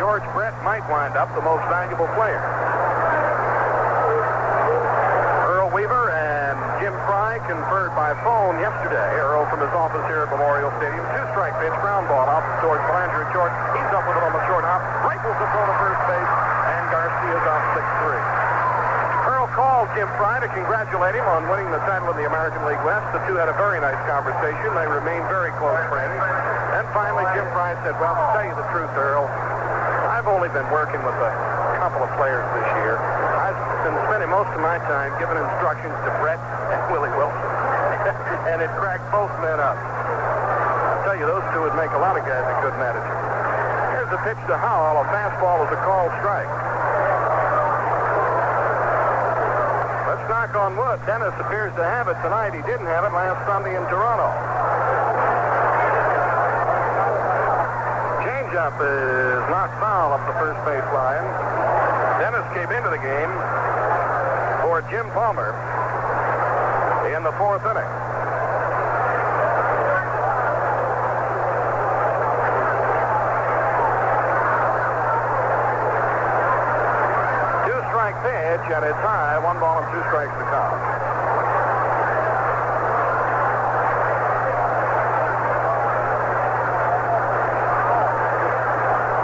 [SPEAKER 2] George Brett might wind up the most valuable player. Earl Weaver and Jim Fry conferred by phone yesterday. Earl from his office here at Memorial Stadium. 2-strike pitch, ground ball out towards Belanger at short. He's up with it on the short hop. Rifles the throw to first base, and Garcia's out 6-3. called Jim Fry to congratulate him on winning the title of the American League West. The two had a very nice conversation. They remained very close friends. And finally, Jim Fry said, well, to tell you the truth, Earl, I've only been working with a couple of players this year. I've been spending most of my time giving instructions to Brett and Willie Wilson. And it cracked both men up. I'll tell you, those two would make a lot of guys a good manager. Here's a pitch to Howell. A fastball is a called strike. Let's knock on wood. Dennis appears to have it tonight. He didn't have it last Sunday in Toronto. Changeup is knocked foul up the first base line. Dennis came into the game for Jim Palmer in the fourth inning. Pitch, and it's high. 1 ball and 2 strikes to count.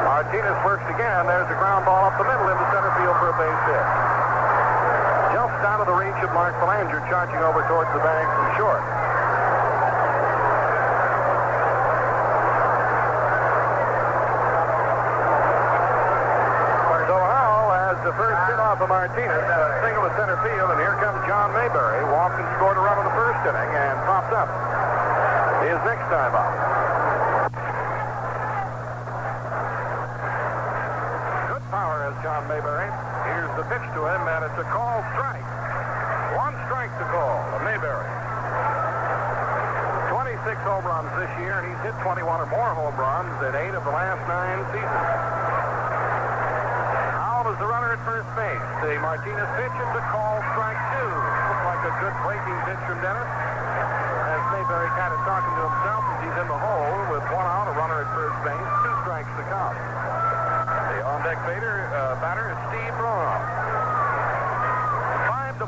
[SPEAKER 2] Martinez works again. There's a ground ball up the middle into center field for a base hit. Just out of the reach of Mark Belanger, charging over towards the bag from short. The first hit off of Martinez, single to center field, and here comes John Mayberry. Walked and scored a run in the first inning and popped up his next time out. Good power has John Mayberry. Here's the pitch to him, and it's a called strike. 1 strike to call to Mayberry. 26 home runs this year, and he's hit 21 or more home runs in 8 of the last 9 seasons. Is the runner at first base. The Martinez pitch is a call strike 2. Looks like a good breaking pitch from Dennis. As Mayberry kind of talking to himself as he's in the hole with 1 out, a runner at first base, 2 strikes to count. The on-deck batter is Steve Braun.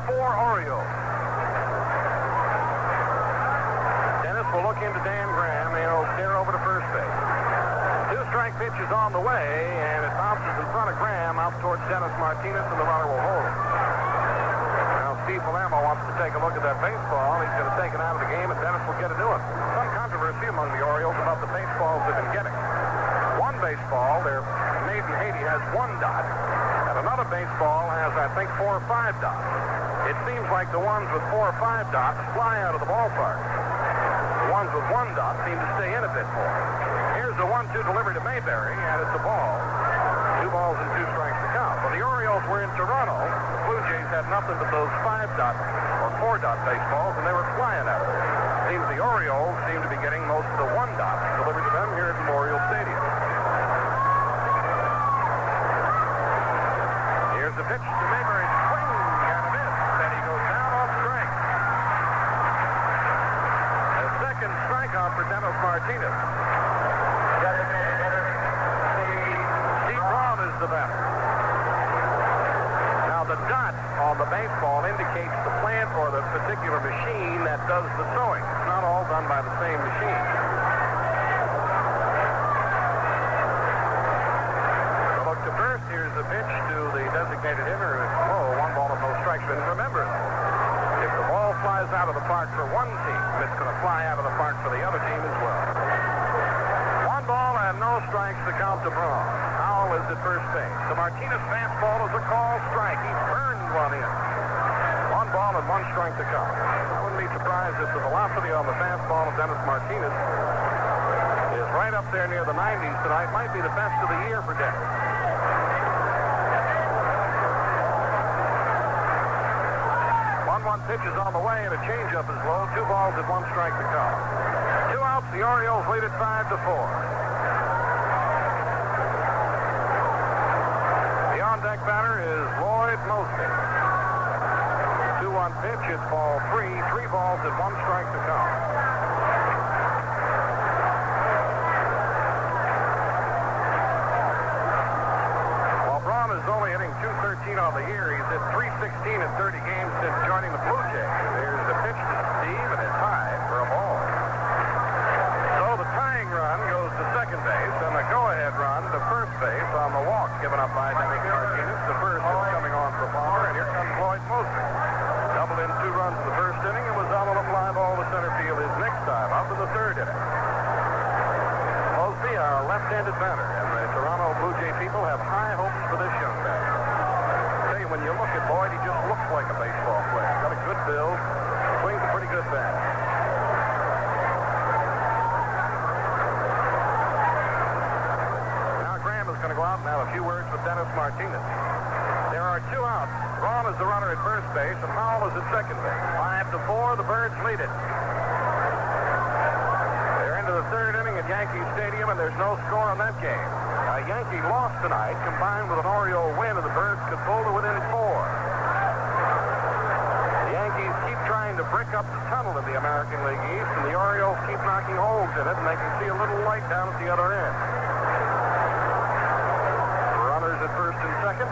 [SPEAKER 2] 5-4 Orioles. Dennis will look into Dan Graham, and he'll stare over to first base. 2-strike pitch is on the way, and it bounces in front of Graham out towards Dennis Martinez, and the runner will hold it. Now, Steve Palermo wants to take a look at that baseball. He's going to take it out of the game, and Dennis will get a new one. Some controversy among the Orioles about the baseballs they've been getting. One baseball, their made in Haiti, has 1 dot, and another baseball has, I think, 4 or 5 dots. It seems like the ones with 4 or 5 dots fly out of the ballpark. The ones with 1 dot seem to stay in a bit more. Here's the 1-2 delivery to Mayberry, and it's a ball. 2 balls and 2 strikes to count. When the Orioles were in Toronto, the Blue Jays had nothing but those 5-dot or 4-dot baseballs, and they were flying at it. Seems the Orioles seem to be getting most of the 1-dots delivered to them here at Memorial Stadium. Here's the pitch to Mayberry. Swing and a miss, and he goes down on strike. A second strikeout for Dennis Martinez. Steve Braun is the batter. Now the dot on the baseball indicates the plant or the particular machine that does the sewing. It's not all done by the same machine. So look to first. Here's the pitch to the designated hitter. Oh, 1 ball and no strikes. And remember, if the ball flies out of the park for one team, it's going to fly out of the park for the other team as well. 1 ball and no strikes to count to Braun. Howell is at first base. The Martinez fastball is a called strike. He burned one in. 1 ball and 1 strike to count. I wouldn't be surprised if the velocity on the fastball of Dennis Martinez is right up there near the 90s tonight. Might be the best of the year for Dennis. 1-1 pitch is on the way, and a changeup is low. 2 balls and 1 strike to count. 2 outs. The Orioles lead at 5-4. The on-deck batter is Lloyd Mosby. 2-1 pitch. It's ball 3. 3 balls and 1 strike to count. While Braun is only hitting .213 on the year, he's hit .316 in 30 games since joining the Blue Jays. There's a pitch to Steve, and it's high for a ball. So the tying run goes to second base, and the go-ahead run to first base on the walk given up by Dennis Martinez. The first is coming on for Palmer, and here comes Lloyd Mosby. of the third inning. Mosby, a left-handed batter, and the Toronto Blue Jay people have high hopes for this young man. Hey, when you look at Boyd, he just looks like a baseball player. Got a good build, swings a pretty good bat. Now Graham is going to go out and have a few words with Dennis Martinez. There are 2 outs. Braun is the runner at first base, and Howell is at second base. 5-4, the Birds lead it. The third inning at Yankee Stadium, and there's no score on that game. A Yankee loss tonight, combined with an Oriole win, and the Birds could pull to within 4. The Yankees keep trying to brick up the tunnel in the American League East, and the Orioles keep knocking holes in it, and they can see a little light down at the other end. Runners at first and second.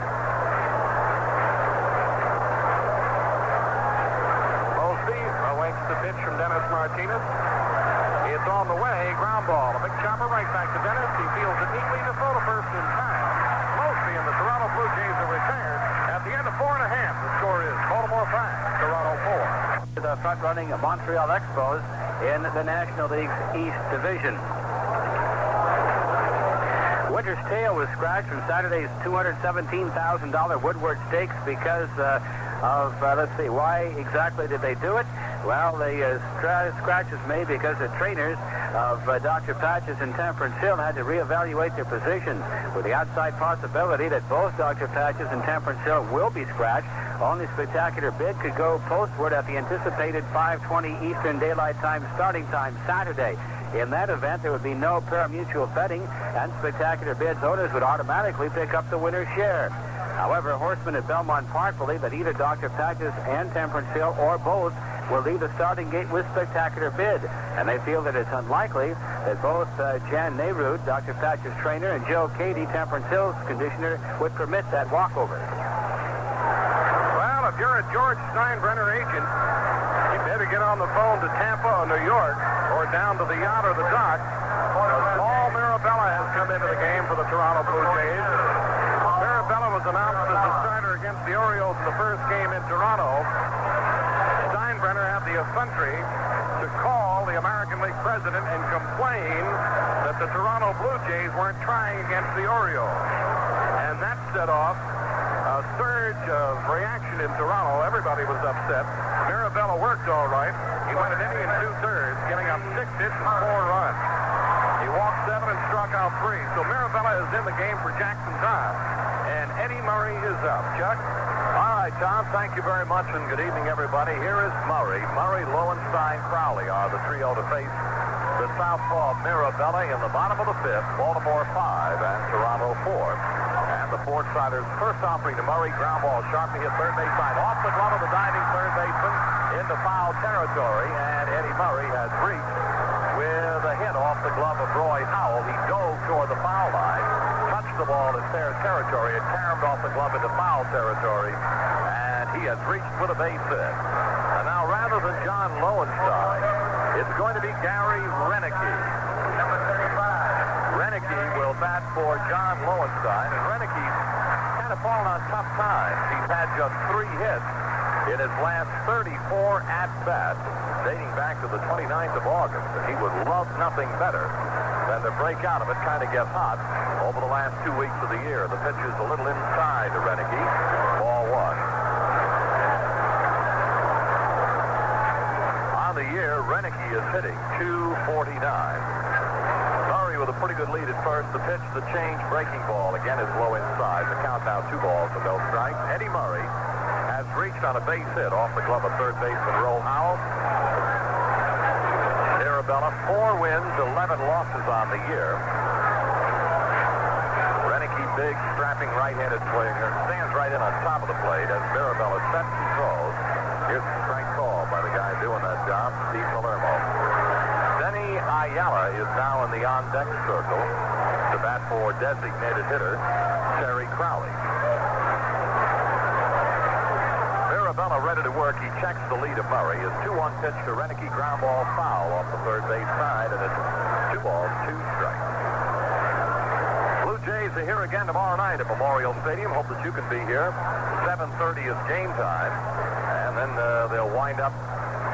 [SPEAKER 2] Mosby awaits the pitch from Dennis Martinez. It's on the way, ground ball. A big chopper right back to Dennis. He fields it neatly to throw to first in time. Mosby and the Toronto Blue Jays are retired. At the end of 4 1/2, the score is Baltimore 5, Toronto 4.
[SPEAKER 3] The front-running Montreal Expos in the National League's East Division. Winter's tail was scratched from Saturday's $217,000 Woodward Stakes because let's see, why exactly did they do it? Well, the scratch is made because the trainers of Dr. Patches and Temperance Hill had to reevaluate their positions with the outside possibility that both Dr. Patches and Temperance Hill will be scratched. Only Spectacular Bid could go postward at the anticipated 5:20 Eastern Daylight Time starting time Saturday. In that event, there would be no pari-mutuel betting, and Spectacular Bid's owners would automatically pick up the winner's share. However, horsemen at Belmont Park believe that either Dr. Patches and Temperance Hill or both will leave the starting gate with Spectacular Bid, and they feel that it's unlikely that both Jan Nehru, Dr. Patches' trainer, and Joe Cady, Temperance Hill's conditioner, would permit that walkover.
[SPEAKER 2] Well, if you're a George Steinbrenner agent, you better get on the phone to Tampa or New York, or down to the yacht or the dock. Paul Mirabella has come into the game for the Toronto Blue Jays. Mirabella was announced as the starter against the Orioles in the first game in Toronto. Steinbrenner had the effrontery to call the American League president and complain that the Toronto Blue Jays weren't trying against the Orioles. And that set off a surge of reaction in Toronto. Everybody was upset. Mirabella worked all right. He went an inning and 2/3, giving up 6 hits and 4 runs. He walked 7 and struck out 3. So Mirabella is in the game for Jackson Todd. And Eddie Murray is up. Chuck?
[SPEAKER 5] All right, Tom, thank you very much, and good evening, everybody. Here is Murray. Murray, Lowenstein, Crowley are the trio to face the southpaw Mirabella in the bottom of the 5th, Baltimore 5 and Toronto 4. And the Ford-siders first offering to Murray, ground ball sharply hit third base side, off the glove of the diving third baseman into foul territory, and Eddie Murray has reached with a hit off the glove of Roy Howell. He dove toward the foul line, touched the ball in fair territory, it caromed off the glove into foul territory, and he has reached with a base hit. And now, rather than John Lowenstein, it's going to be Gary Renicky.
[SPEAKER 6] Number 35.
[SPEAKER 5] Renicky will bat for John Lowenstein, and Renicky's kind of fallen on tough times. He's had just 3 hits in his last 34 at-bats, dating back to the 29th of August, and he would love nothing better than to break out of it, kind of get hot over the last 2 weeks of the year. The pitch is a little inside to Renicky. Ball 1. On the year, Renicky is hitting .249. Murray with a pretty good lead at first. The pitch, the change, breaking ball, again is low inside. The count now 2 balls and no strikes. Eddie Murray has reached on a base hit off the glove of third baseman Roe Howell. Mirabella, 4 wins, 11 losses on the year. Renicky, big, strapping right-handed swinger, stands right in on top of the plate as Mirabella sets and throws. Here's the strike call by the guy doing that job, Steve Palermo. Denny Ayala is now in the on-deck circle to bat for designated hitter Terry Crowley. Mirabella ready to work. He checks the lead of Murray. His 2-1 pitch to Renicky, ground ball foul off the third base side, and it's 2 balls, 2 strikes. Blue Jays are here again tomorrow night at Memorial Stadium. Hope that you can be here. 7:30 is game time, and then they'll wind up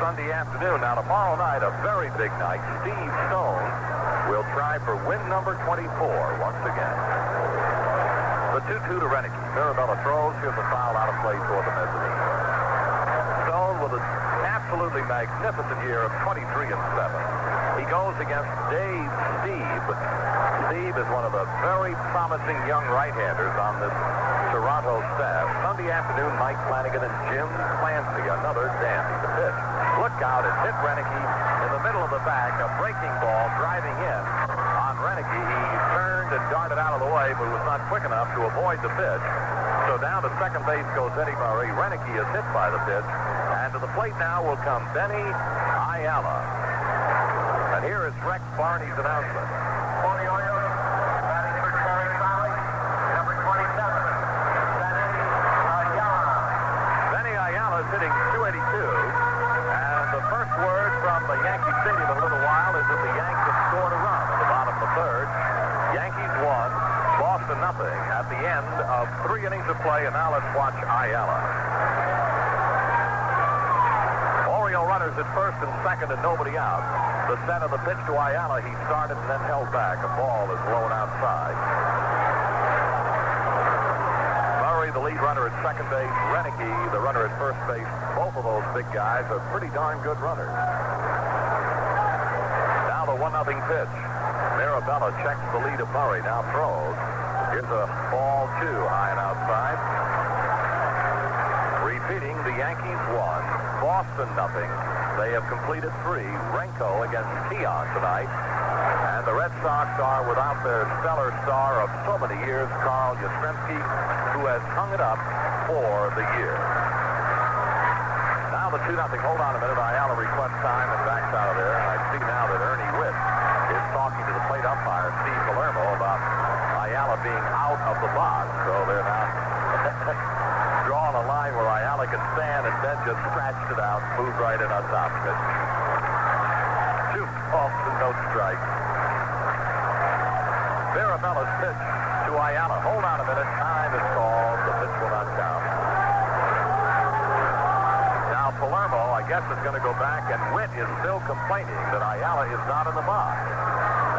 [SPEAKER 5] Sunday afternoon. Now, tomorrow night, a very big night. Steve Stone will try for win number 24 once again. The 2-2 to Renicky. Mirabella throws. Here's a foul out of play toward the mezzanine. Stone with an absolutely magnificent year of 23-7. He goes against Dave Steve. Steve is one of the very promising young right-handers on this Toronto staff. Sunday afternoon, Mike Flanagan and Jim Clancy, another dandy to pitch. Look out, it's hit Renicky in the middle of the back, a breaking ball driving in on Renicky. He turned and darted out of the way, but was not quick enough to avoid the pitch. So down to second base goes Eddie Murray. Renicky is hit by the pitch. And to the plate now will come Benny Ayala. And here is Rex Barney's announcement.
[SPEAKER 6] For the Orioles, batting for Terry Fowley, number 27, Benny Ayala.
[SPEAKER 5] Benny Ayala is hitting .282. And the first word from the Yankee Stadium in a little while is that the Yanks have scored a run at the bottom of the third. Yankees won, Boston nothing at the end of 3 innings of play. And now let's watch Ayala. Oriole runners at first and second and nobody out. The set of the pitch to Ayala, he started and then held back. A ball is blown outside. Murray, the lead runner at second base. Renicky, the runner at first base. Both of those big guys are pretty darn good runners. Now the 1-0 pitch. Mirabella checks the lead of Murray. Now throws. Here's a ball 2 high and outside. Repeating, the Yankees won. Boston nothing. They have completed 3. Renko against Keon tonight. And the Red Sox are without their stellar star of so many years, Carl Yastrzemski, who has hung it up for the year. Now the 2-0. Hold on a minute. Ayala requests time and backs out of there. And I see now that Ernie Witt is talking to the plate umpire, Steve Palermo, about Ayala being out of the box. So they're now drawing a line where Ayala can stand, and Ben just scratched it out, moved right in on top of it. 2 balls and no strikes. Mirabella's pitch to Ayala. Hold on a minute. Time is called. The pitch will not count. Now Palermo, I guess, is going to go back, and Witt is still complaining that Ayala is not in the box.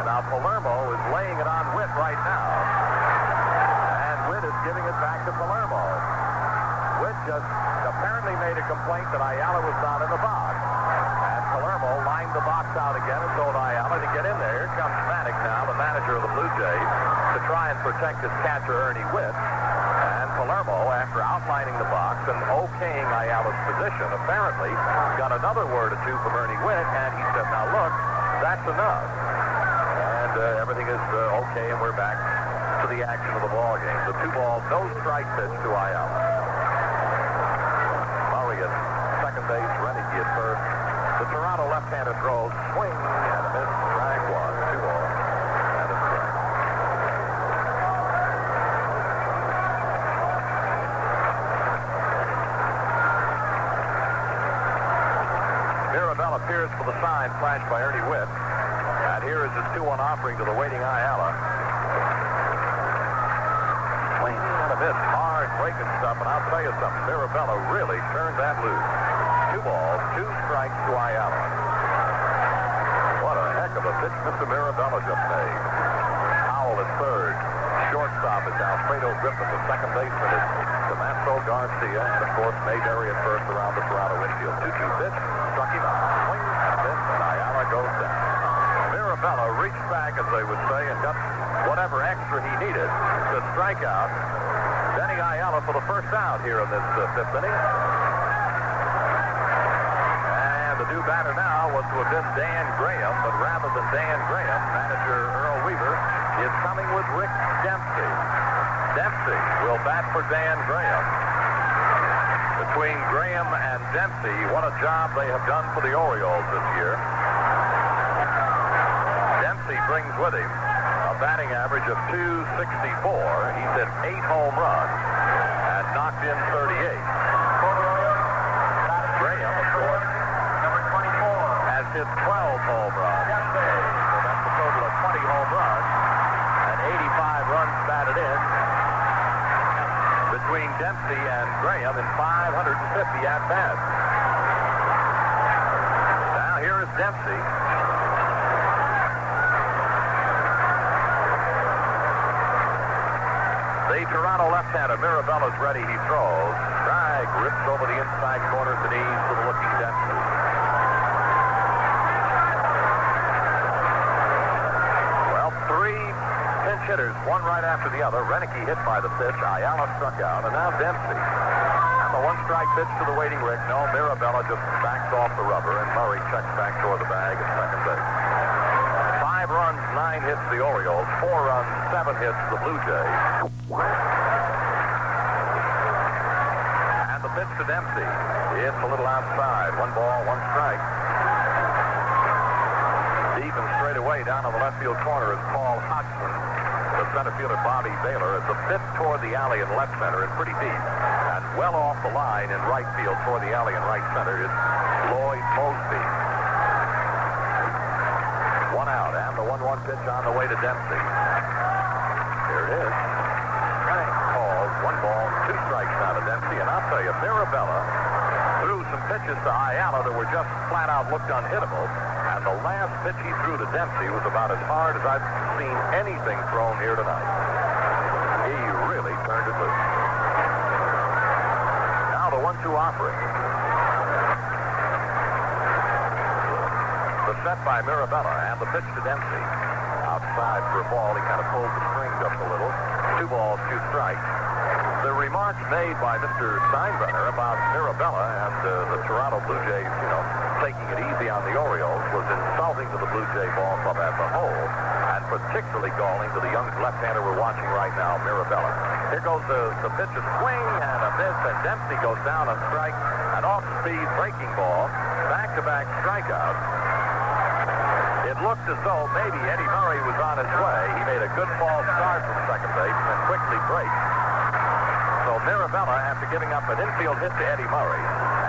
[SPEAKER 5] And now Palermo is laying it on Witt right now. And Witt is giving it back to Palermo. Witt just apparently made a complaint that Ayala was not in the box. And Palermo lined the box out again and told Ayala to get in there. Here comes Pennant now, the manager of the Blue Jays, to try and protect his catcher, Ernie Witt. And Palermo, after outlining the box and okaying Ayala's position, apparently got another word or two from Ernie Witt, and he said, now look, that's enough. And everything is okay, and we're back to the action of the ball game. The 2-ball, no strike pitch to Ayala. Murray at second base, Renicky at first. The Toronto left-hander throws, swing and a miss, strike 1, 2 balls, and a strike. Mirabella appears for the sign flashed by Ernie Witt. And here is his 2-1 offering to the waiting Ayala. Swing and a miss, hard breaking stuff, and I'll tell you something, Mirabella really turned that loose. 2 balls, 2 strikes to Ayala. What a heck of a pitch Mr. Mirabella just made. Howell at third. Shortstop is Alfredo Griffin. The second baseman is Tomaso Garcia. And, of course, Mayberry at first around the Toronto infield. 2-2 pitch. Struck him out. Swing and a miss, and Ayala goes down. Mirabella reached back, as they would say, and got whatever extra he needed to strike out Benny Ayala for the first out here in this 5th inning. And the new batter now was to have been Dan Graham, but rather than Dan Graham, manager Earl Weaver is coming with Rick Dempsey. Dempsey will bat for Dan Graham. Between Graham and Dempsey, what a job they have done for the Orioles this year. Dempsey brings with him a batting average of .264. He's hit 8 home runs and knocked in 38. Graham, of course,
[SPEAKER 6] Number 24.
[SPEAKER 5] has hit 12 home runs. So that's a total of 20 home runs and 85 runs batted in between Dempsey and Graham in 550 at-bats. here is Dempsey. The Toronto left-hander, Mirabella's ready. He throws. Strike rips over the inside corner of the knees to the looking Dempsey. Well, three pinch hitters, one right after the other. Renicky hit by the pitch. Ayala struck out, and now Dempsey. And the one-strike pitch to the waiting Rick. No, Mirabella just backs off the rubber, and Murray checks back toward the bag at second base. 5 runs, 9 hits the Orioles. 4 runs, 7 hits the Blue Jays. And the pitch to Dempsey. It's a little outside. 1 ball, 1 strike. Deep and straight away down on the left field corner is Paul Hodgson. The center fielder Bobby Baylor. It's a pitch toward the alley in left center. It's pretty deep. And well off the line in right field toward the alley in right center is Lloyd Mosby. 1 out, and the 1-1 pitch on the way to Dempsey. Here it is. Calls, 1 ball, 2 strikes now to Dempsey, and I'll tell you, Mirabella threw some pitches to Ayala that were just flat out looked unhittable, and the last pitch he threw to Dempsey was about as hard as I've seen anything thrown here tonight. He really turned it loose. Now the 1-2 offering. The set by Mirabella, and the pitch to Dempsey. Outside for a ball, he kind of pulled the string just a little. 2 balls, 2 strikes. The remarks made by Mr. Steinbrenner about Mirabella and the Toronto Blue Jays, taking it easy on the Orioles was insulting to the Blue Jay ball club as a whole, and particularly galling to the young left-hander we're watching right now, Mirabella. Here goes the pitch, a swing and a miss, and Dempsey goes down on strike. An off-speed breaking ball, back-to-back strikeout. It looked as though maybe Eddie Murray was on his way. He made a good false start from second base and then quickly breaks. So Mirabella, after giving up an infield hit to Eddie Murray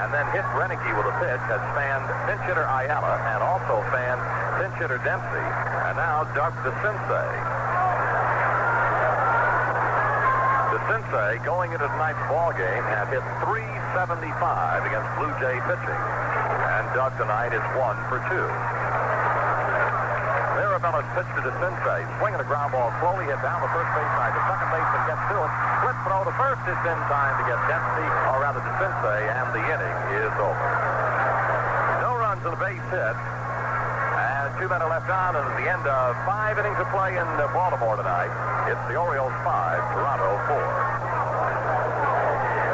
[SPEAKER 5] and then hit Renicky with a pitch, has fanned pinch hitter Ayala and also fanned pinch hitter Dempsey, and now Doug DeCinces. DeCinces, going into tonight's ball game, had hit .375 against Blue Jay pitching, and Doug tonight is 1 for 2. Mirabella's pitch to DeCinces, swinging a ground ball, slowly hit down the first base side. The second baseman gets to it. Split throw to first is in time to get Dempsey, or rather DeCinces, and the inning is over. No runs and a base hit. And 2 men are left on, and at the end of 5 innings of play in Baltimore tonight, it's the Orioles 5, Toronto 4.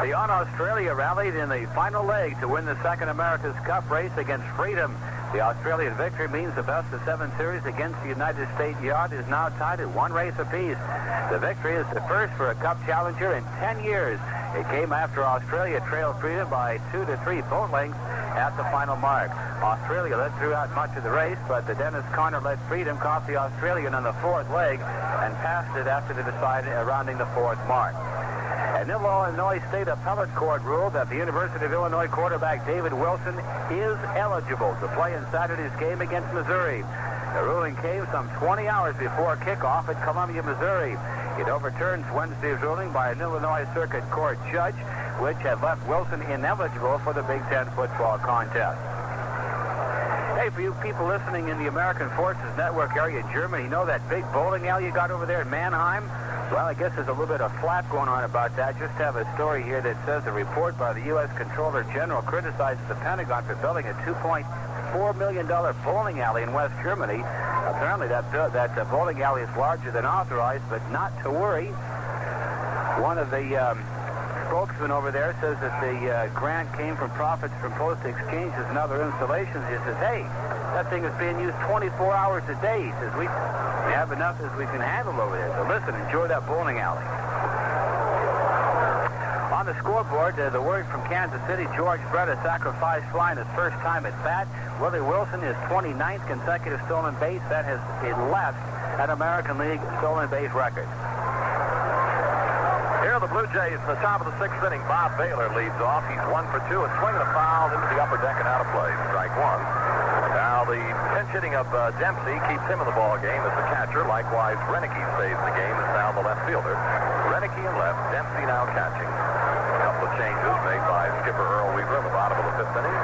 [SPEAKER 3] The On-Australia rallied in the final leg to win the second America's Cup race against Freedom. The Australian victory means the best of 7 series against the United States yard is now tied at 1 race apiece. The victory is the first for a Cup challenger in 10 years. It came after Australia trailed Freedom by 2 to 3 boat lengths at the final mark. Australia led throughout much of the race, but the Dennis Conner led Freedom caught the Australian on the 4th leg and passed it after the decide rounding the 4th mark. An Illinois State Appellate Court ruled that the University of Illinois quarterback David Wilson is eligible to play in Saturday's game against Missouri. The ruling came some 20 hours before kickoff at Columbia, Missouri. It overturns Wednesday's ruling by an Illinois Circuit Court judge, which had left Wilson ineligible for the Big Ten football contest. Hey, for you people listening in the American Forces Network area in Germany, you know that big bowling alley you got over there in Mannheim? Well, I guess there's a little bit of flap going on about that. Just have a story here that says a report by the U.S. Comptroller General criticizes the Pentagon for building a $2.4 million bowling alley in West Germany. Apparently that bowling alley is larger than authorized, but not to worry. One of the spokesman over there says that the grant came from profits from post exchanges and other installations. He says, hey, that thing is being used 24 hours a day. He says, we have enough as we can handle over there. So listen, enjoy that bowling alley. On the scoreboard, the word from Kansas City, George Brett, a sacrifice fly in his first time at bat. Willie Wilson, his 29th consecutive stolen base. That has elapsed an American League stolen base record.
[SPEAKER 5] Here are the Blue Jays in the top of the 6th inning. Bob Baylor leads off. He's 1 for 2 and swinging a foul into the upper deck and out of play. Strike 1. Now the pinch hitting of Dempsey keeps him in the ball game as the catcher. Likewise, Renicky stays in the game as now the left fielder. Renicky in left, Dempsey now catching. A couple of changes made by skipper Earl Weaver in the bottom of the 5th inning.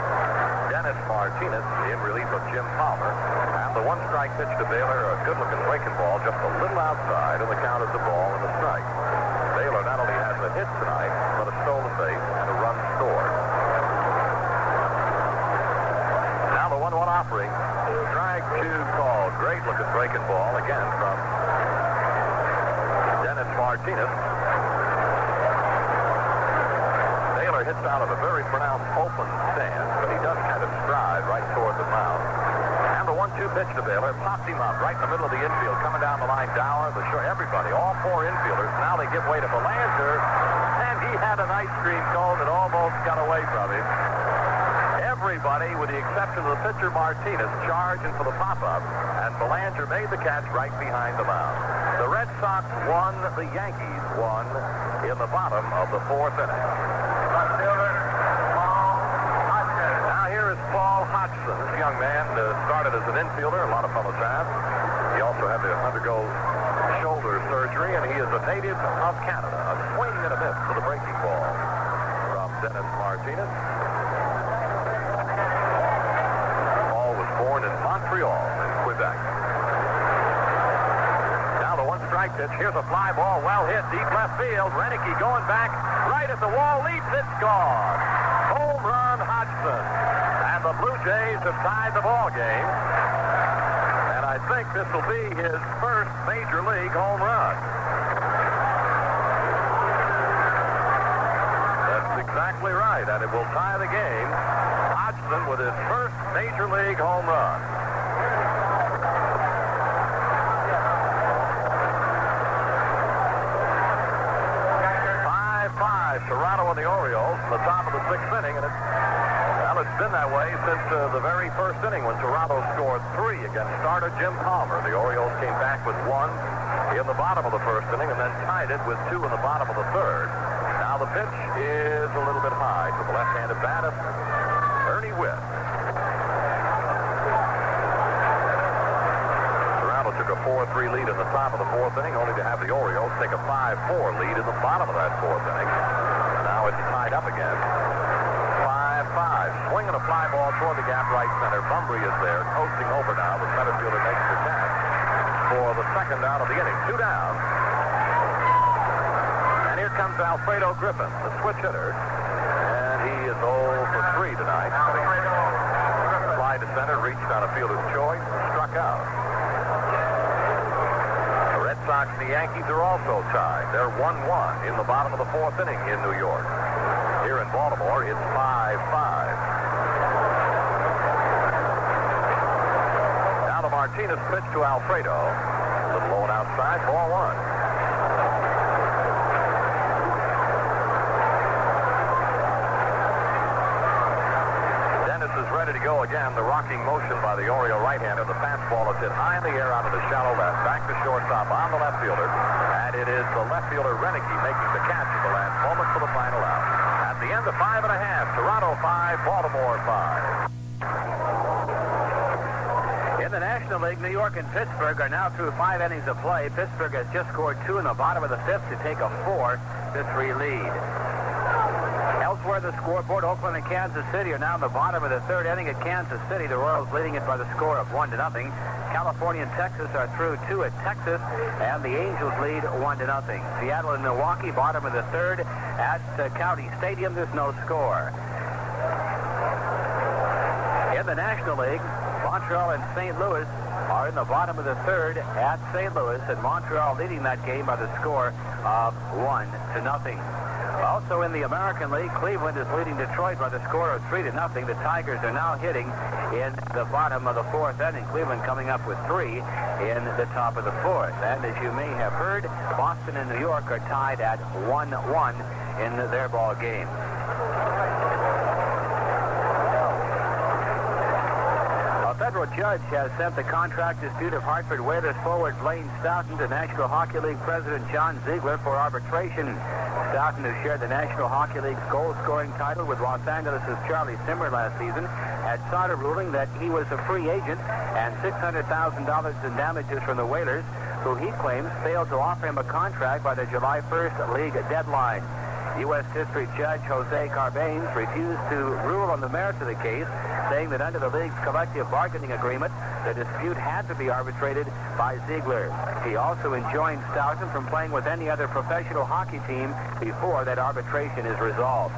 [SPEAKER 5] Dennis Martinez in relief of Jim Palmer. And the one strike pitch to Baylor, a good-looking breaking ball just a little outside, and the count is a ball and a strike. Baylor not only has a hit tonight, but a stolen base and a run scored. Now the 1-1 offering. Strike 2 called. Great-looking breaking ball again from Dennis Martinez. Baylor hits out of a very pronounced open stance, but he does kind of stride right toward the mound. And the 1-2 pitch to Baylor pops him up right in the middle of the infield, coming down the line. Dower, the short, everybody, all four infielders. Now they give way to Belanger, and he had an ice cream cone that almost got away from him. Everybody, with the exception of the pitcher Martinez, charging for the pop-up, and Belanger made the catch right behind the mound. The Red Sox won, the Yankees won in the bottom of the fourth inning. Now here is Paul Hodgson. This young man started as an infielder. A lot of fellows have. He also had to undergo shoulder surgery, and he is a native of Canada. A swing and a miss for the breaking ball from Dennis Martinez. Paul was born in Montreal, in Quebec. Now the one strike pitch. Here's a fly ball, well hit, deep left field. Renicky going back, right at the wall, leaps it, gone. Home run, Hodgson. And the Blue Jays have tied the ball game. And I think this will be his first major league home run. That's exactly right, and it will tie the game. Hodgson with his first major league home run. 5-5, Toronto and the Orioles in the top of the sixth inning, and it's been that way since the very first inning when Toronto scored 3 against starter Jim Palmer. The Orioles came back with 1 in the bottom of the first inning and then tied it with 2 in the bottom of the third. Now the pitch is a little bit high to the left-handed batter, Ernie Witt. Toronto took a 4-3 lead in the top of the fourth inning, only to have the Orioles take a 5-4 lead in the bottom of that fourth inning. Now it's tied up again. 5-5. Swinging a fly ball toward the gap right center. Bumbry is there, coasting over now. The center fielder makes the catch for the second out of the inning. 2 down. And here comes Alfredo Griffin, the switch hitter. And he is 0 for 3 tonight. Fly to center, reached on a fielder's choice, and struck out. The Red Sox and the Yankees are also tied. They're 1-1 in the bottom of the fourth inning in New York. Here in Baltimore, it's 5-5. Now the Martinez pitch to Alfredo. A little low and outside, ball 1. Dennis is ready to go again. The rocking motion by the Oriole right-hander. The fastball is hit high in the air out of the shallow left. Back to shortstop on the left fielder. And it is the left fielder, Renicky, making the catch at the last moment for the final out. At the end of 5 1/2, Toronto 5, Baltimore 5.
[SPEAKER 3] In the National League, New York and Pittsburgh are now through 5 innings of play. Pittsburgh has just scored 2 in the bottom of the 5th to take a 4-3 lead. Elsewhere, the scoreboard, Oakland and Kansas City are now in the bottom of the 3rd inning at Kansas City. The Royals leading it by the score of 1-0. California and Texas are through 2 at Texas, and the Angels lead 1-0. Seattle and Milwaukee, bottom of the 3rd at County Stadium. There's no score. In the National League, Montreal and St. Louis are in the bottom of the 3rd at St. Louis, and Montreal leading that game by the score of 1-0. Also in the American League, Cleveland is leading Detroit by the score of 3-0. The Tigers are now hitting in the bottom of the 4th inning. Cleveland coming up with 3 in the top of the 4th. And as you may have heard, Boston and New York are tied at 1-1 in their ball game. A federal judge has sent the contract dispute of Hartford Whalers forward Blaine Stoughton to National Hockey League President John Ziegler for arbitration. Stoughton, who shared the National Hockey League's goal-scoring title with Los Angeles' Charlie Simmer last season, had sought a ruling that he was a free agent and $600,000 in damages from the Whalers, who he claims failed to offer him a contract by the July 1st league deadline. U.S. District Judge Jose Carbanes refused to rule on the merits of the case, saying that under the league's collective bargaining agreement, the dispute had to be arbitrated by Ziegler. He also enjoined Stoughton from playing with any other professional hockey team before that arbitration is resolved.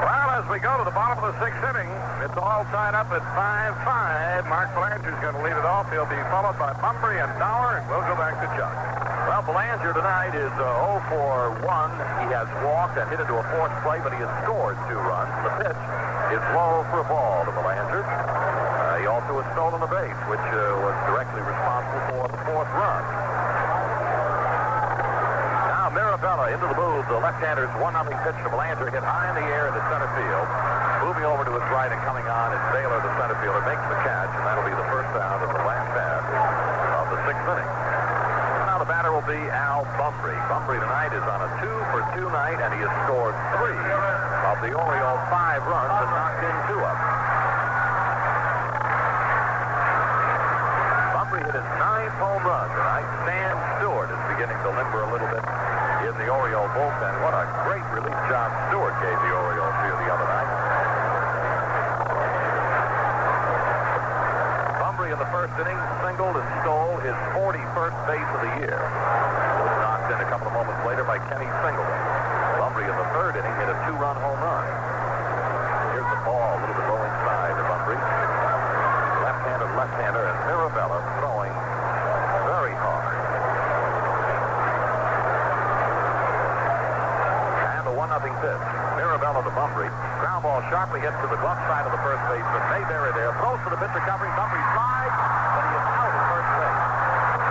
[SPEAKER 2] Well, as we go to the bottom of the sixth inning, it's all tied up at 5-5. Mark Belanger's going to lead it off. He'll be followed by Bumbry and Dower, and we'll go back to Chuck.
[SPEAKER 5] Well, Belanger tonight is 0 for 1. He has walked and hit into a fourth play, but he has scored 2 runs. The pitch is low for a ball to Belanger. He also has stolen a base, which was directly responsible for the 4th run. Now Mirabella into the move. The left-hander's 1-0 pitch to Belanger, hit high in the air into center field. Moving over to his right and coming on is Baylor, the center fielder, makes the catch, and that'll be the first out of the last half of the 6th inning. The batter will be Al Bumbry. Bumbry tonight is on a 2 for 2 night, and he has scored 3 of the Orioles' 5 runs and knocked in 2 of them. Bumbry hit his 9th home run tonight. Stan Stewart is beginning to limber a little bit in the Oriole bullpen. What a great relief job Stewart gave the Orioles here the other night. In the first inning, singled and stole his 41st base of the year. Was knocked in a couple of moments later by Kenny Singleton. Bumbry in the third inning hit a 2-run home run. Here's the ball, a little bit low inside to Bumbry. Left-hander, and Mirabella throwing very hard. And the 1-0 pitch. Mirabella to Bumbry. Ground ball sharply hit to the glove side of the first baseman. Mayberry there. Throws to the pitcher covering. Bumbry slides, but he is out at first base.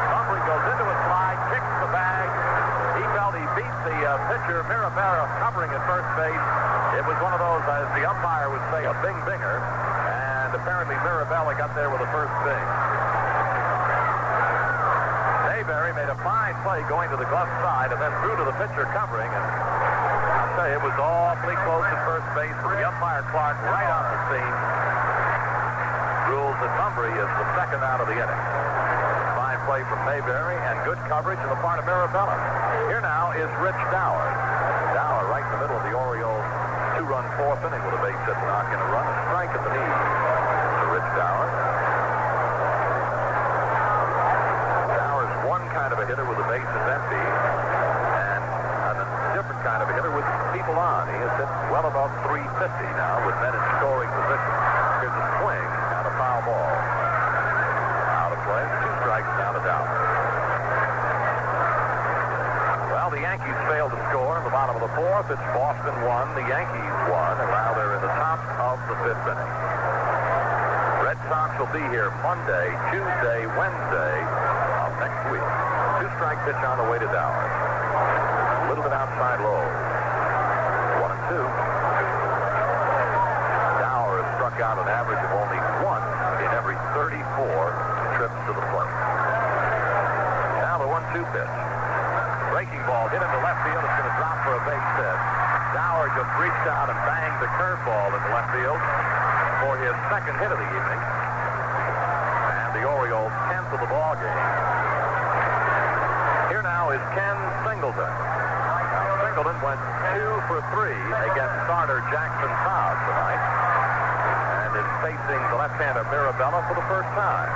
[SPEAKER 5] Bumbry goes into a slide, kicks the bag. He felt he beat the pitcher, Mirabella, covering at first base. It was one of those, as the umpire would say, a bing-binger. And apparently Mirabella got there with a first bing. Mayberry made a fine play going to the glove side and then threw to the pitcher covering. And it was awfully close at first base. The umpire Clark, right on the scene, rules that Bumbry is the second out of the inning. Fine play from Mayberry and good coverage on the part of Mirabella. Here now is Rich Dower. Dower right in the middle of the Orioles' 2-run 4th inning with a base hit to knock in a run. A strike at the knee to Rich Dower. Dower's one kind of a hitter with the bases empty. Different kind of a hitter with people on. He has hit well above 350 now with men in scoring position. Here's a swing and a foul ball. Out of play. 2 strikes now to Dower. Well, the Yankees failed to score in the bottom of the 4th. It's Boston 1, the Yankees 1, and now they're in the top of the 5th inning. Red Sox will be here Monday, Tuesday, Wednesday of next week. 2-strike pitch on the way to Dower. A little bit outside low. 1-2. Dower has struck out an average of only 1 in every 34 trips to the plate. Now the 1-2 pitch. Breaking ball hit into left field. It's going to drop for a base hit. Dower just reached out and banged the curveball into left field for his second hit of the evening. And the Orioles' 10th of the ball game. Here now is Ken Singleton. Singleton went 2 for 3 against starter Jackson Todd tonight and is facing the left-hander Mirabella for the first time.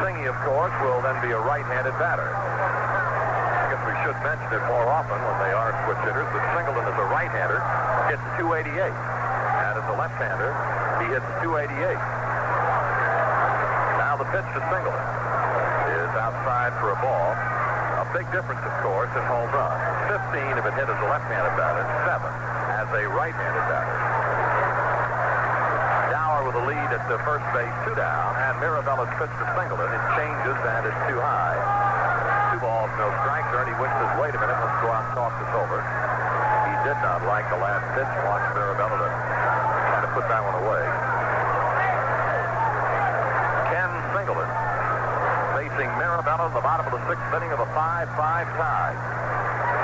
[SPEAKER 5] Singy, of course, will then be a right-handed batter. I guess we should mention it more often when they are switch hitters, but Singleton as a right-hander hits 288, and as a left-hander he hits 288. Now the pitch to Singleton is outside for a ball. A big difference, of course, in home runs. 15 if it hit as a left-handed batter, 7 as a right-handed batter. Dower with a lead at the first base, 2 down, and Mirabella's pitch to Singleton. It changes, and it's too high. 2 balls, no strikes. Ernie Wicks, wait a minute, let's go out and talk this over. He did not like the last pitch. Watched Mirabella to kind of put that one away. Ken Singleton facing Mirabella in the bottom of the 6th inning of a 5-5 tie.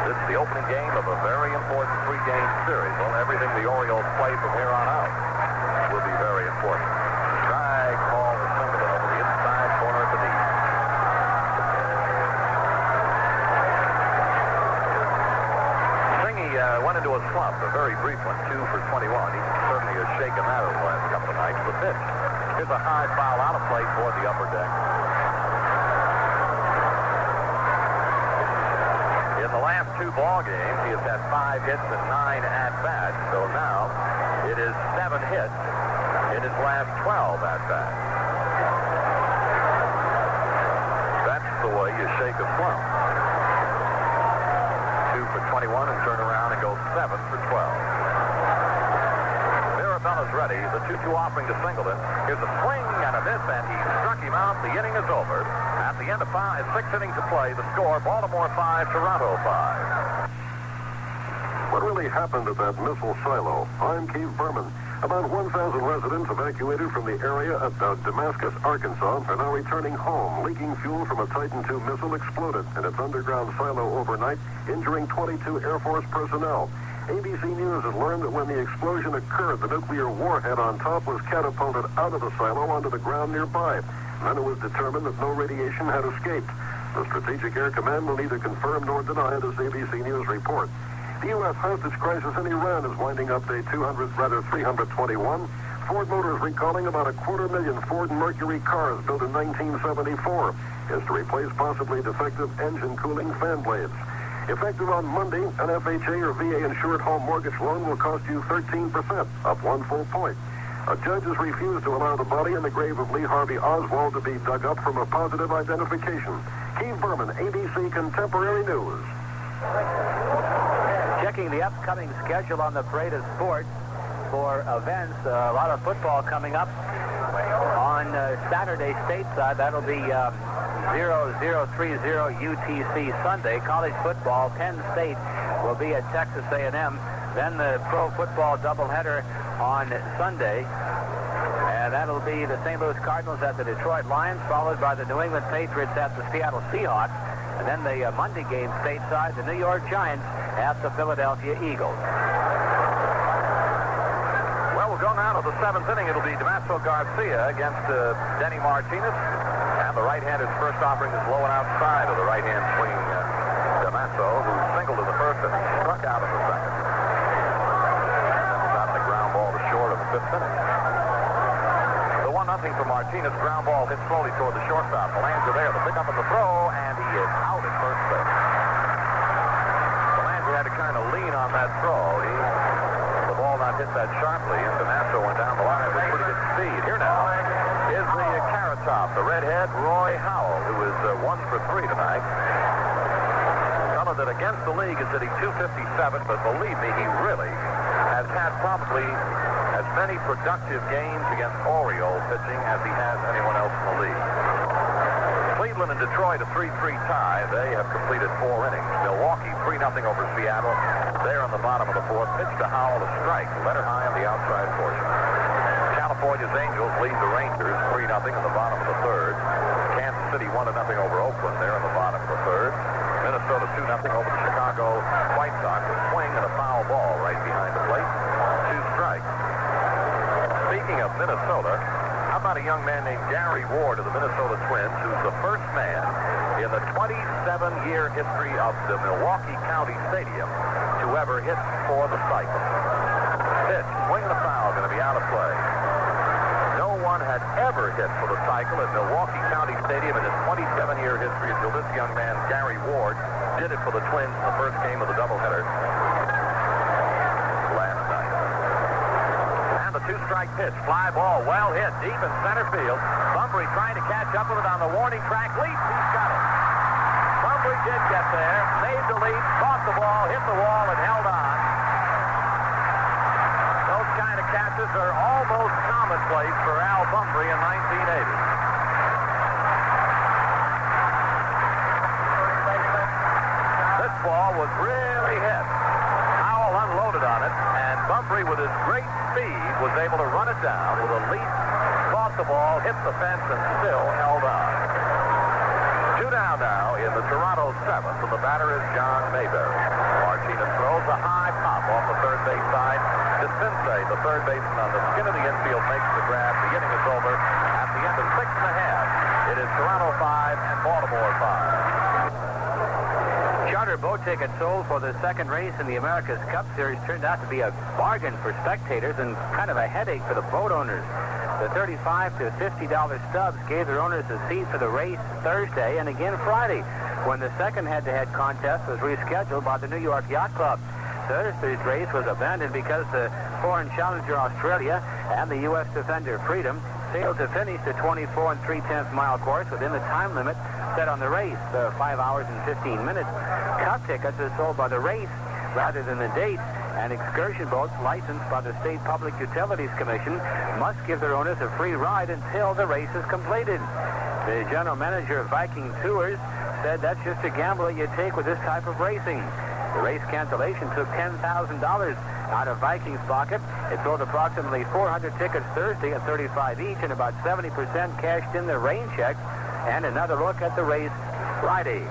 [SPEAKER 5] This is the opening game of a very important 3-game series. Well, everything the Orioles play from here on out will be very important. Strike ball to Singleton over the inside corner of the knee. a slump, a very brief one, 2 for 21. He certainly has shaken that over the last couple of nights. The pitch. Here's a high foul out of play toward the upper deck. In the last 2 ball games, he has had 5 hits and 9 at-bats. So now it is 7 hits in his last 12 at-bats. That's the way you shake a slump. 2 for 21 and turn around and go 7 for 12. Mirabella's ready. The 2-2 offering to Singleton. Here's a swing and a miss, and he struck him out. The inning is over. At the end of 6 innings to play, the score, Baltimore 5, Toronto 5.
[SPEAKER 4] What really happened at that missile silo? I'm Keith Berman. About 1,000 residents evacuated from the area at Damascus, Arkansas, are now returning home. Leaking fuel from a Titan II missile exploded in its underground silo overnight, injuring 22 Air Force personnel. ABC News has learned that when the explosion occurred, the nuclear warhead on top was catapulted out of the silo onto the ground nearby. Then it was determined that no radiation had escaped. The Strategic Air Command will neither confirm nor deny this ABC News report. The U.S. hostage crisis in Iran is winding up day 321. Ford Motors recalling about 250,000 Ford Mercury cars built in 1974. Is to replace possibly defective engine cooling fan blades. Effective on Monday, an FHA or VA-insured home mortgage loan will cost you 13%, up 1 full point. A judge has refused to allow the body in the grave of Lee Harvey Oswald to be dug up from a positive identification. Keith Berman, ABC Contemporary News.
[SPEAKER 3] Checking the upcoming schedule on the Parade of Sports for events. A lot of football coming up on Saturday stateside. That'll be 0030 UTC Sunday. College football, Penn State will be at Texas A&M. Then the pro football doubleheader on Sunday. And that'll be the St. Louis Cardinals at the Detroit Lions, followed by the New England Patriots at the Seattle Seahawks. And then the Monday game stateside, the New York Giants at the Philadelphia Eagles.
[SPEAKER 5] Well, we'll go now to the 7th inning. It'll be Damaso Garcia against Denny Martinez. And the right-hander's first offering is low and outside of the right-hand swing. Damaso, who singled in the first and struck out in the second. And then was out on a ground ball to short of the 5th inning. The 1-0 for Martinez. Ground ball hit slowly toward the shortstop. The Lands are there. The pickup and the throw, and he is out at first base. The Lands had to kind of lean on that throw. The ball not hit that sharply, and Damaso went down the line with pretty good speed. Here now is the carrot top, the redhead Roy Howell, who is 1 for 3 tonight. Fellow that against the league is hitting .257, but believe me, he really has had probably as many productive games against Orioles pitching as he has anyone else in the league. Cleveland and Detroit a 3-3 tie. They have completed 4 innings. Milwaukee 3-0 over Seattle. They're on the bottom of the 4th. Pitch to Howell, a strike. Letter high on the outside portion. California's Angels lead the Rangers 3-0 in the bottom of the 3rd. Kansas City 1-0 over Oakland. They're in the bottom of the 3rd. Minnesota 2-0 over the Chicago White Sox. A swing and a foul ball right behind the plate. 2 strikes. Speaking of Minnesota, how about a young man named Gary Ward of the Minnesota Twins, who's the first man in the 27-year history of the Milwaukee County Stadium to ever hit for the cycle. Pitch, swing and a foul, going to be out of play. No one had ever hit for the cycle at Milwaukee County Stadium in his 27-year history until this young man, Gary Ward, did it for the Twins in the first game of the doubleheader last night. And the 2-strike pitch, fly ball, well hit, deep in center field. Bunbury trying to catch up with it on the warning track. Leap, he's got it. Bunbury did get there, made the leap, caught the ball, hit the wall, and held on. Those kind of catches are almost commonplace for Al Bunbury in 1980. This ball was really hit. Howell unloaded on it, and Bunbury, with his great speed, was able to run it down with a leap, caught the ball, hit the fence, and still held on. 2 down now in the Toronto 7th, and the batter is John Mayberry. Martinez throws a high pop off the third base side. DeCinces, the third baseman on the skin of the infield, makes the grab. The inning is over. At the end of 6 1/2, it is Toronto 5 and Baltimore 5.
[SPEAKER 3] Charter boat tickets sold for the second race in the America's Cup Series turned out to be a bargain for spectators and kind of a headache for the boat owners. The $35 to $50 stubs gave their owners a seat for the race Thursday and again Friday, when the second head-to-head contest was rescheduled by the New York Yacht Club. Thursday's race was abandoned because the foreign challenger Australia and the U.S. defender Freedom failed to finish the 24 3/10 mile course within the time limit set on the race, 5 hours and 15 minutes. Cup tickets are sold by the race rather than the date, and excursion boats licensed by the State Public Utilities Commission must give their owners a free ride until the race is completed. The general manager of Viking Tours said that's just a gamble that you take with this type of racing. The race cancellation took $10,000 out of Viking's pocket. It sold approximately 400 tickets Thursday at $35 each, and about 70% cashed in their rain checks. And another look at the race Friday.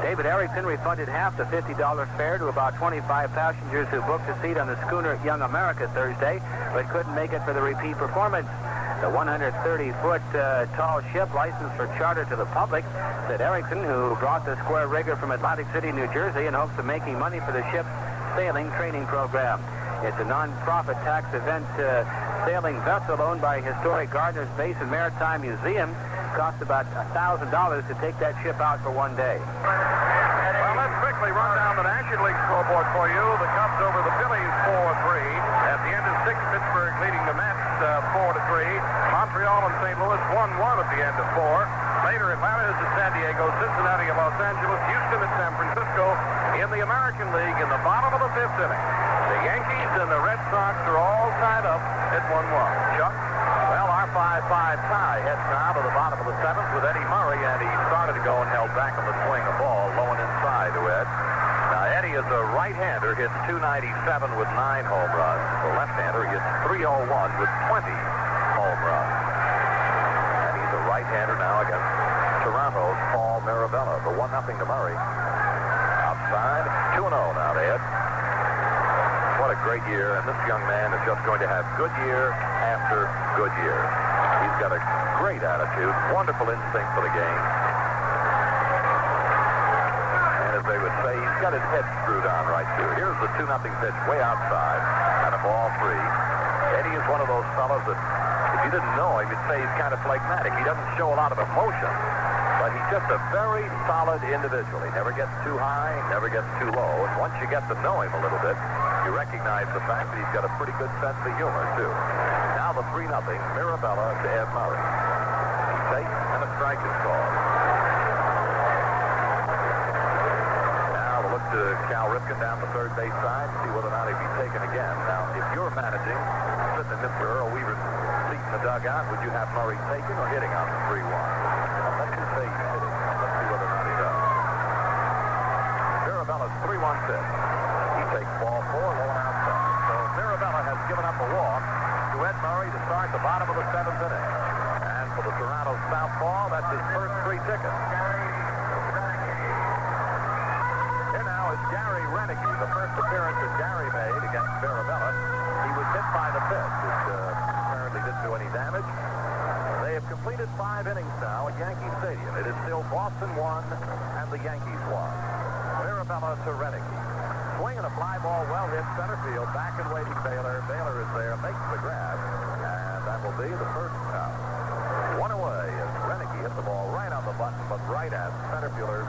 [SPEAKER 3] David Erickson refunded half the $50 fare to about 25 passengers who booked a seat on the schooner Young America Thursday, but couldn't make it for the repeat performance. The 130-foot tall ship licensed for charter to the public, said Erickson, who brought the square rigger from Atlantic City, New Jersey, in hopes of making money for the ship's sailing training program. It's a non-profit tax event sailing vessel owned by historic Gardner's Basin Maritime Museum. Cost about $1,000 to take that ship out for one day.
[SPEAKER 4] Well, let's quickly run down the National League scoreboard for you. The Cubs over the Phillies 4-3. At the end of 6, Pittsburgh leading the Mets 4-3. Montreal and St. Louis 1-1 at the end of 4. Later, Atlanta is at San Diego, Cincinnati at Los Angeles, Houston at San Francisco. In the American League, in the bottom of the 5th inning, the Yankees and the Red Sox are all tied up at 1-1. Chuck?
[SPEAKER 5] Well, our 5-5 tie heads now to the bottom of the 7th with Eddie Murray, and he started to go and held back on the swing of ball, low and inside to Ed. Now, Eddie is a right-hander, hits .297 with 9 home runs. The left-hander hits .301 with 20 home runs. And he's a right-hander now against Toronto's Paul Mirabella. The 1-0 to Murray. Outside, 2-0 now to Ed. What a great year, and this young man is just going to have good year after good year. He's got a great attitude, wonderful instinct for the game. And as they would say, he's got his head screwed on right through. Here's the 2-0 pitch way outside, and a ball 3. Eddie is one of those fellows that, if you didn't know him, you'd say he's kind of phlegmatic. He doesn't show a lot of emotion, but he's just a very solid individual. He never gets too high, never gets too low, and once you get to know him a little bit, you recognize the fact that he's got a pretty good sense of humor, too. Now the 3-0, Mirabella to Ed Murray. He takes, and a strike is called. Now we'll look to Cal Ripken down the third base side and see whether or not he'd be taken again. Now, if you're managing, sitting in Mr. Earl Weaver's seat in the dugout, would you have Murray taken or hitting on the 3-1? Let's just say he's hitting. Let's see whether or not he does. Mirabella's 3-1 pitch. He takes ball 4, low and outside. So Mirabella has given up a walk to Ed Murray to start the bottom of the 7th inning. And for the Toronto southpaw, that's his first 3 tickets. Here now is Gary Renicky, the first appearance that Gary made against Mirabella. He was hit by the pitch, which apparently didn't do any damage. They have completed 5 innings now at Yankee Stadium. It is still Boston 1 and the Yankees 1. Mirabella to Renicky. Swinging a fly ball, well hit center field, back and waiting Baylor. Baylor is there, makes the grab, and that will be the first out. 1 away as Renicky hit the ball right on the button, but right at center fielder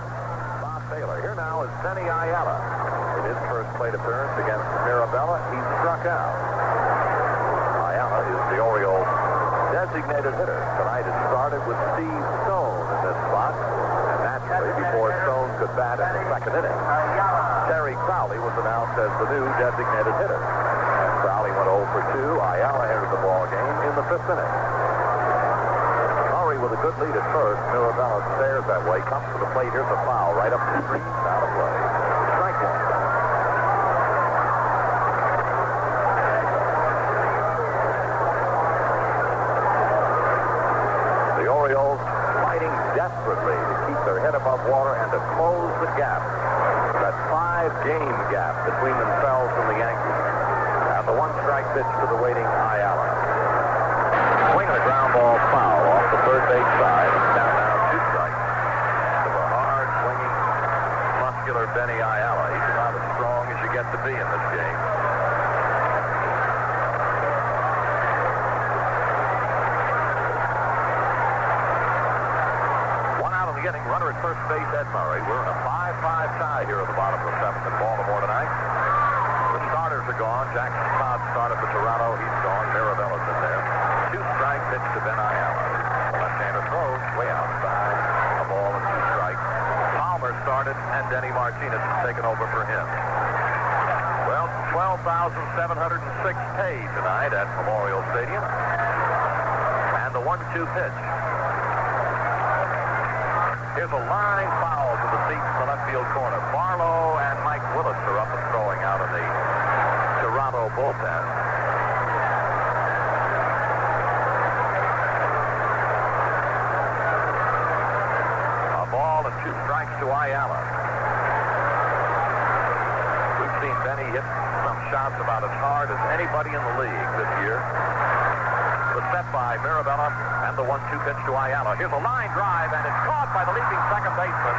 [SPEAKER 5] Bob Baylor. Here now is Benny Ayala. In his first plate appearance against Mirabella, he struck out. Ayala is the Orioles' designated hitter. Tonight it started with Steve Stone in this spot, and naturally before Stone could bat in the second inning, Terry Crowley was announced as the new designated hitter. And Crowley went 0 for 2. Ayala entered the ball game in the 5th inning. Murray with a good lead at first. Mirabella stares that way. Comes to the plate. Here's a foul right up the street. Out of play. Strike 1. The Orioles fighting desperately to keep their head above water and to close the gap. That 5-game gap between themselves and the Yankees. And the 1-strike pitch to the waiting Ayala. Swing and a ground ball foul off the third base side. It's down now 2 strikes. To the hard swinging regular Benny Ayala. He's about as strong as you get to be in this game. One out of the inning. Runner at first base, Ed Murray. We're in a 5-5 tie here at the bottom of the seventh in Baltimore tonight. The starters are gone. Jackson Todd started for Toronto. He's gone. Mirabella's in there. 2 strikes, pitch to Ben Ayala. Left-hander throws way outside. A ball and 2 strikes. Palmer started, and Denny Martinez has taken over for him. Well, 12,706 paid tonight at Memorial Stadium. And the 1-2 pitch. Here's a line foul to the seats in the left field corner. Barlow and Mike Willis are up and throwing out in the Toronto bullpen. A ball and 2 strikes to Ayala. We've seen Benny hit some shots about as hard as anybody in the league this year. The set by Mirabella and the 1-2 pitch to Ayala. Here's a line drive, and it's caught by the leaping second baseman.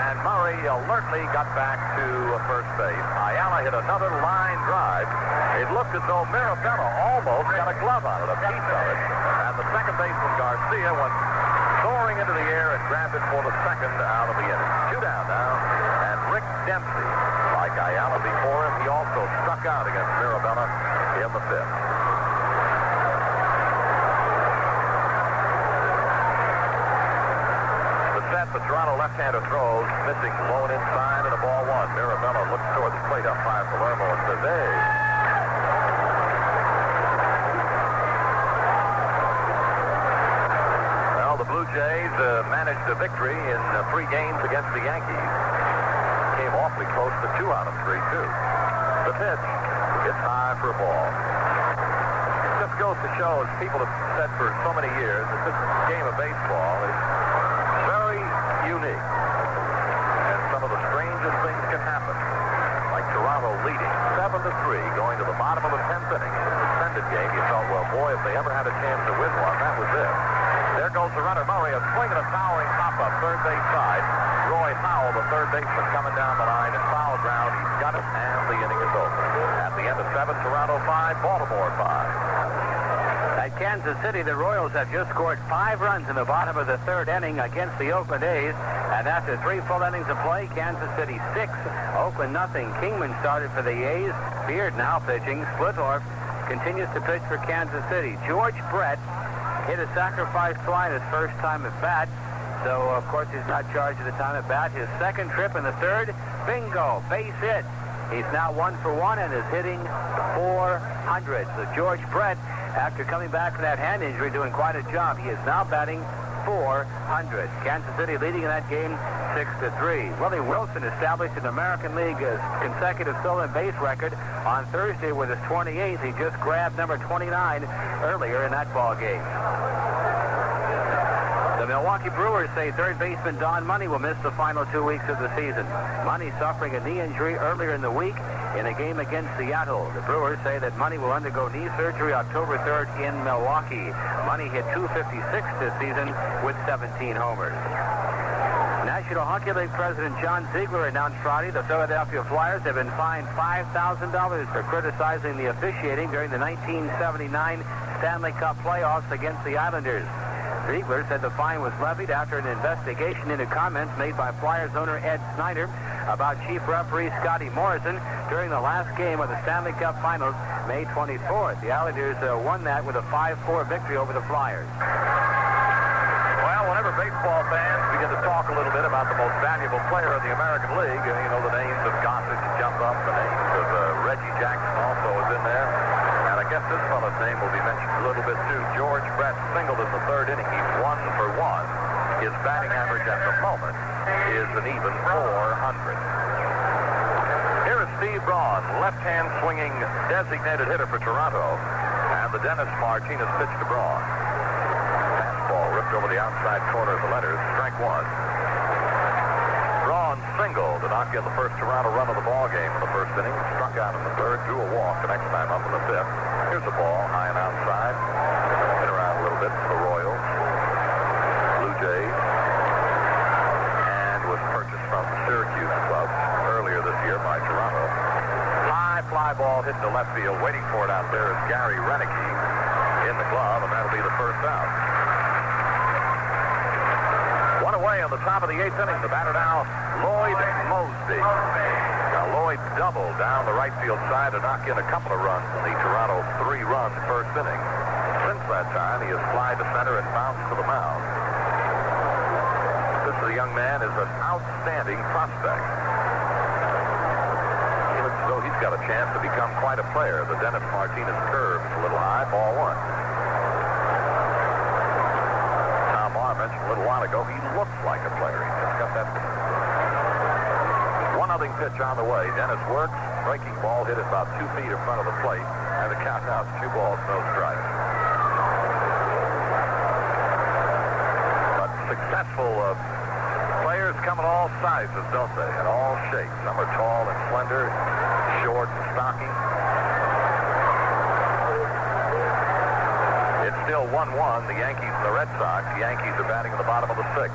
[SPEAKER 5] And Murray alertly got back to first base. Ayala hit another line drive. It looked as though Mirabella almost got a glove on it, a piece of it. And the second baseman, Garcia, went soaring into the air and grabbed it for the second out of the inning. 2 down now. And Rick Dempsey, like Ayala before him, he also struck out against Mirabella in the 5th. The Toronto left-hander throws, missing low and inside, and a ball 1. Mirabella looks toward the plate umpire Palermo and says, hey. Well, the Blue Jays managed a victory in 3 games against the Yankees. Came awfully close to 2 out of 3, too. The pitch, it's high for a ball. It just goes to show, as people have said for so many years, that this game of baseball is very unique. And some of the strangest things can happen. Like Toronto leading 7-3 going to the bottom of the 10th inning. In a suspended game, you felt, well, boy, if they ever had a chance to win one, that was it. There goes the runner, Murray, a swing and a towering pop-up, third base side. Roy Howell, the third baseman, coming down the line, and foul ground. He's got it, and the inning is over. At the end of 7, Toronto 5, Baltimore 5.
[SPEAKER 3] At Kansas City, the Royals have just scored 5 runs in the bottom of the 3rd inning against the Oakland A's. And after 3 full innings of play, Kansas City 6, Oakland nothing. Kingman started for the A's. Beard now pitching. Splittorff continues to pitch for Kansas City. George Brett hit a sacrifice fly his first time at bat. So, of course, he's not charged at the time at bat. His second trip in the 3rd, bingo, base hit. He's now 1 for 1 and is hitting .400. So George Brett, after coming back from that hand injury, doing quite a job. He is now batting .400. Kansas City leading in that game 6-3. Willie Wilson established an American League consecutive stolen base record on Thursday with his 28th. He just grabbed number 29 earlier in that ball game. The Milwaukee Brewers say third baseman Don Money will miss the final 2 weeks of the season. Money suffering a knee injury earlier in the week in a game against Seattle. The Brewers say that Money will undergo knee surgery October 3rd in Milwaukee. Money hit .256 this season with 17 homers. National Hockey League President John Ziegler announced Friday the Philadelphia Flyers have been fined $5,000 for criticizing the officiating during the 1979 Stanley Cup playoffs against the Islanders. Ziegler said the fine was levied after an investigation into comments made by Flyers owner Ed Snyder about chief referee Scotty Morrison during the last game of the Stanley Cup Finals, May 24th. The Islanders won that with a 5-4 victory over the Flyers.
[SPEAKER 5] Well, whenever baseball fans begin to talk a little bit about the most valuable player in the American League, you know, the names of Gossage jump up, the names of Reggie Jackson also is in there. And I guess this fellow's name will be mentioned a little bit too. George Brett singled in the 3rd inning. He's 1 for 1. His batting average at the moment is an even .400. Here is Steve Braun, left-hand swinging designated hitter for Toronto. And the Dennis Martinez pitch to Braun. Fastball ripped over the outside corner of the letters. Strike 1. Braun singled to knock in the first Toronto run of the ball game in the 1st inning. Struck out in the 3rd, drew a walk the next time up in the 5th. Here's the ball, high and outside. Hit around a little bit for the Royals. Blue Jays. And was purchased from the Syracuse club. fly ball hit to left field. Waiting for it out there is Gary Renicky in the glove, and that'll be the first out. One away on the top of the 8th inning. The batter now, Lloyd Mosby. Now Lloyd doubled down the right field side to knock in a couple of runs in the Toronto 3-run first inning. Since that time, he has flied to center and bounced to the mound. This young man is an outstanding prospect. He looks as though he's got a chance to become quite a player. The Dennis Martinez curve is a little high, ball 1. Tom Marr mentioned a little while ago, he looks like a player. He's just got that 1-0 pitch on the way. Dennis works, breaking ball hit it about 2 feet in front of the plate, and the count now is 2 balls, no strikes. But successful players come in all sizes, don't they? In all shapes. Some are tall and slender, short and stocky. It's still 1-1, the Yankees and the Red Sox. The Yankees are batting in the bottom of the 6th.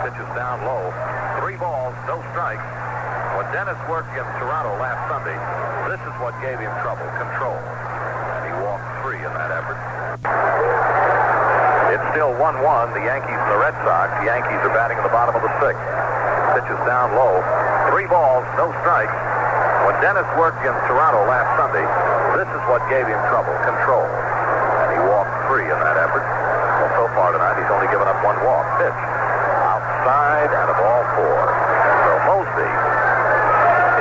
[SPEAKER 5] Pitch is down low. 3 balls, no strikes. When Dennis worked against Toronto last Sunday, this is what gave him trouble, control. And he walked 3 in that effort. It's still 1-1, the Yankees and the Red Sox. The Yankees are batting in the bottom of the 6th. Pitch is down low. 3 balls, no strikes. When Dennis worked against Toronto last Sunday, this is what gave him trouble, control. And he walked 3 in that effort. Well, so far tonight, he's only given up 1 walk. Pitch. Outside and a ball 4. So Mosby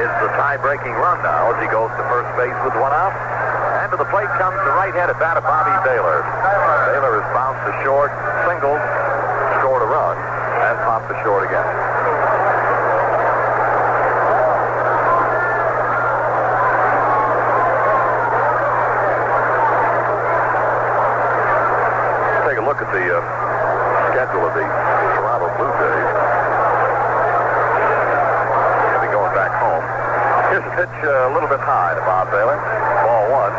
[SPEAKER 5] is the tie-breaking run now as he goes to first base with 1 out. And to the plate comes the right-handed batter, Bobby Baylor. Baylor has bounced to short, singled, scored a run, and popped to short again. Take a look at the schedule of the Toronto Blue Jays. He'll be going back home. Here's a pitch a little bit high to Bob Baylor. Ball 1.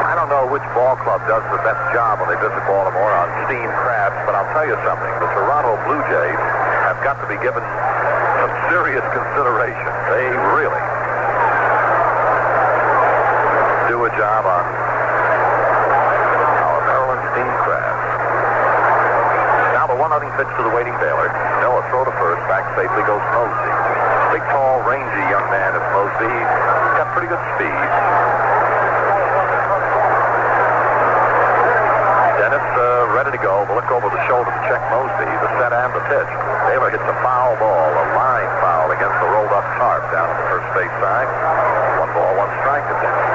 [SPEAKER 5] I don't know which ball club does the best job when they visit Baltimore on steamed crabs, but I'll tell you something. The Toronto Blue Jays have got to be given some serious consideration. They really do a job on our Maryland steamed crabs. Now the 1-0 pitch to the waiting Baylor. No, a throw to first. Back safely goes Mosby. Big, tall, rangy young man is Mosby. He's got pretty good speed. Dennis ready to go. We'll look over the shoulder to check Mosby, the set and the pitch. Baylor hits a foul ball, a line foul against the rolled-up tarp down on the first base side. 1 ball, 1 strike to Dennis.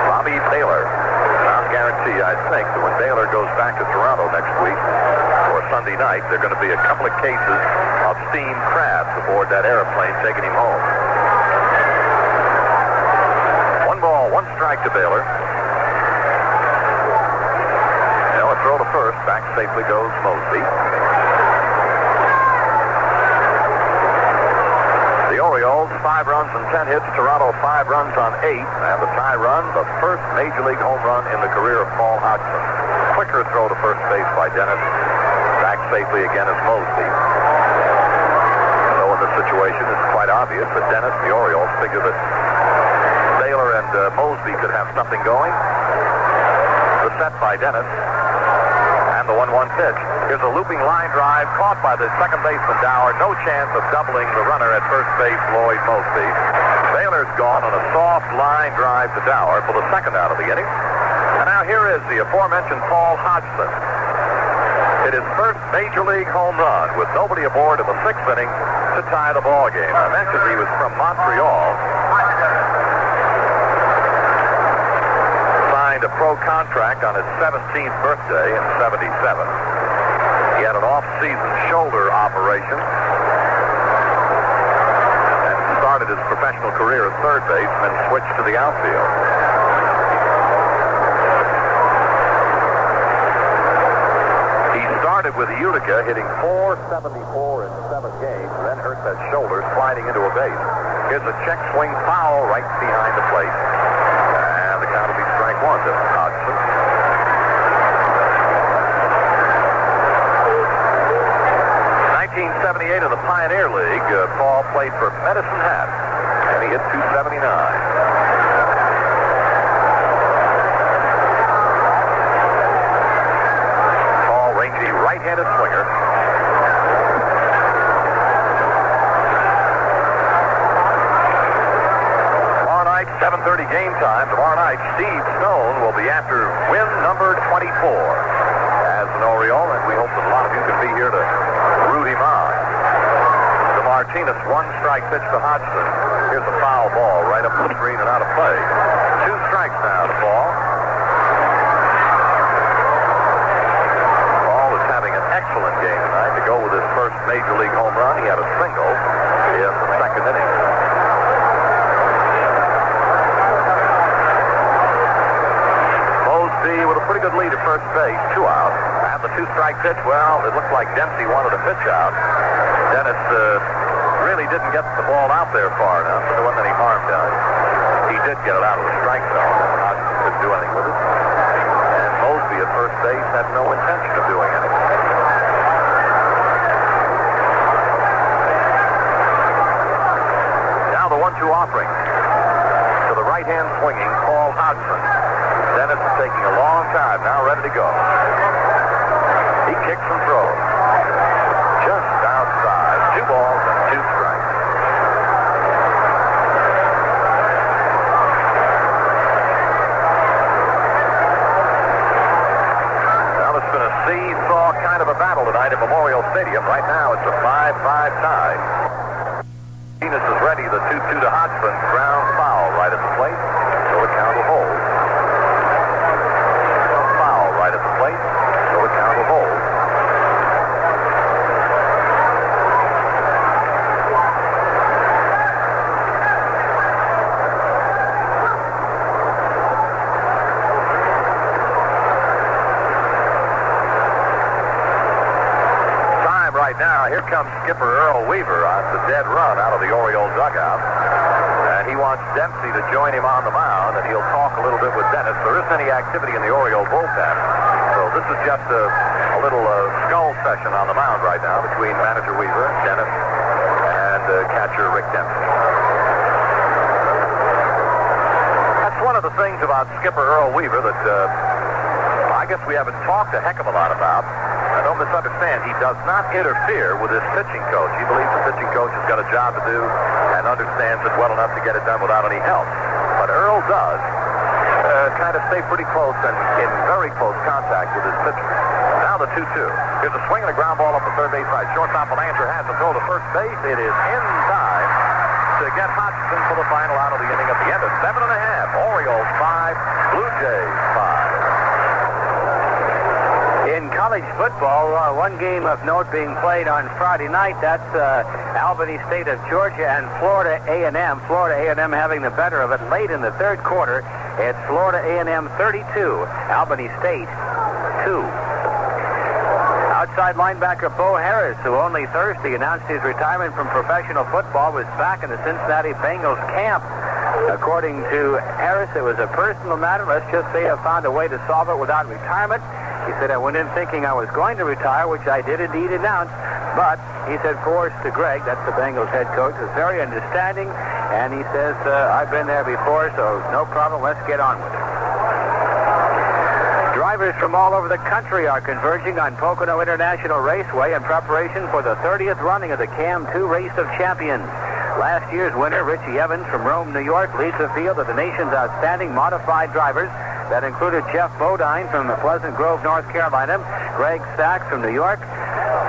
[SPEAKER 5] Bobby Baylor. I'll guarantee, I think, that when Baylor goes back to Toronto next week, or Sunday night, there are going to be a couple of cases of steamed crabs aboard that airplane taking him home. 1 ball, 1 strike to Baylor. Now a throw to first. Back safely goes Mosby. The Orioles, 5 runs and 10 hits. Toronto, 5 runs on 8. And the tie run, the first Major League home run in the career of Paul Hodgson. Quicker throw to first base by Dennis. Back safely again is Mosby. So in this situation, it's quite obvious that Dennis, the Orioles, figure that Baylor and Mosby could have something going. The set by Dennis. And the 1-1 pitch. Here's a looping line drive caught by the second baseman Dower. No chance of doubling the runner at first base, Lloyd Mosby. Baylor's gone on a soft line drive to Dower for the second out of the inning. And now here is the aforementioned Paul Hodgson. It is first Major League home run with nobody aboard in the 6th inning to tie the ball game. I mentioned he was from Montreal. Signed a pro contract on his 17th birthday in '77. He had an off-season shoulder operation and started his professional career at third base and then switched to the outfield. He started with Utica, hitting .474 in 7 games, then hurt that shoulder sliding into a base. Here's a check swing foul right behind the plate. And the count will be strike 1 to Hodgson. 1978 in the Pioneer League, Paul played for Medicine Hat, and he hit .279. 7:30 game time tomorrow night. Steve Stone will be after win number 24 as an Oriole, and we hope that a lot of you can be here to root him on. To Martinez, one strike pitch to Hodgson. Here's a foul ball right up the screen and out of play. 2 strikes now to Ball. Ball is having an excellent game tonight to go with his first major league home run. He had a single in the second inning. With a pretty good lead at first base, 2 out. And the 2-strike pitch, well, it looked like Dempsey wanted to pitch out. Dennis really didn't get the ball out there far enough, but there wasn't any harm done. He did get it out of the strike zone, and Hodgson couldn't do anything with it. And Mosby at first base had no intention of doing anything. Now the 1-2 offering. To the right-hand swinging, Paul Hodgson. Dennis is taking a long time now, ready to go. He kicks and throws. Just outside. 2 balls and 2 strikes. Now it's been a seesaw kind of a battle tonight at Memorial Stadium. Right now it's a 5-5 tie. Venus is ready. The 2-2 to Hodgson. Ground foul right at the plate. So the count will hold. Right at the plate, so the count will hold. Time right now. Here comes skipper Earl Weaver on the dead run out of the Oriole dugout. And he wants Dempsey to join him on the mound, and he'll talk a little bit with Dennis. There isn't any activity in the Oriole bullpen. So this is just a little skull session on the mound right now between manager Weaver, Dennis, and catcher Rick Dempsey. That's one of the things about skipper Earl Weaver that I guess we haven't talked a heck of a lot about. Don't misunderstand, he does not interfere with his pitching coach. He believes the pitching coach has got a job to do and understands it well enough to get it done without any help. But Earl does kind of stay pretty close and in very close contact with his pitcher. Now the 2-2. Here's a swing and a ground ball up the third base side. Shortstop Belanger has to throw to first base. It is in time to get Hodgson for the final out of the inning at the end of 7.5. Orioles 5, Blue Jays 5.
[SPEAKER 3] In college football, one game of note being played on Friday night. That's Albany State of Georgia and Florida A&M. Florida A&M having the better of it late in the third quarter. It's Florida A&M 32, Albany State 2. Outside linebacker Bo Harris, who only Thursday announced his retirement from professional football, was back in the Cincinnati Bengals camp. According to Harris, it was a personal matter. Let's just say I found a way to solve it without retirement. He said, I went in thinking I was going to retire, which I did indeed announce. But he said, forwards to Greg, that's the Bengals head coach, was very understanding. And he says, I've been there before, so no problem. Let's get on with it. Drivers from all over the country are converging on Pocono International Raceway in preparation for the 30th running of the Cam 2 Race of Champions. Last year's winner, Richie Evans from Rome, New York, leads the field of the nation's outstanding modified drivers. That included Jeff Bodine from Pleasant Grove, North Carolina, Greg Sachs from New York,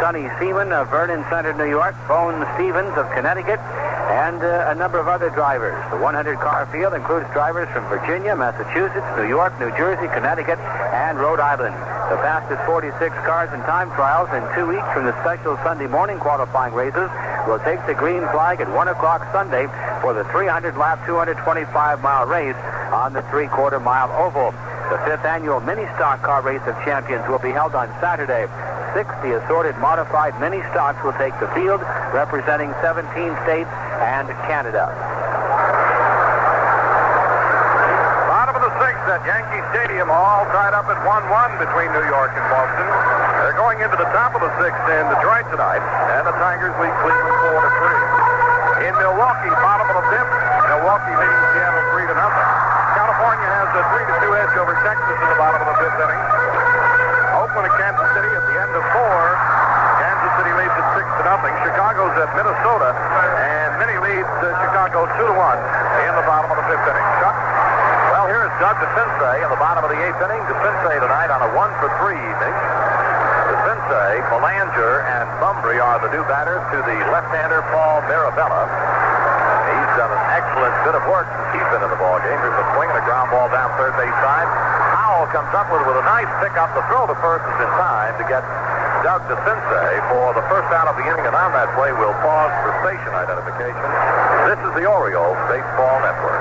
[SPEAKER 3] Sonny Seaman of Vernon Center, New York, Bone Stevens of Connecticut, and a number of other drivers. The 100-car field includes drivers from Virginia, Massachusetts, New York, New Jersey, Connecticut, and Rhode Island. The fastest 46 cars in time trials in 2 weeks from the special Sunday morning qualifying races will take the green flag at 1 o'clock Sunday for the 300-lap, 225-mile race on the three-quarter-mile oval. The 5th annual mini-stock car race of champions will be held on Saturday. 60 assorted modified mini-stocks will take the field, representing 17 states and Canada.
[SPEAKER 4] Bottom of the 6th at Yankee Stadium, all tied up at 1-1 between New York and Boston. They're going into the top of the 6th in Detroit tonight, and the Tigers lead Cleveland 4-3. In Milwaukee, bottom of the 5th, Milwaukee leading Seattle 3-0. California has a 3-2 edge over Texas in the bottom of the 5th inning. Oakland and Kansas City at the end of 4. Kansas City leads at 6-0. Chicago's at Minnesota, and Minnie leads Chicago 2-1 in the bottom of the 5th inning. Chuck?
[SPEAKER 5] Doug DeCinces in the bottom of the 8th inning. DeCinces tonight on a 1-for-3 evening. DeCinces, Belanger, and Bumbry are the new batters to the left-hander Paul Mirabella. He's done an excellent bit of work since he's been in the ball game. Here's a swing and a ground ball down third base side. Howell comes up with a nice pickup. The throw to first is in time to get Doug DeCinces for the first out of the inning, and on that play we'll pause for station identification. This is the Orioles Baseball Network.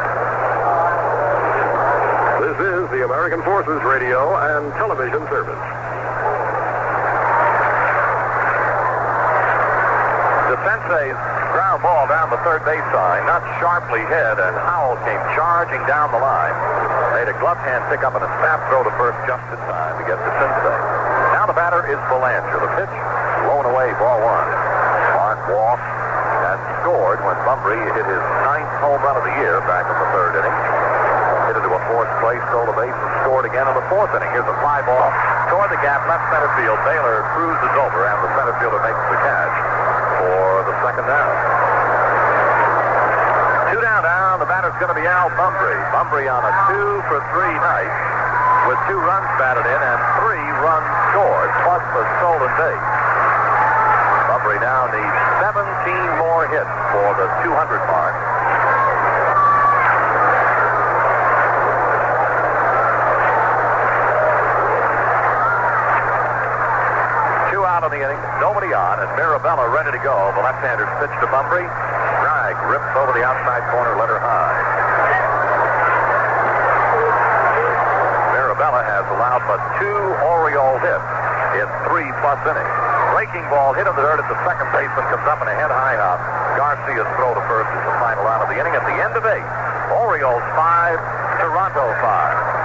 [SPEAKER 2] This is the American Forces Radio and Television Service.
[SPEAKER 5] DeCinces ground ball down the third base line, not sharply hit, and Howell came charging down the line. Made a glove hand pick up and a snap throw to first just in time to get DeCinces. Now the batter is Belanger. The pitch, low and away, ball one. Mark walked and scored when Bumbry hit his 9th home run of the year back in the 3rd inning. Hit into a fourth place, stole the base, and scored again in the 4th inning. Here's a fly ball toward the gap, left center field. Baylor cruises over, and the center fielder makes the catch for the second down. 2 down now. The batter's going to be Al Bumbry. Bumbry on a 2-for-3 night with 2 runs batted in and 3 runs scored, plus a stolen base. Bumbry now needs 17 more hits for the 200 mark. Out of the inning, nobody on, and Mirabella ready to go. The left-hander's pitch to Bumbry. Drag rips over the outside corner, let her high. Mirabella has allowed but 2 Oriole hits in 3+ innings. Breaking ball hit in the dirt at the second baseman, comes up in a head-high hop. Garcia's throw to first is the final out of the inning. At the end of 8, Orioles 5, Toronto 5.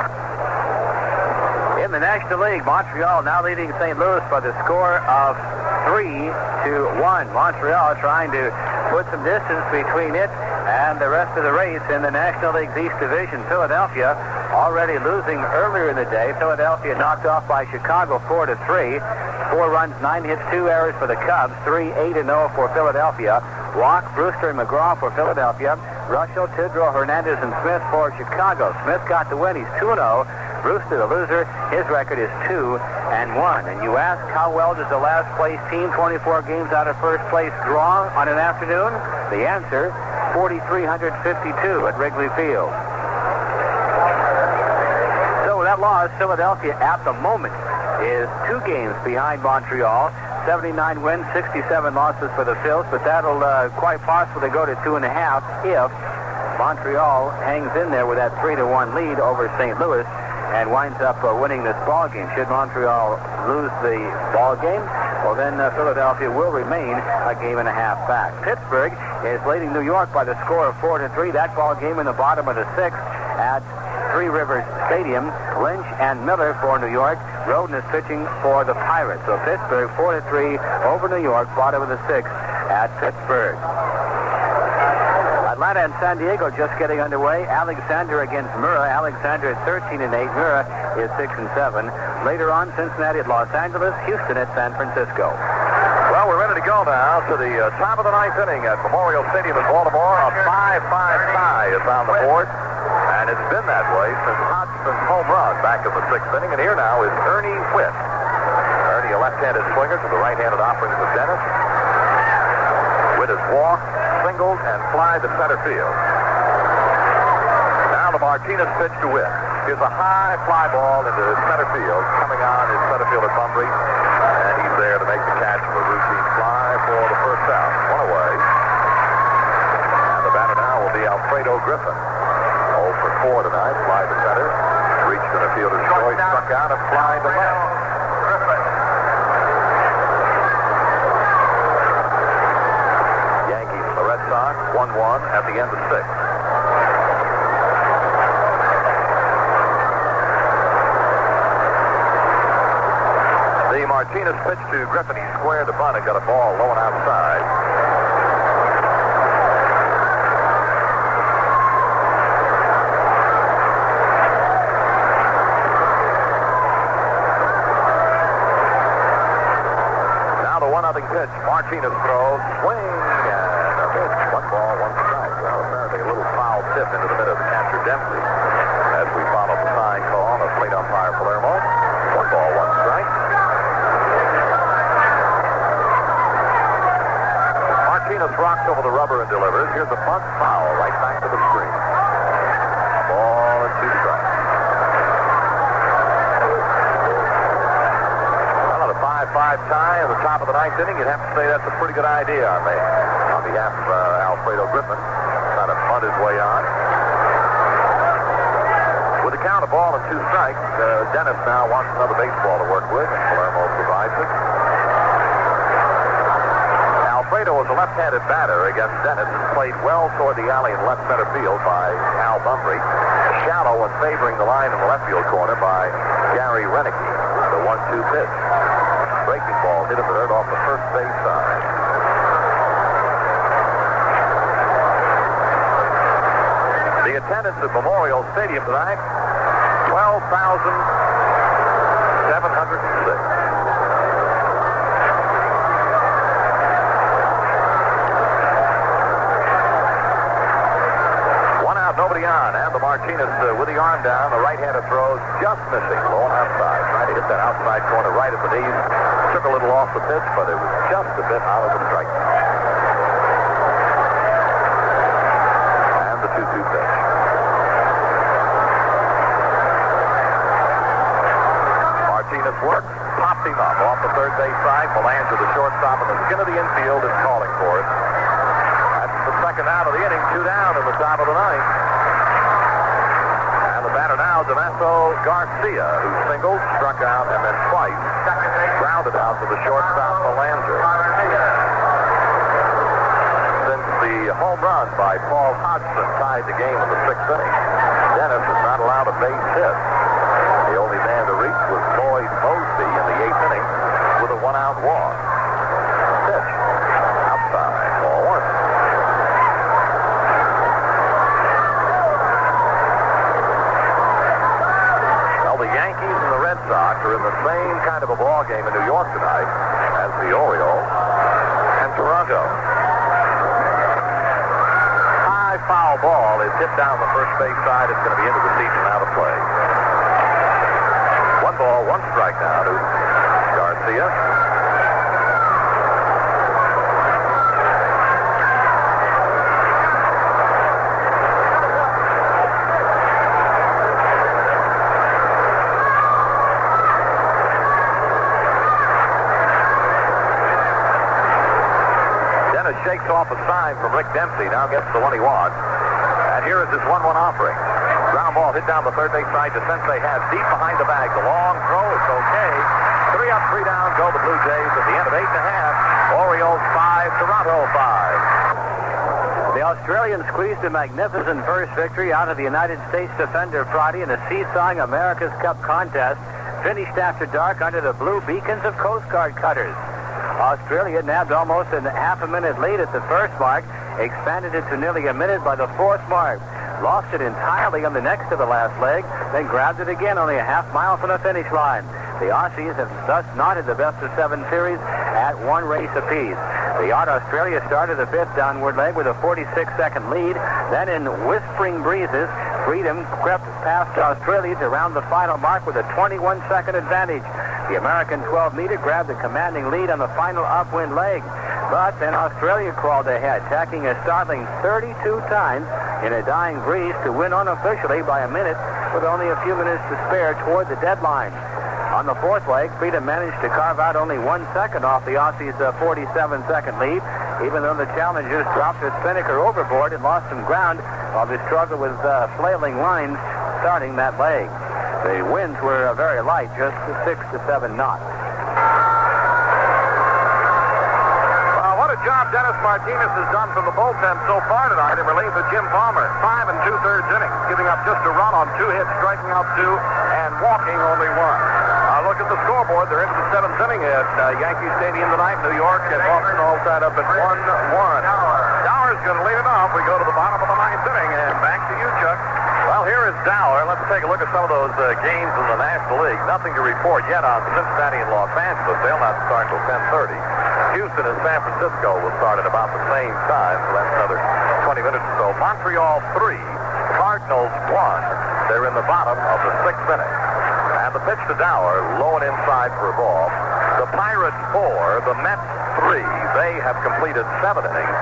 [SPEAKER 3] In the National League, Montreal now leading St. Louis by the score of 3-1. Montreal trying to put some distance between it and the rest of the race in the National League's East Division. Philadelphia already losing earlier in the day. Philadelphia knocked off by Chicago 4-3. 4 runs, 9 hits, 2 errors for the Cubs. 3-8-0 for Philadelphia. Walk, Brewster, and McGraw for Philadelphia. Russell, Tidrow, Hernandez, and Smith for Chicago. Smith got the win. He's 2-0. Brewster, the loser, his record is 2-1. And you ask, how well does the last place team, 24 games out of first place, draw on an afternoon? The answer, 4,352 at Wrigley Field. So that loss, Philadelphia at the moment is 2 games behind Montreal. 79 wins, 67 losses for the Phils, but that'll quite possibly go to 2.5 if Montreal hangs in there with that 3-1 lead over St. Louis and winds up winning this ball game. Should Montreal lose the ball game, well then Philadelphia will remain a game and a half back. Pittsburgh is leading New York by the score of 4-3. That ball game in the bottom of the 6th at Three Rivers Stadium. Lynch and Miller for New York. Roden is pitching for the Pirates. So Pittsburgh 4-3 over New York, bottom of the 6th at Pittsburgh. Atlanta and San Diego just getting underway. Alexander against Murrah. Alexander is 13-8. Murrah is 6-7. Later on, Cincinnati at Los Angeles, Houston at San Francisco.
[SPEAKER 5] Well, we're ready to go now to the top of the 9th inning at Memorial Stadium in Baltimore. A 5-5 tie is on the board, and it's been that way since Hodgson's home run back in the 6th inning. And here now is Ernie Whitt. Ernie, a left-handed swinger to the right-handed offerings of Dennis. Whitt has walked, singled, and fly to center field. Now the Martinez pitch to Whitt. Here's a high fly ball into center field. Coming on is center fielder Bumbry, and he's there to make the catch of a routine fly for the first out. 1 away. And the batter now will be Alfredo Griffin. 0 for 4 tonight. Fly to center. Reached in a fielder's choice, struck out, and fly to left. Yankees and the Red Sox 1-1 at the end of 6. The Martinez pitch to Griffin. He squared the bunt and got a ball low and outside. Now the 1-0 pitch. Martinez throws, swing, and a miss. 1 ball, 1 strike. Well, apparently a little foul tip into the middle of the catcher Dempsey as we follow walks over the rubber and delivers. Here's a bunt foul right back to the screen. Ball and 2 strikes. Well, at a 5-5 tie at the top of the 9th inning, you'd have to say that's a pretty good idea on behalf of Alfredo Griffin. Trying to bunt his way on. With a count of ball and 2 strikes, Dennis now wants another baseball to work with, and Palermo provides it. Alfredo was a left-handed batter against Dennis and played well toward the alley in left center field by Al Bumbry. Shallow and favoring the line in the left field corner by Gary Renicky. The 1-2 pitch. Breaking ball hit him the dirt off the first base side. The attendance at Memorial Stadium tonight, 12,706. Nobody on, and the Martinez with the arm down. The right-hander throws just missing, low and outside. Trying to hit that outside corner right at the knees. Took a little off the pitch, but it was just a bit out of the strike zone. And the 2-2 pitch. Martinez works, pops him up off the third base side. Belanger, the shortstop, in the skin of the infield, is calling for it. That's the second out of the inning. 2 down in the top of the 9th. Now Damaso Garcia, who singled, struck out, and then twice grounded out to the shortstop Belanger. Since the home run by Paul Hodgson tied the game in the 6th inning, Dennis has not allowed a base hit. The only man to reach was Lloyd Mosby in the 8th inning with a 1-out walk. Pitch. Outside. Ball 1. Sox are in the same kind of a ball game in New York tonight as the Orioles and Toronto. High foul ball is hit down the first base side. It's going to be into the season out of play. 1 ball, 1 strike now to Garcia. Shakes off a sign from Rick Dempsey. Now gets the one he wants. And here is his 1-1 offering. Ground ball hit down the third base side to Sensei has deep behind the bag. The long throw is okay. 3 up, 3 down go the Blue Jays at the end of 8 1/2. Orioles 5, Toronto 5.
[SPEAKER 3] The Australians squeezed a magnificent first victory out of the United States defender Friday in a seesawing America's Cup contest, finished after dark under the blue beacons of Coast Guard cutters. Australia nabbed almost a half a minute lead at the first mark, expanded it to nearly a minute by the 4th mark, lost it entirely on the next to the last leg, then grabbed it again only a half mile from the finish line. The Aussies have thus knotted the best-of-7 series at 1 race apiece. The odd Australia started the 5th downward leg with a 46-second lead. Then in whispering breezes, Freedom crept past Australia to round the final mark with a 21-second advantage. The American 12-meter grabbed the commanding lead on the final upwind leg. But then Australia crawled ahead, tacking a startling 32 times in a dying breeze to win unofficially by a minute with only a few minutes to spare toward the deadline. On the 4th leg, Freedom managed to carve out only 1 second off the Aussies' 47-second lead, even though the challengers dropped their spinnaker overboard and lost some ground while they struggled with flailing lines starting that leg. The winds were very light, just 6 to 7 knots.
[SPEAKER 2] What a job Dennis Martinez has done from the bullpen so far tonight in relief of Jim Palmer. 5 2/3 innings, giving up just a run on 2 hits, striking out 2, and walking only 1. Look at the scoreboard. They're into the 7th inning at Yankee Stadium tonight, New York, and Boston all tied up at 1-1. Dower's going to lead it off. We go to the bottom of the 9th inning, and back to you, Chuck.
[SPEAKER 5] Well, here is Dower. Let's take a look at some of those games in the National League. Nothing to report yet on Cincinnati and Los Angeles. They'll not start until 10:30. Houston and San Francisco will start at about the same time, so that's another 20 minutes or so. Montreal 3, Cardinals 1. They're in the bottom of the 6th inning. And the pitch to Dower, low and inside for a ball. The Pirates 4, the Mets 3. They have completed 7 innings.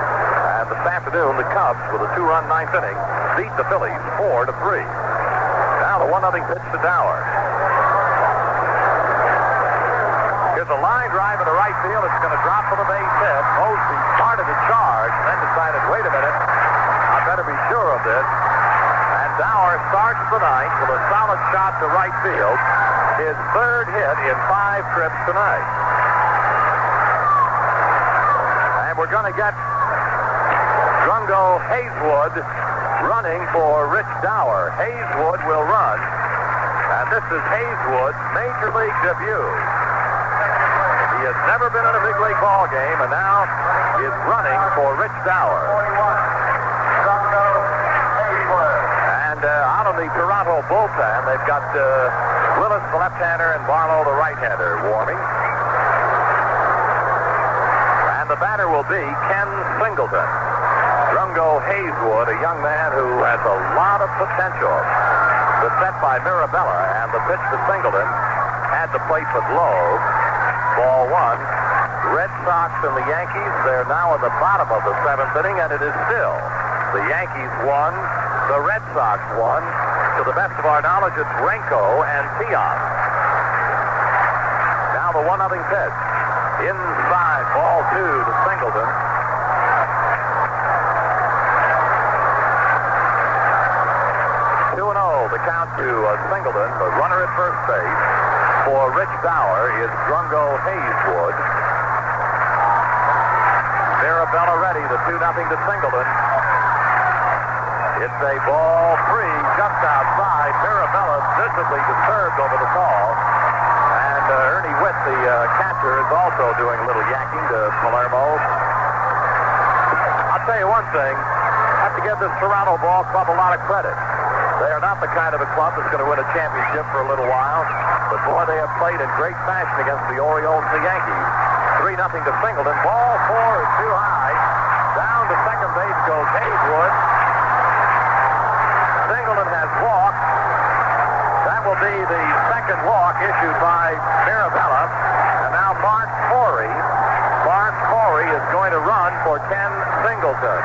[SPEAKER 5] And this afternoon, the Cubs, with a 2-run ninth inning, beat the Phillies 4-3. Now the 1-0 pitch to Dower. Here's a line drive into right field. It's going to drop for the base hit. Mosby started to charge, and then decided, wait a minute, I better be sure of this. And Dower starts the ninth with a solid shot to right field. His third hit in 5 trips tonight. And we're going to get Drungo Hazewood running for Rich Dower. Hazewood will run. And this is Hazewood's major league debut. He has never been in a big league ball game, and now is running for Rich Dower. And out of the Toronto bullpen, they've got Willis, the left-hander, and Barlow, the right-hander, warming. And the batter will be Ken Singleton. Drungo Hazewood, a young man who has a lot of potential. The set by Mirabella, and the pitch to Singleton had the plate but low. Ball 1. Red Sox and the Yankees, they're now in the bottom of the 7th inning, and it is still the Yankees 1, the Red Sox 1. To the best of our knowledge, it's Renko and Tian. Now the 1-0 pitch. Inside, ball 2 to Singleton. 2-0, the count to Singleton, the runner at first base. For Rich Dower is Drungo Hazewood. Mirabella ready, the 2-0 to Singleton. It's a ball 3 just outside. Mirabella visibly disturbed over the ball. And Ernie Witt, the catcher, is also doing a little yakking to Palermo. I'll tell you one thing. I have to give this Toronto ball club a lot of credit. They are not the kind of a club that's going to win a championship for a little while. But boy, they have played in great fashion against the Orioles and the Yankees. 3-0 to Singleton. Ball 4 is too high. Down to second base goes Hazewood. Singleton has walked. That will be the second walk issued by Mirabella. And now Mark Corey. Mark Corey is going to run for Ken Singleton.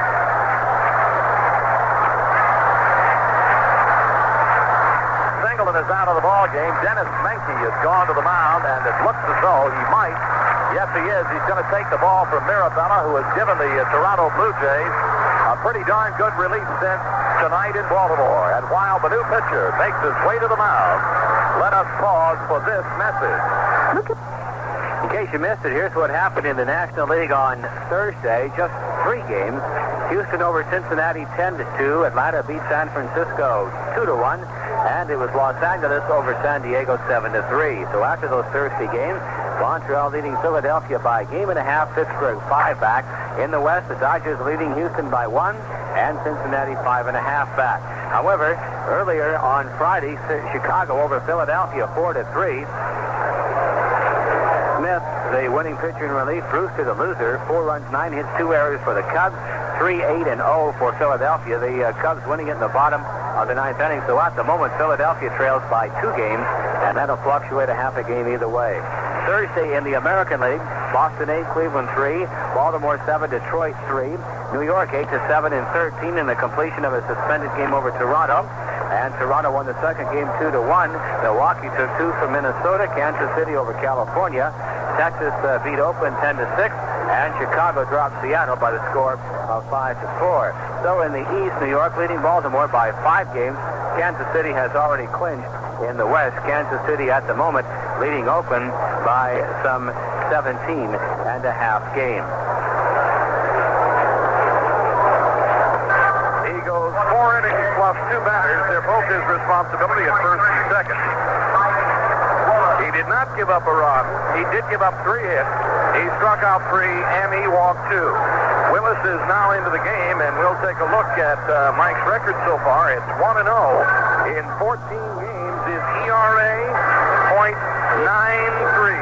[SPEAKER 5] Singleton is out of the ball game. Dennis Menke has gone to the mound, and it looks as though he might. Yes, he is. He's going to take the ball from Mirabella, who has given the Toronto Blue Jays a pretty darn good relief stint tonight in Baltimore. And while the new pitcher makes his way to the mound, let us pause for this message.
[SPEAKER 3] In case you missed it, here's what happened in the National League on Thursday. Just 3 games. Houston over Cincinnati 10-2. Atlanta beat San Francisco 2-1. And it was Los Angeles over San Diego 7-3. So after those Thursday games, Montreal leading Philadelphia by a game and a half. Pittsburgh 5 back. In the West, the Dodgers leading Houston by 1, and Cincinnati 5.5 back. However, earlier on Friday, Chicago over Philadelphia 4-3. Smith, the winning pitcher in relief. Brewster, the loser. 4 runs, 9 hits, 2 errors for the Cubs. 3-8-0 for Philadelphia. The Cubs winning it in the bottom of the 9th inning. So at the moment, Philadelphia trails by 2 games, and that'll fluctuate a half a game either way. Thursday in the American League, Boston 8, Cleveland 3, Baltimore 7, Detroit 3, New York 8-7 in 13 in the completion of a suspended game over Toronto. And Toronto won the second game 2-1. Milwaukee took 2 from Minnesota. Kansas City over California. Texas beat Oakland 10-6. And Chicago dropped Seattle by the score of 5-4. So in the East, New York leading Baltimore by 5 games. Kansas City has already clinched in the West. Kansas City at the moment leading Oakland by some 17.5 games.
[SPEAKER 4] He goes 4 innings plus 2 batters. They're both his responsibility at first and second. He did not give up a run. He did give up 3 hits. He struck out 3 and he walked 2. Willis is now into the game, and we'll take a look at Mike's record so far. It's 1-0 in 14 games. His ERA .93.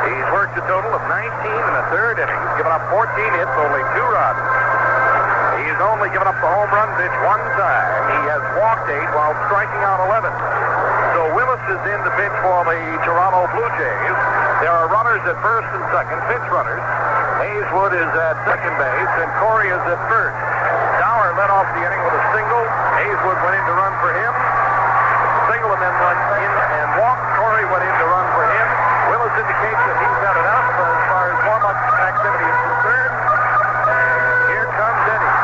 [SPEAKER 4] He's worked a total of 19 in the 3rd inning. He's given up 14 hits, only 2 runs. He's only given up the home run pitch 1 time. He has walked 8 while striking out 11. So Willis is in to pitch for the Toronto Blue Jays. There are runners at first and second, pitch runners. Hayeswood is at second base, and Corey is at first. Dower led off the inning with a single. Hayeswood went in to run for him. Single and then went in and walked. Corey went in to run for him. Willis indicates that he's had enough as far as warm-up activity is concerned. And here comes Eddie.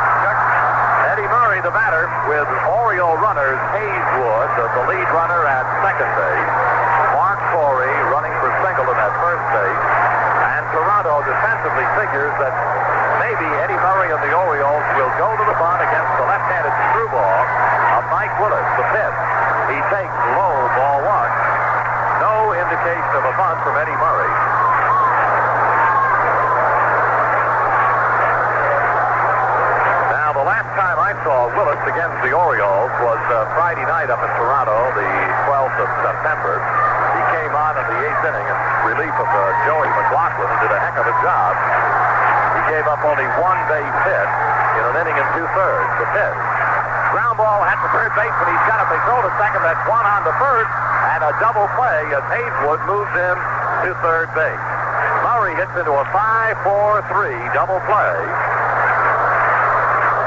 [SPEAKER 4] Eddie Murray, the batter, with Oriole runners Hayeswood, the lead runner at second base. Mark Corey running for single in that first base. And Toronto defensively figures that maybe Eddie Murray and the Orioles will go to the bunt against the left-handed screwball of Mike Willis, the pitch. He takes low, ball one. No indication of a bunt from Eddie Murray. Now, the last time I saw Willis against the Orioles was Friday night up in Toronto, the 12th of September. He came on in the 8th inning in relief of Joey McLaughlin and did a heck of a job. He gave up only one base hit in an inning and 2/3. The pitch. Ground ball at the third baseman. He's got it. They throw to second. That's one on to first. And a double play as Hayeswood moves in to third base. Murray hits into a 5-4-3 double play.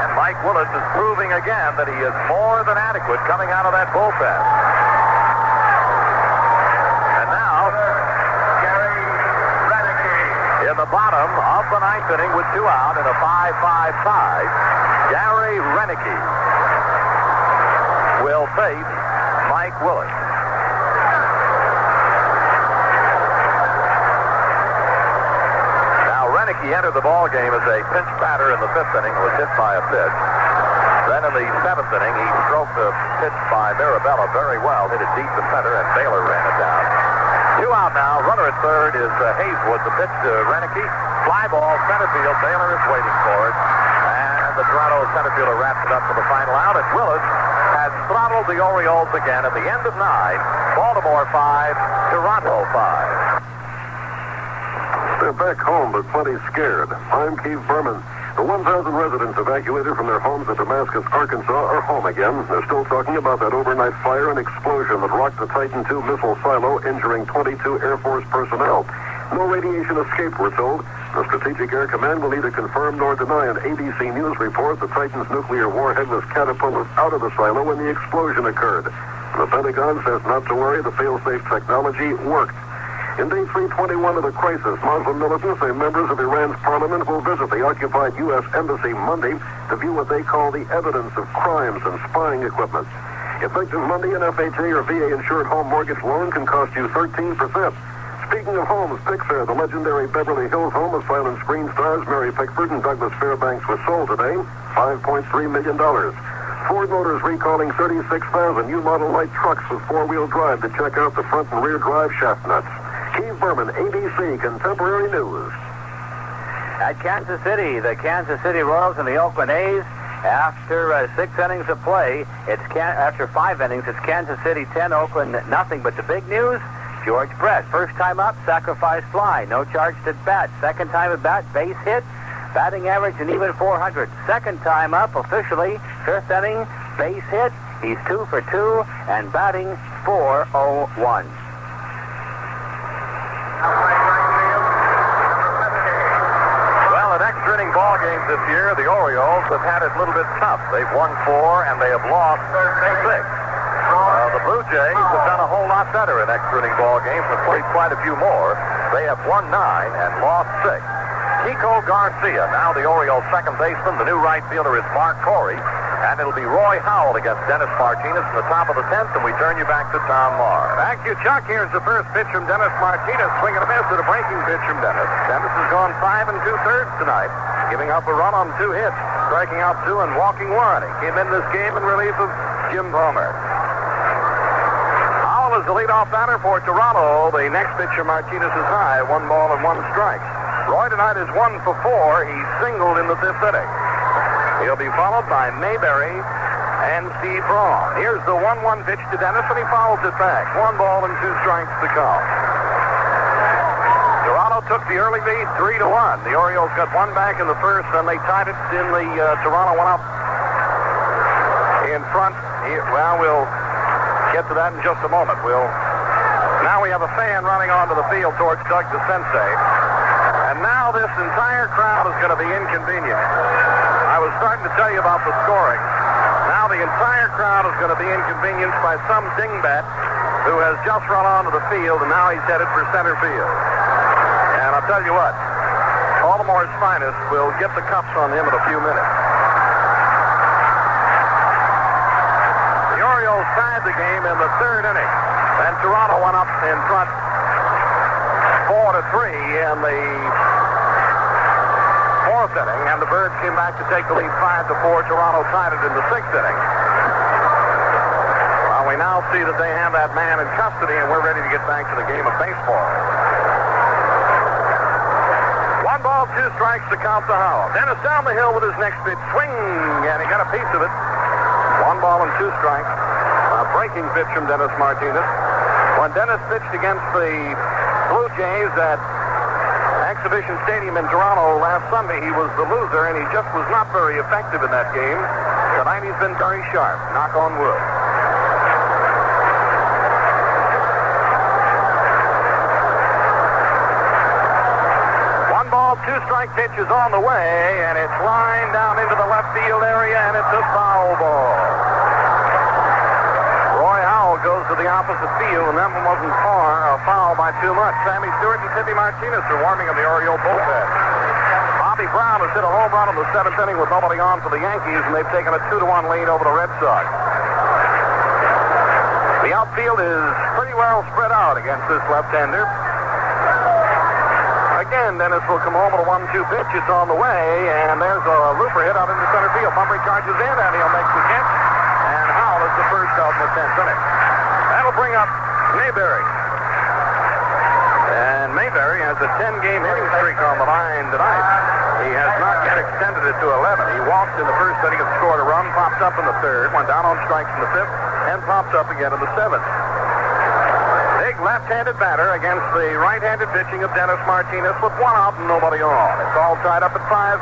[SPEAKER 4] And Mike Willis is proving again that he is more than adequate coming out of that bullpen. And now, in the bottom of the ninth inning with 2 out in a 5-5 tie, Gary Renicky will face Mike Willis. Now, Renicky entered the ball game as a pinch batter in the 5th inning and was hit by a pitch. Then in the 7th inning, he stroked a pitch by Mirabella very well, hit it deep in center, and Baylor ran it down. 2 out now. Runner at third is Hayeswood. The pitch to Renicky. Fly ball, center field. Baylor is waiting for it. And the Toronto center fielder wraps it up for the final out. And Willis has throttled the Orioles again at the end of 9. Baltimore 5, Toronto 5.
[SPEAKER 7] They're back home, but plenty scared. I'm Keith Berman. The 1,000 residents evacuated from their homes at Damascus, Arkansas, are home again. They're still talking about that overnight fire and explosion that rocked the Titan II missile silo, injuring 22 Air Force personnel. No radiation escape, we're told. The Strategic Air Command will neither confirm nor deny an ABC News report that Titan's nuclear warhead was catapulted out of the silo when the explosion occurred. The Pentagon says not to worry, the fail-safe technology worked. In day 321 of the crisis, Muslim militants and members of Iran's parliament will visit the occupied U.S. Embassy Monday to view what they call the evidence of crimes and spying equipment. Effective Monday, an FHA or VA-insured home mortgage loan can cost you 13%. Speaking of homes, Pixar, the legendary Beverly Hills home of silent screen stars Mary Pickford and Douglas Fairbanks, was sold today, $5.3 million. Ford Motors recalling 36,000 new model light trucks with four-wheel drive to check out the front and rear drive shaft nuts. Keith Berman, ABC Contemporary News.
[SPEAKER 3] At Kansas City, the Kansas City Royals and the Oakland A's, after 6 innings of play, after 5 innings, it's Kansas City 10, Oakland nothing. But the big news, George Brett, first time up, sacrifice fly, no charge to bat. Second time at bat, base hit, batting average an even 400. Second time up, officially, 5th inning, base hit. He's 2 for 2 and batting .401.
[SPEAKER 4] Well, in extra inning ball games this year, the Orioles have had it a little bit tough. They've won 4 and they have lost 6. The Blue Jays have done a whole lot better in extra inning ball games and played quite a few more. They have won 9 and lost 6. Kiko Garcia, now the Orioles' second baseman. The new right fielder is Mark Corey. And it'll be Roy Howell against Dennis Martinez in the top of the 10th, and we turn you back to Tom Marr.
[SPEAKER 2] Thank you, Chuck. Here's the first pitch from Dennis Martinez. Swing and a miss at a breaking pitch from Dennis. Dennis has gone 5 2/3 tonight, giving up a run on 2 hits, striking out 2 and walking 1. He came in this game in relief of Jim Palmer. Howell is the leadoff batter for Toronto. The next pitch from Martinez is high, 1 ball and 1 strike. Roy tonight is 1 for 4. He singled in the 5th inning. He'll be followed by Mayberry and Steve Braun. Here's the 1-1 pitch to Dennis, and he fouls it back. 1 ball and 2 strikes to count. Toronto took the early lead 3-1. The Orioles got 1 back in the first, and they tied it in the Toronto went up in front. Well, we'll get to that in just a moment. Now we have a fan running onto the field towards Doug DeCense. And now this entire crowd is going to be inconvenienced. I was starting to tell you about the scoring. Now the entire crowd is going to be inconvenienced by some dingbat who has just run onto the field, and now he's headed for center field. And I'll tell you what, Baltimore's finest will get the cuffs on him in a few minutes. The Orioles tied the game in the third inning, and Toronto went up in front 4-3 in the fourth inning, and the Birds came back to take the lead 5-4. Toronto tied it in the sixth inning. Well, we now see that they have that man in custody, and we're ready to get back to the game of baseball. 1 ball, 2 strikes to count the Howell. Dennis down the hill with his next pitch. Swing, and he got a piece of it. 1 ball and 2 strikes. A breaking pitch from Dennis Martinez. When Dennis pitched against the Blue Jays at Exhibition Stadium in Toronto last Sunday, he was the loser, and he just was not very effective in that game. Tonight he's been very sharp. Knock on wood. 1 ball, 2 strike pitch is on the way, and it's lined down into the left field area, and it's a foul ball. Goes to the opposite field, and that one wasn't a foul by too much. Sammy Stewart and Tippy Martinez are warming in the Oriole bullpen. Bobby Brown has hit a home run in the 7th inning with nobody on for the Yankees, and they've taken a 2-1 lead over the Red Sox. The outfield is pretty well spread out against this left-hander. Again, Dennis will come home with a 1-2 pitch. It's on the way, and there's a looper hit out into center field. Pumphrey charges in, and he'll make the catch. And Howell is the first out in the 10th inning. That'll bring up Mayberry. And Mayberry has a 10-game hitting streak on the line tonight. He has not yet extended it to 11. He walked in the first inning and scored a run, popped up in the third, went down on strikes in the 5th, and popped up again in the 7th. Big left-handed batter against the right-handed pitching of Dennis Martinez with 1 out and nobody on. It's all tied up at 5-5.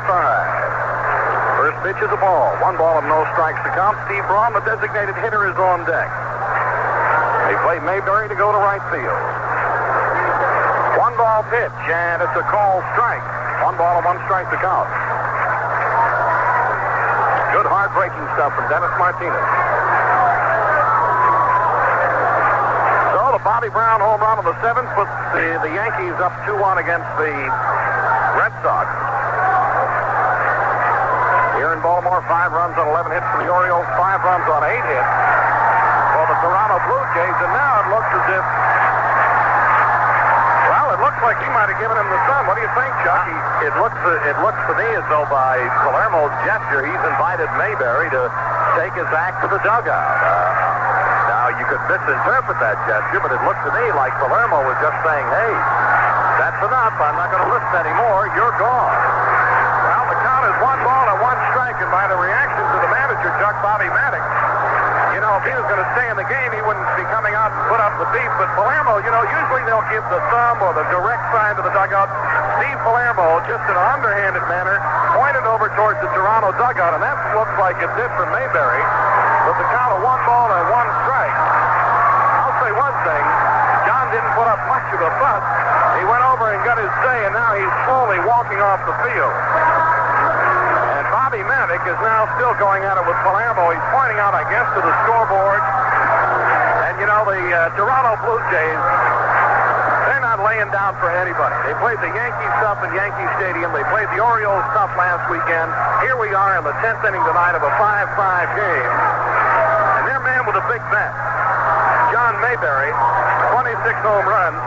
[SPEAKER 2] First pitch is a ball. 1 ball and no strikes to count. Steve Braun, the designated hitter, is on deck. They play Mayberry to go to right field. 1 ball pitch, and it's a called strike. 1 ball and 1 strike to count. Good hard-breaking stuff from Dennis Martinez. So the Bobby Brown home run in the 7th puts the Yankees up 2-1 against the Red Sox. Here in Baltimore, 5 runs on 11 hits for the Orioles, 5 runs on 8 hits for the Toronto Blue Jays, and now it looks as if, well, it looks like he might have given him the sun. What do you think, Chuck? It looks to me as though by Palermo's gesture, he's invited Mayberry to take his act to the dugout. Now, you could misinterpret that gesture, but it looked to me like Palermo was just saying, hey, that's enough. I'm not going to listen anymore. You're gone. Well, the count is 1 ball and 1 strike, and by the reaction to the manager, Chuck, Bobby Maddox, you know, if he was going to stay in the game, he wouldn't be coming out and put up the beef. But Palermo, you know, usually they'll give the thumb or the direct sign to the dugout. Steve Palermo, just in an underhanded manner, pointed over towards the Toronto dugout, and that looks like it did for Mayberry. With the count of 1 ball and 1 strike, I'll say one thing. John didn't put up much of a fuss. He went over and got his say, and now he's slowly walking off the field. Bobby Maddox is now still going at it with Palermo. He's pointing out, I guess, to the scoreboard. And, you know, the Toronto Blue Jays, they're not laying down for anybody. They played the Yankees stuff in Yankee Stadium. They played the Orioles stuff last weekend. Here we are in the 10th inning tonight of a 5-5 game. And their man with a big bat, John Mayberry, 26 home runs,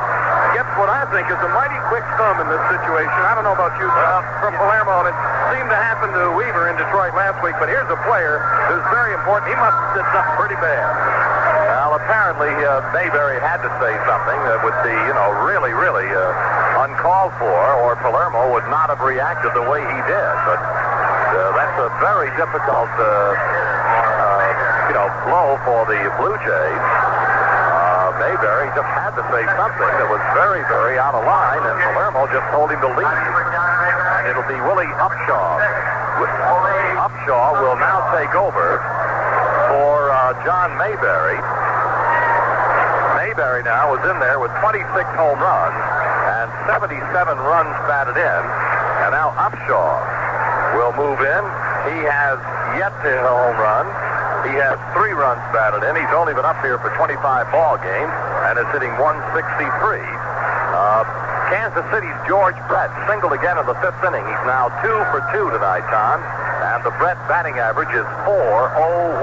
[SPEAKER 2] gets what I think is a mighty quick thumb in this situation. I don't know about you, from Palermo, and it seemed to happen to Weaver in Detroit last week, but here's a player who's very important. He must have said something pretty bad. Well, apparently Mayberry had to say something that would be, you know, really, really uncalled for, or Palermo would not have reacted the way he did. But that's a very difficult, blow for the Blue Jays. Mayberry just had to say something that was very, very out of line, and Palermo just told him to leave. And it'll be Willie Upshaw. Upshaw will now take over for John Mayberry.
[SPEAKER 5] Mayberry now is in there with 26 home runs and 77 runs batted in. And now Upshaw will move in. He has yet to hit a home run. He has 3 runs batted in. He's only been up here for 25 ball games and is hitting 163. Kansas City's George Brett singled again in the 5th inning. He's now 2 for 2 tonight, Tom. And the Brett batting average is .401.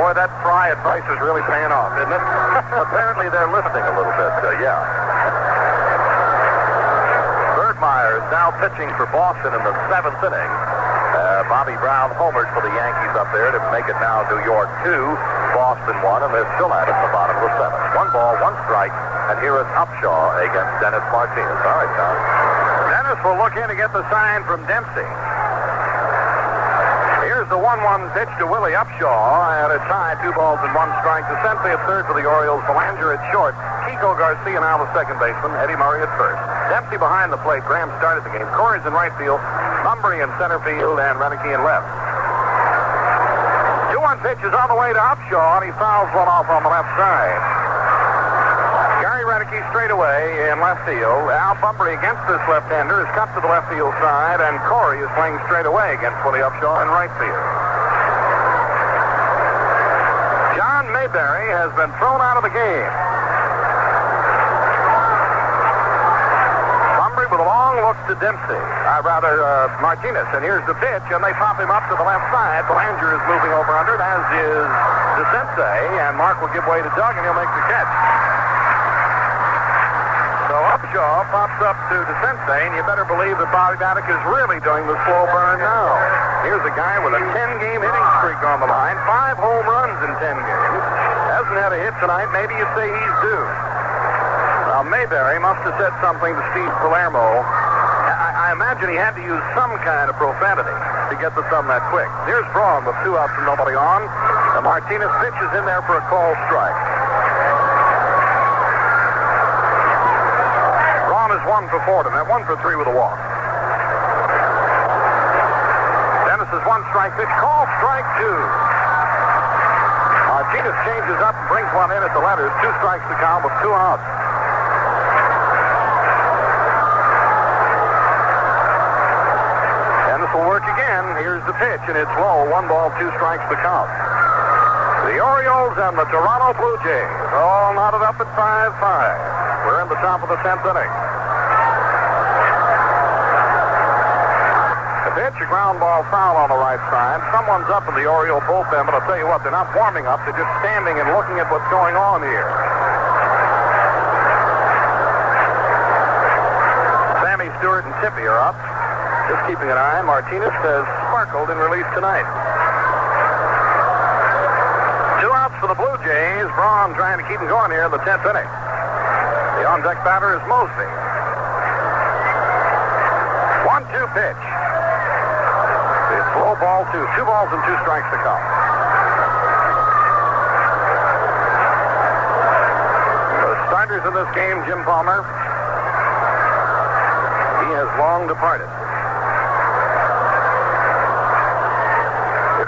[SPEAKER 4] Boy, that Fry advice is really paying off, isn't it?
[SPEAKER 5] Apparently they're listening a little bit, yeah. Bergmeyer is now pitching for Boston in the 7th inning. Bobby Brown homered for the Yankees up there to make it now New York 2, Boston 1, and they're still at it in the bottom of the 7th. 1 ball, 1 strike, and here is Upshaw against Dennis Martinez. All right, Tom.
[SPEAKER 4] Dennis will look in to get the sign from Dempsey. Here's the 1-1 pitch to Willie Upshaw, and a tie, 2 balls and 1 strike. Dempsey at third for the Orioles, Belanger at short, Kiko Garcia now the second baseman, Eddie Murray at first. Dempsey behind the plate. Graham started the game. Corey's in right field, Mumbury in center field, and Renicky in left. 2-1 pitch is on the way to Upshaw, and he fouls one off on the left side. Gary Renicky straight away in left field. Al Mumbury against this left-hander is cut to the left field side, and Corey is playing straight away against Willie Upshaw in right field. John Mayberry has been thrown out of the game. With a long look to Martinez, and here's the pitch, and they pop him up to the left side. Belanger is moving over under it, as is DeCinces, and Mark will give way to Doug, and he'll make the catch. So Upshaw pops up to DeCinces, and you better believe that Bobby Maddock is really doing the slow burn now. Here's a guy with a 10-game hitting streak on the line, 5 home runs in 10 games. Hasn't had a hit tonight. Maybe you say he's due. Now, Mayberry must have said something to Steve Palermo. I imagine he had to use some kind of profanity to get the thumb that quick. Here's Braun with 2 outs and nobody on. And Martinez pitches in there for a called strike. Braun is 1 for 4 tonight, 1 for 3 with a walk. Dennis is 1 strike pitch, called strike 2. Martinez changes up and brings one in at the letters. 2 strikes to count with 2 outs. Will work again. Here's the pitch, and it's low. 1 ball, 2 strikes to count. The Orioles and the Toronto Blue Jays all knotted up at 5-5. We're in the top of the 10th inning. The pitch, a ground ball foul on the right side. Someone's up in the Oriole bullpen, but I'll tell you what, they're not warming up. They're just standing and looking at what's going on here. Sammy Stewart and Tippy are up. Just keeping an eye. Martinez has sparkled in relief tonight. 2 outs for the Blue Jays. Braun trying to keep them going here in the 10th inning. The on-deck batter is Mosby. 1-2 pitch. It's low ball 2. 2 balls and 2 strikes to count. The starters in this game, Jim Palmer. He has long departed.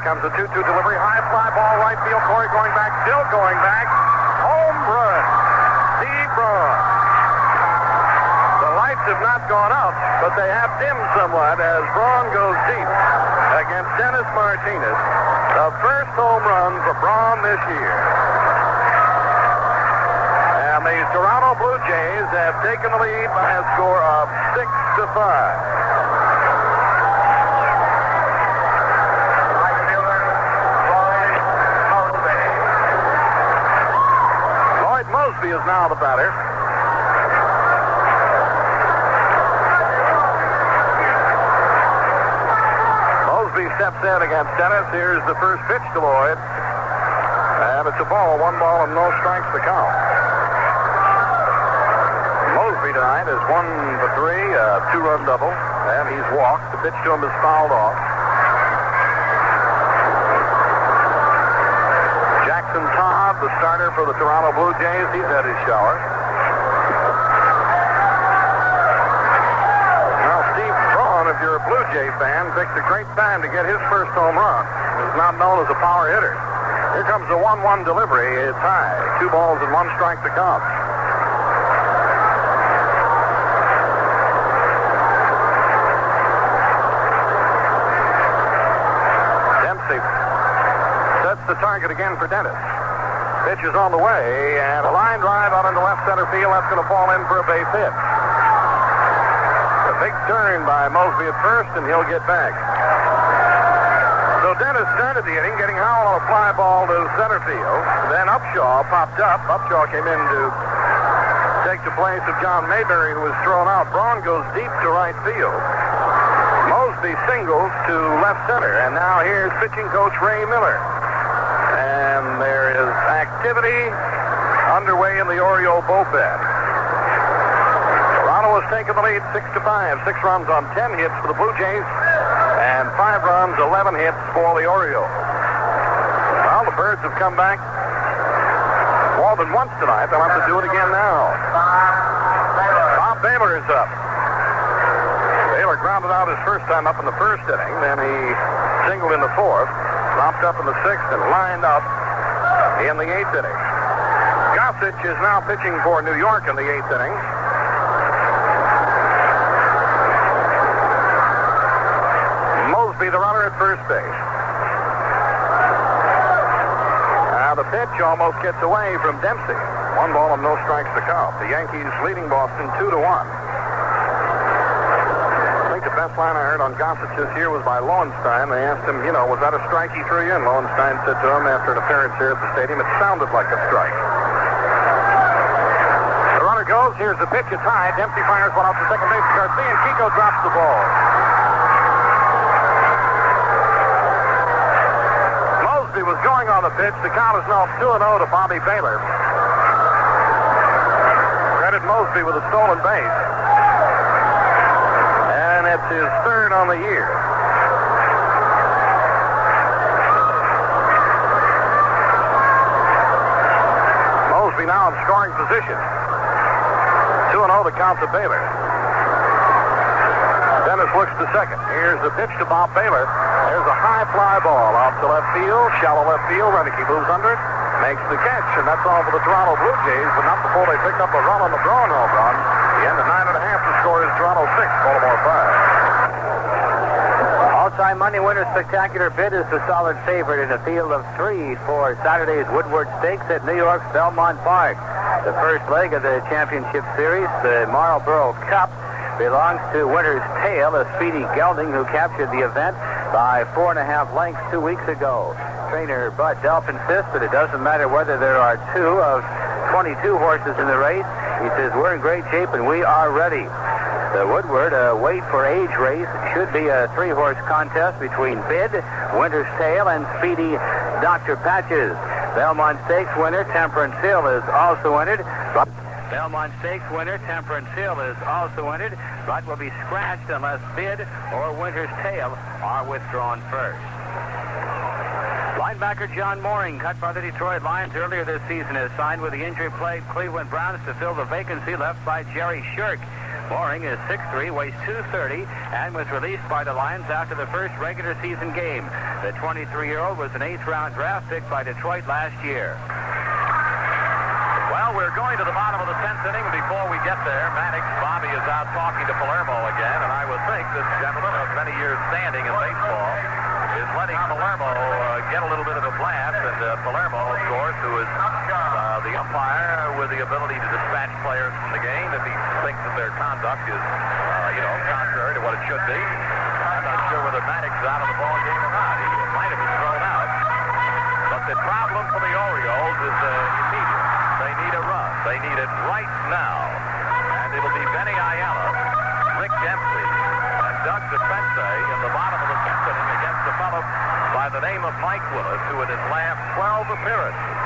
[SPEAKER 4] Comes a 2-2 delivery, high fly ball, right field. Corey going back, still going back. Home run. Steve Braun. The lights have not gone out, but they have dimmed somewhat as Braun goes deep against Dennis Martinez. The first home run for Braun this year. And the Toronto Blue Jays have taken the lead by a score of 6-5. Mosby is now the batter. Mosby steps in against Dennis. Here's the first pitch to Lloyd. And it's a ball, 1 ball and no strikes to count. Mosby tonight is 1 for 3, a 2-run double, and he's walked. The pitch to him is fouled off. Jackson Todd, the starter for the Toronto Blue Jays, he's had his shower. Now, Steve Braun, if you're a Blue Jay fan, picked a great time to get his first home run. He's not known as a power hitter.
[SPEAKER 2] Here comes the 1-1 delivery. It's high. 2 balls and 1 strike to count. Dempsey sets the target again for Dennis. Pitch is on the way, and a line drive out into left center field. That's going to fall in for a base hit. A big turn by Mosby at first, and he'll get back. So Dennis started the inning, getting Howell on a fly ball to center field. Then Upshaw popped up. Upshaw came in to take the place of John Mayberry, who was thrown out. Braun goes deep to right field. Mosby singles to left center, and now here's pitching coach Ray Miller. And there is activity underway in the Oriole bullpen. Toronto has taken the lead 6-5. 6 runs on 10 hits for the Blue Jays, and 5 runs, 11 hits for the Orioles. Well, the Birds have come back more than once tonight. They'll have to do it again now. Bob Baylor is up. Baylor grounded out his first time up in the first inning. Then he singled in the fourth, popped up in the sixth, and lined up in the eighth inning. Gossage is now pitching for New York in the eighth inning. Mosby, the runner at first base. Now the pitch almost gets away from Dempsey. 1 ball and no strikes to count. The Yankees leading Boston 2-1. I think the best line I heard on Gossage this year was by Lowenstein. They asked him, was that a strike he threw you? And Lowenstein said to him after an appearance here at the stadium, it sounded like a strike. The runner goes. Here's the pitch. It's high. Dempsey fires one out to second base. Garcia, and Kiko drops the ball. Mosby was going on the pitch. The count is now 2-0 to Bobby Baylor. Credit Mosby with a stolen base. And it's his third on the year. Mosby now in scoring position. 2-0 to count to Baylor. Dennis looks to second. Here's the pitch to Bob Baylor. There's a high fly ball out to left field. Shallow left field. Renicky moves under it. Makes the catch. And that's all for the Toronto Blue Jays. But not before they picked up a run on the Braun home run. The end of 9.5. The score is Toronto 6, Baltimore 5.
[SPEAKER 3] All-time Monday winner spectacular bid is the solid favorite in a field of 3 for Saturday's Woodward Stakes at New York's Belmont Park. The first leg of the championship series, the Marlboro Cup, belongs to Winter's Tale, a speedy gelding who captured the event by 4.5 lengths 2 weeks ago. Trainer Bud Delp insists that it doesn't matter whether there are 2 of 22 horses in the race. He says, we're in great shape and we are ready. The Woodward, a weight-for-age race, should be a 3-horse contest between Bid, Winter's Tale, and speedy Dr. Patches. Belmont Stakes winner Temperance Hill is also entered. Belmont Stakes winner Temperance Hill is also entered, but will be scratched unless Bid or Winter's Tale are withdrawn first. Linebacker John Mooring, cut by the Detroit Lions earlier this season, has signed with the injury-plagued Cleveland Browns to fill the vacancy left by Jerry Shirk. Mooring is 6'3", weighs 230, and was released by the Lions after the first regular season game. The 23-year-old was an 8th-round draft pick by Detroit last year.
[SPEAKER 5] Well, we're going to the bottom of the 10th inning. Before we get there, Maddox, Bobby is out talking to Palermo again, and I would think this gentleman of many years standing in baseball is letting Palermo get a little bit of a blast, and Palermo, of course, who is the umpire with the ability to dispatch players from the game if he thinks that their conduct is, contrary to what it should be. I'm not sure whether Maddox is out of the ball game or not. He might have been thrown out. But the problem for the Orioles is immediate. They need a run. They need it right now. And it'll be Benny Ayala, Rick Dempsey, and Doug DeFense in the bottom of the 10th inning against a fellow by the name of Mike Willis, who in his last 12 appearances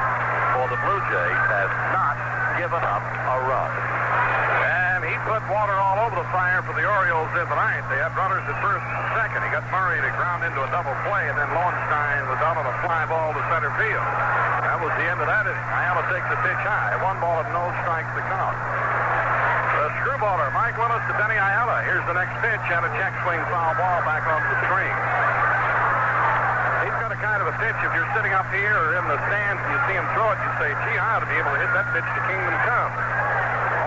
[SPEAKER 5] for the Blue Jays has not given up a run. And he put water all over the fire for the Orioles in the ninth. They had runners at first and second. He got Murray to ground into a double play, and then Lowenstein was out on a fly ball to center field. That was the end of that inning. Ayala takes the pitch high. 1 ball and no strikes to count. The screwballer, Mike Willis to Benny Ayala. Here's the next pitch, and a check swing foul ball back onto the screen. He's going to
[SPEAKER 2] kind of a pitch, if you're sitting up here or in the stands and you see him throw it, you say, gee, I ought to be able to hit that pitch to Kingdom Come.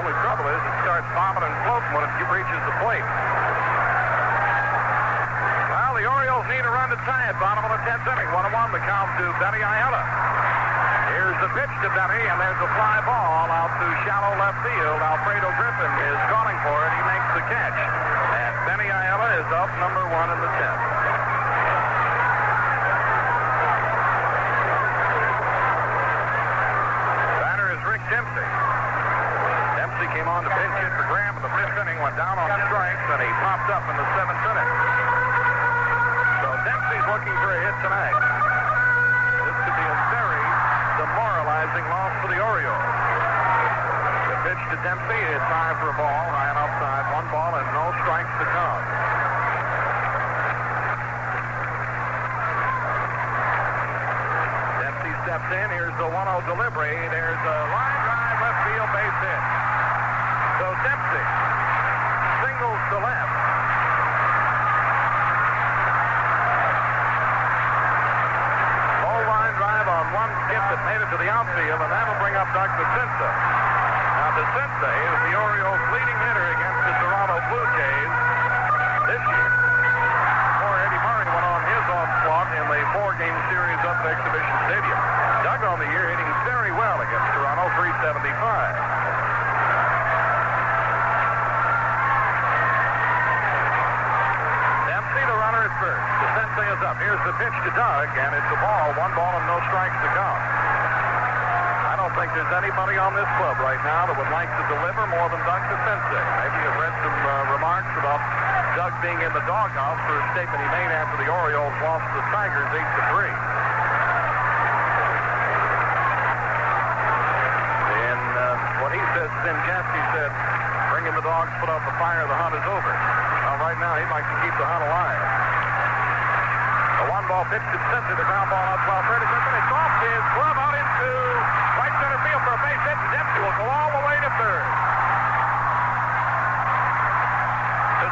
[SPEAKER 2] Only trouble is it starts bobbing and floating when it reaches the plate. Well, the Orioles need a run to tie it. Bottom of the 10th inning. 1-1 the count to Benny Ayala. Here's the pitch to Benny, and there's a fly ball out to shallow left field. Alfredo Griffin is calling for it. He makes the catch. And Benny Ayala is up number 1 in the 10th. Batter is Rick Dempsey. Dempsey came on to pinch hit for Graham in the 5th inning, went down on strikes, and he popped up in the 7th inning. So Dempsey's looking for a hit tonight. This could be a very demoralizing loss for the Orioles. The pitch to Dempsey is high for a ball, high and outside, 1 ball and no strikes to come. Dempsey steps in. Here's the 1-0 delivery. There's a line drive, left field, base hit. So Dempsey singles to left. Low line drive on one skip that made it to the outfield, and that'll bring up Doug DeCinces. Now DeCinces is the Orioles' leading hitter against the Toronto Blue Jays this year. Before Eddie Murray went on his onslaught in the 4-game series up at Exhibition Stadium. Doug on the year hitting very well against Toronto, 375. First. DeCinces is up. Here's the pitch to Doug, and it's a ball. 1 ball and no strikes to come. I don't think there's anybody on this club right now that would like to deliver more than Doug DeCinces. Maybe you've read some remarks about Doug being in the doghouse for a statement he made after the Orioles lost the Tigers 8-3. And what he says is in jest, he said, bring in the dogs, put out the fire, the hunt is over. Well, right now he'd like to keep the hunt alive. A 1-ball pitch to Dempsey, the ground ball out to Alfredo Griffin. It's off his glove out into right center field for a base hit, and Dempsey will go all the way to third.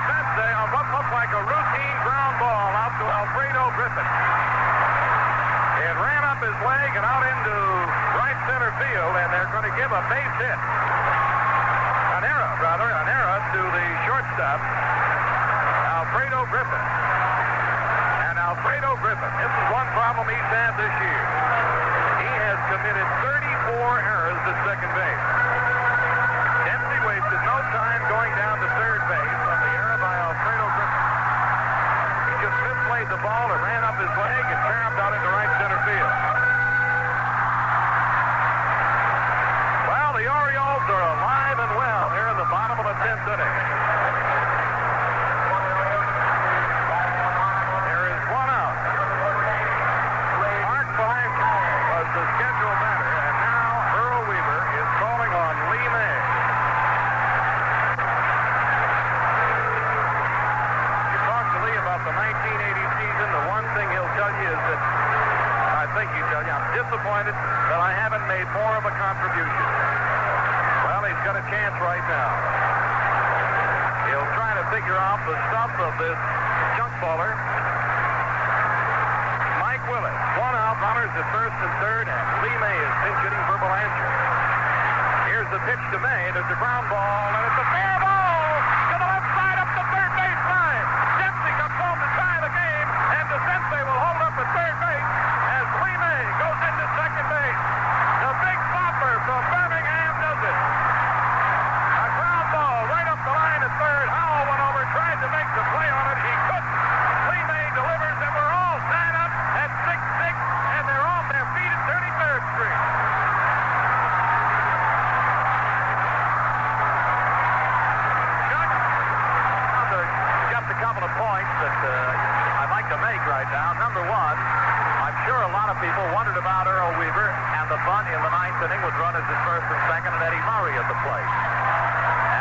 [SPEAKER 2] Dempsey on what looked like a routine ground ball out to Alfredo Griffin. It ran up his leg and out into right center field, and they're going to give a base hit. An error to the shortstop, Alfredo Griffin. Alfredo Griffin, this is one problem he's had this year. He has committed 34 errors at second base. Dempsey wasted no time going down to third base on the error by Alfredo Griffin. He just misplayed the ball, it ran up his leg, and caromed out into right center field. Well, the Orioles are alive and well here in the bottom of the 10th inning. The schedule matter, and now Earl Weaver is calling on Lee May. You talk to Lee about the 1980 season, the one thing he'll tell you is that, I think he'll tell you, I'm disappointed that I haven't made more of a contribution. Well, he's got a chance right now. He'll try to figure out the stuff of this junk baller. Willis. 1 out, runners at first and third, and Lee May is pinch hitting for Belanger. Here's the pitch to May. There's a ground ball, and it's a fair ball to the left side up the third base line. Dempsey comes home to tie the game, and DeCinces will hold up at third base as Lee May goes into second base. The big stopper from Birmingham does it. A ground ball right up the line at third. Howell went over, tried to make the play on it. He couldn't. Lee May delivers, and we're all tied up at 6-6, and they're off their feet at 33rd Street. Chuck, just a couple of points that I'd like to make right now. Number one, I'm sure a lot of people wondered about Earl Weaver and the bunt in the 9th inning with runners at first and second and Eddie Murray at the plate.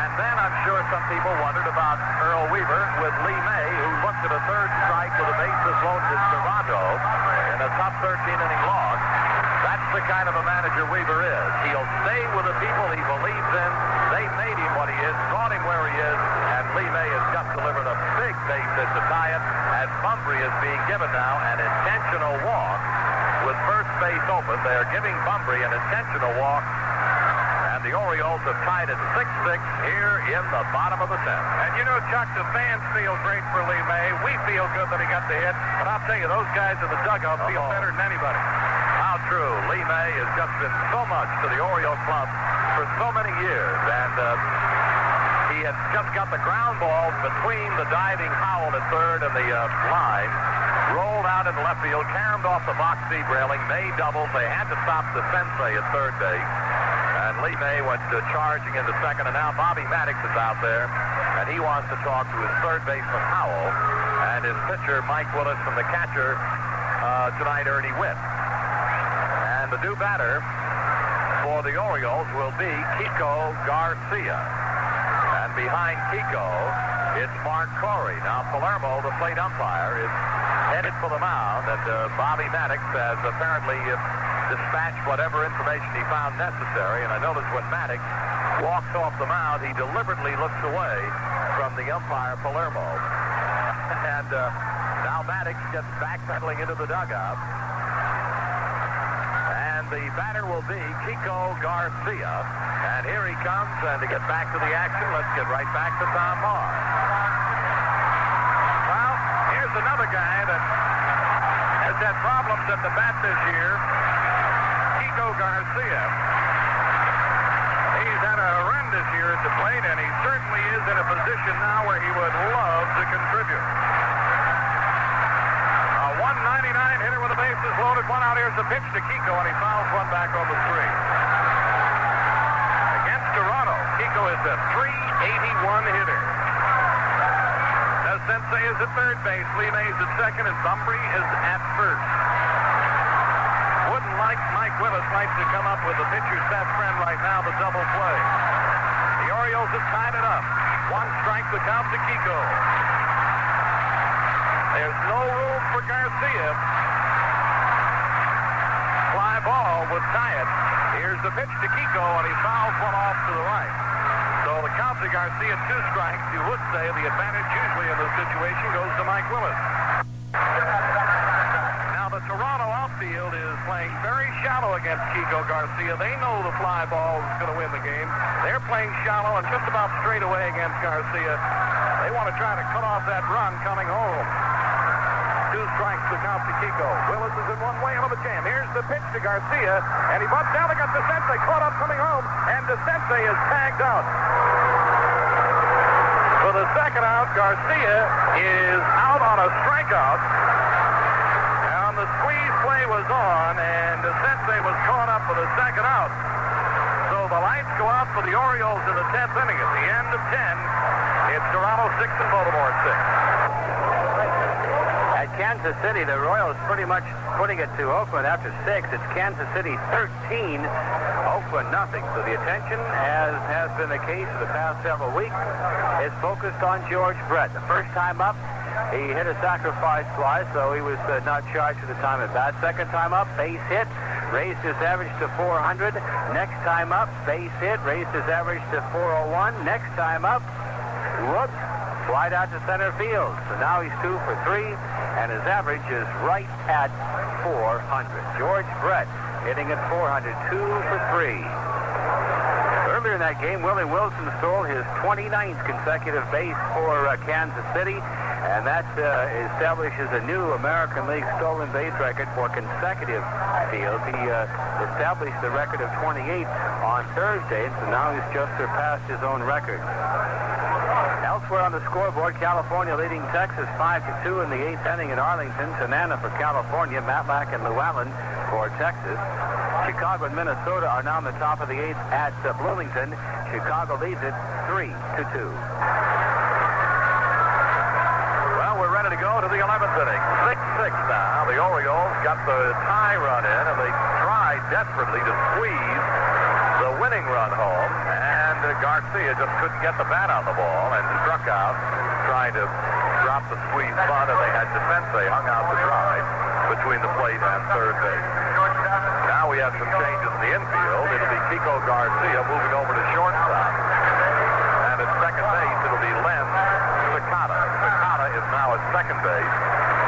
[SPEAKER 2] And then I'm sure some people wondered about Earl Weaver with Lee May, who looked at a third strike with a bases loaded at Toronto in a tough 13-inning loss. That's the kind of a manager Weaver is. He'll stay with the people he believes in. They made him what he is, got him where he is, and Lee May has just delivered a big base hit to tie it as
[SPEAKER 5] as Bumbry is being given now an intentional walk with first base open. They are giving Bumbry an intentional walk, and the Orioles have tied it 6-6 here in the bottom of the 10th.
[SPEAKER 2] And you know, Chuck, the fans feel great for Lee May. We feel good that he got the hit, but I'll tell you, those guys in the dugout feel better than anybody.
[SPEAKER 5] How true. Lee May has just been so much to the Oriole club for so many years, and he has just got the ground ball between the diving Howell at third and the line, rolled out in left field, caromed off the box seat railing, May doubles. They had to stop the Sensei at third base, and Lee May went charging into second, and now Bobby Maddox is out there, and he wants to talk to his third baseman Howell and his pitcher Mike Willis and the catcher tonight, Ernie Witt. And the new batter for the Orioles will be Kiko Garcia. And behind Kiko, it's Mark Corey. Now, Palermo, the plate umpire, is headed for the mound, and Bobby Maddox has apparently dispatched whatever information he found necessary. And I noticed when Maddox walks off the mound, he deliberately looks away from the umpire, Palermo. And now Maddox gets backpedaling into the dugout. And the batter will be Kiko Garcia. And here he comes, and to get back to the action, let's get right back to Tom Marr.
[SPEAKER 2] Well, here's another guy that has had problems at the bat this year, Kiko Garcia. He's had a horrendous year at the plate, and he certainly is in a position now where he would love to contribute. A 199 hitter with the bases loaded, one out. Here's the pitch to Kiko, and he fouls one back over three. Against Toronto, Kiko is a 381 hitter. Now Sensei is at third base, Lee May is at second, and Bumbry is at first. Wouldn't like Mike Willis likes to come up with the pitcher's best friend right now, the double play. The Orioles have tied it up. One strike, the count to Kiko. There's no room for Garcia. Fly ball would tie it. Here's the pitch to Kiko, and he fouls one off to the right. So the count to Garcia, two strikes. You would say the advantage usually in this situation goes to Mike Willis. Now the Toronto outfield is playing very shallow against Kiko Garcia. They know the fly ball is going to win the game. They're playing shallow and just about straight away against Garcia. They want to try to cut off that run coming home. Two strikes to count to Kiko. Willis is in one way out of the jam. Here's the pitch to Garcia, and he butts down against DeSensei, caught up coming home, and DeSensei is tagged out. For the second out, Garcia is out on a strikeout. And the squeeze play was on, and DeSensei was caught up for the second out. So the lights go out for the Orioles in the 10th inning. At the end of 10, it's Toronto 6 and Baltimore 6.
[SPEAKER 3] At Kansas City, the Royals pretty much putting it to Oakland after 6. It's Kansas City 13, Oakland nothing. So the attention, as has been the case for the past several weeks, is focused on George Brett. The first time up, he hit a sacrifice fly, so he was not charged for the time at bat. Second time up, base hit, raised his average to 400. Next time up, base hit, raised his average to 401. Next time up, whoops, flied out to center field. So now he's 2 for 3. And his average is right at 400. George Brett hitting at 400, 2 for 3. Earlier in that game, Willie Wilson stole his 29th consecutive base for Kansas City, and that establishes a new American League stolen base record for consecutive steals. He established the record of 28 on Thursday, so now he's just surpassed his own record. Elsewhere on the scoreboard, California leading Texas 5-2 in the 8th inning in Arlington. Tanana for California, Matlack and Llewellyn for Texas. Chicago and Minnesota are now on the top of the 8th at Bloomington. Chicago leads it 3-2.
[SPEAKER 5] Well, we're ready to go to the 11th inning. 6-6 now. The Orioles got the tie run in, and they tried desperately to squeeze the winning run home, and Garcia just couldn't get the bat on the ball and struck out trying to drop the squeeze bunt, and they had DeSensei hung out to dry between the plate and third base. Now we have some changes in the infield. It'll be Kiko Garcia moving over to shortstop, and at second base it'll be Len Sakata. Sakata is now at second base.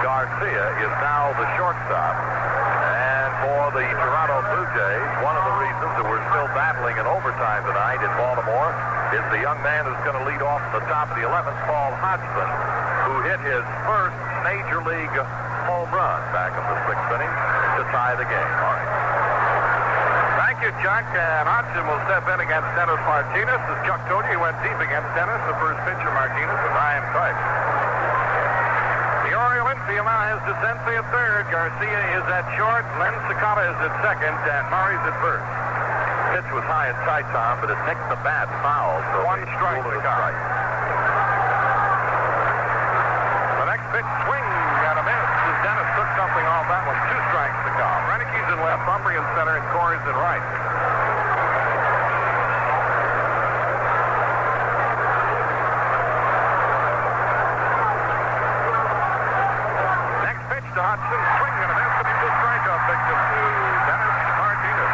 [SPEAKER 5] Garcia is now the shortstop. And for the Toronto Blue Jays, one of the reasons that we're still battling in overtime tonight in Baltimore is the young man who's going to lead off at the top of the 11th, Paul Hodgson, who hit his first Major League home run back in the 6th inning to tie the game. All right.
[SPEAKER 2] Thank you, Chuck. And Hodgson will step in against Dennis Martinez. As Chuck told you, he went deep against Dennis. The first pitcher, Martinez, was high and tight. The Oriole infield now has DeCense at third. Garcia is at short. Len Sakata is at second. And Murray's at first.
[SPEAKER 5] Pitch was high and tight, Tom, but it nicked the bat foul. So
[SPEAKER 2] one strike to Sakata. The next pitch swing got a miss. Dennis took something off that one. 2 strikes to count. Renicke's in left, Bumbry in center, and Corey's in right. Next pitch to Hodgson. Swing and a miss, but he's a strikeout victim to Dennis Martinez.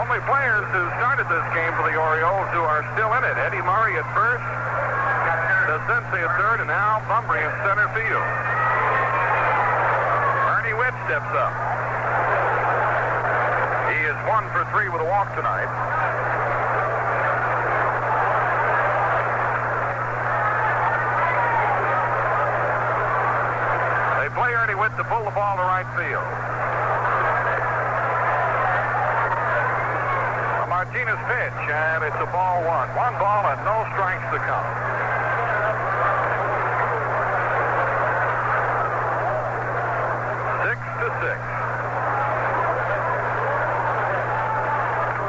[SPEAKER 2] Only players who started this game for the Orioles who are still in it. Eddie Murray at first. DeCense at third, and now Bumbry in center field. Ernie Witt steps up. He is 1 for 3 with a walk tonight. They play Ernie Witt to pull the ball to right field. A Martinez pitch, and it's a ball 1. 1 ball and no strikes to count. 6-6.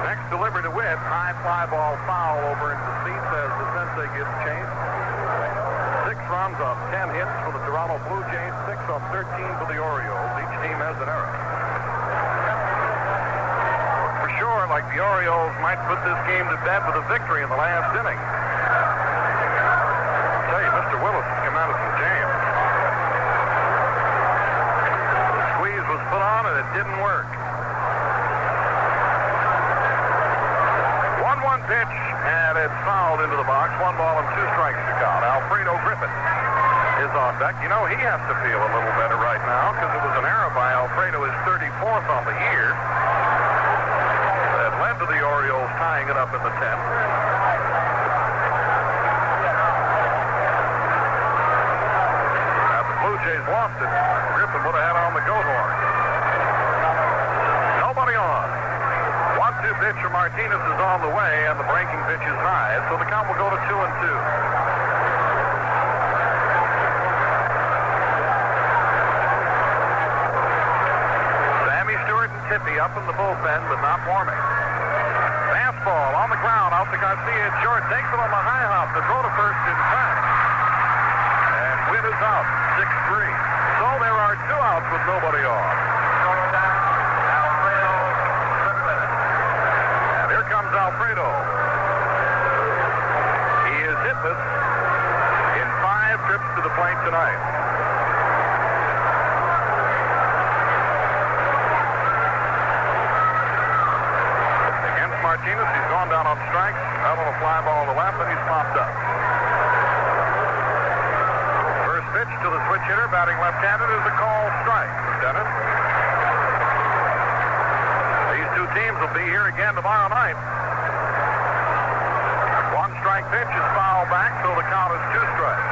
[SPEAKER 2] Next delivery to Witt. High fly ball foul over into the seats as DeCense gets chased. 6 runs off 10 hits for the Toronto Blue Jays. 6 off 13 for the Orioles. Each team has an error. For sure, like the Orioles might put this game to bed with a victory in the last inning. I'll tell you, Mr. Willis has come out of some jams. Was put on and it didn't work. 1-1 pitch and it's fouled into the box. 1 ball and 2 strikes to count. Alfredo Griffin is on deck. You know, he has to feel a little better right now because it was an error by Alfredo, his 34th on the year, that led to the Orioles tying it up in the 10th. Now the Blue Jays lost it. Griffin would have had on the goat horn. Nobody on. 1-2 pitch from Martinez is on the way, and the breaking pitch is high, so the count will go to 2-2. Sammy Stewart and Tippy up in the bullpen, but not warming. Fastball on the ground, out to Garcia at short, takes it on the high hop to throw to first in time. And Witt is out, 6-3. So there are 2 outs with nobody on. And here comes Alfredo. He is hitless in 5 trips to the plate tonight. Against Martinez, he's gone down on strikes, out on a fly ball to left, and he's popped up. Pitch to the switch hitter, batting left-handed, is a called strike for Dennis. These 2 teams will be here again tomorrow night. 1 strike pitch is fouled back, so the count is 2 strikes.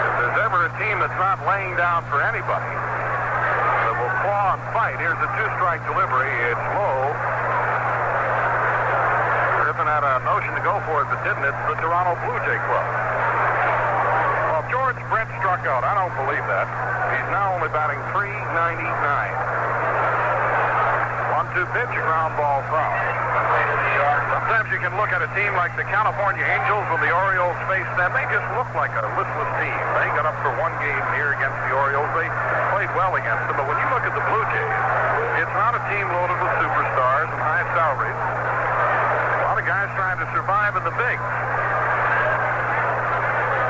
[SPEAKER 2] If there's ever a team that's not laying down for anybody, claw and fight. Here's a 2-strike delivery. It's low. Griffin had a notion to go for it, but didn't. It's the Toronto Blue Jay club. Well, George Brett struck out. I don't believe that. He's now only batting .399. 1-2 pitch, a ground ball foul. Sometimes you can look at a team like the California Angels when the Orioles faced them. They just look like a listless team. They got up for 1 game here against the Orioles. They played well against them, but when you look at the Blue Jays, it's not a team loaded with superstars and high salaries. A lot of guys trying to survive in the bigs.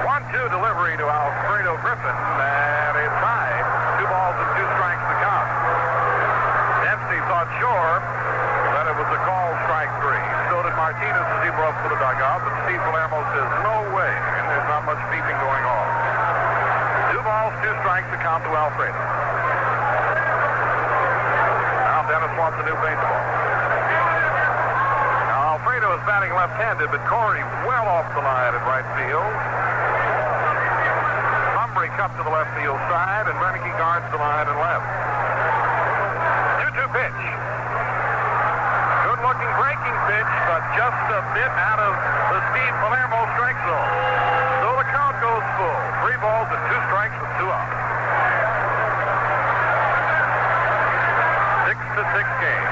[SPEAKER 2] 1-2 delivery to Alfredo Griffin, and it's high. 2 balls and 2 strikes to
[SPEAKER 4] Martinez as he broke for the dugout, but Steve Palermo says, no way, and there's not much beeping going on. 2 balls, 2 strikes to count to Alfredo. Now Dennis wants a new baseball. Now Alfredo is batting left-handed, but Corey well off the line at right field. Humphrey cut to the left field side, and Renicky guards the line and left. 2-2 pitch. Good-looking breaking pitch, but just a bit out of the Steve Palermo strike zone. So the count goes full. 3 balls and 2 strikes with 2 outs. 6-6 game.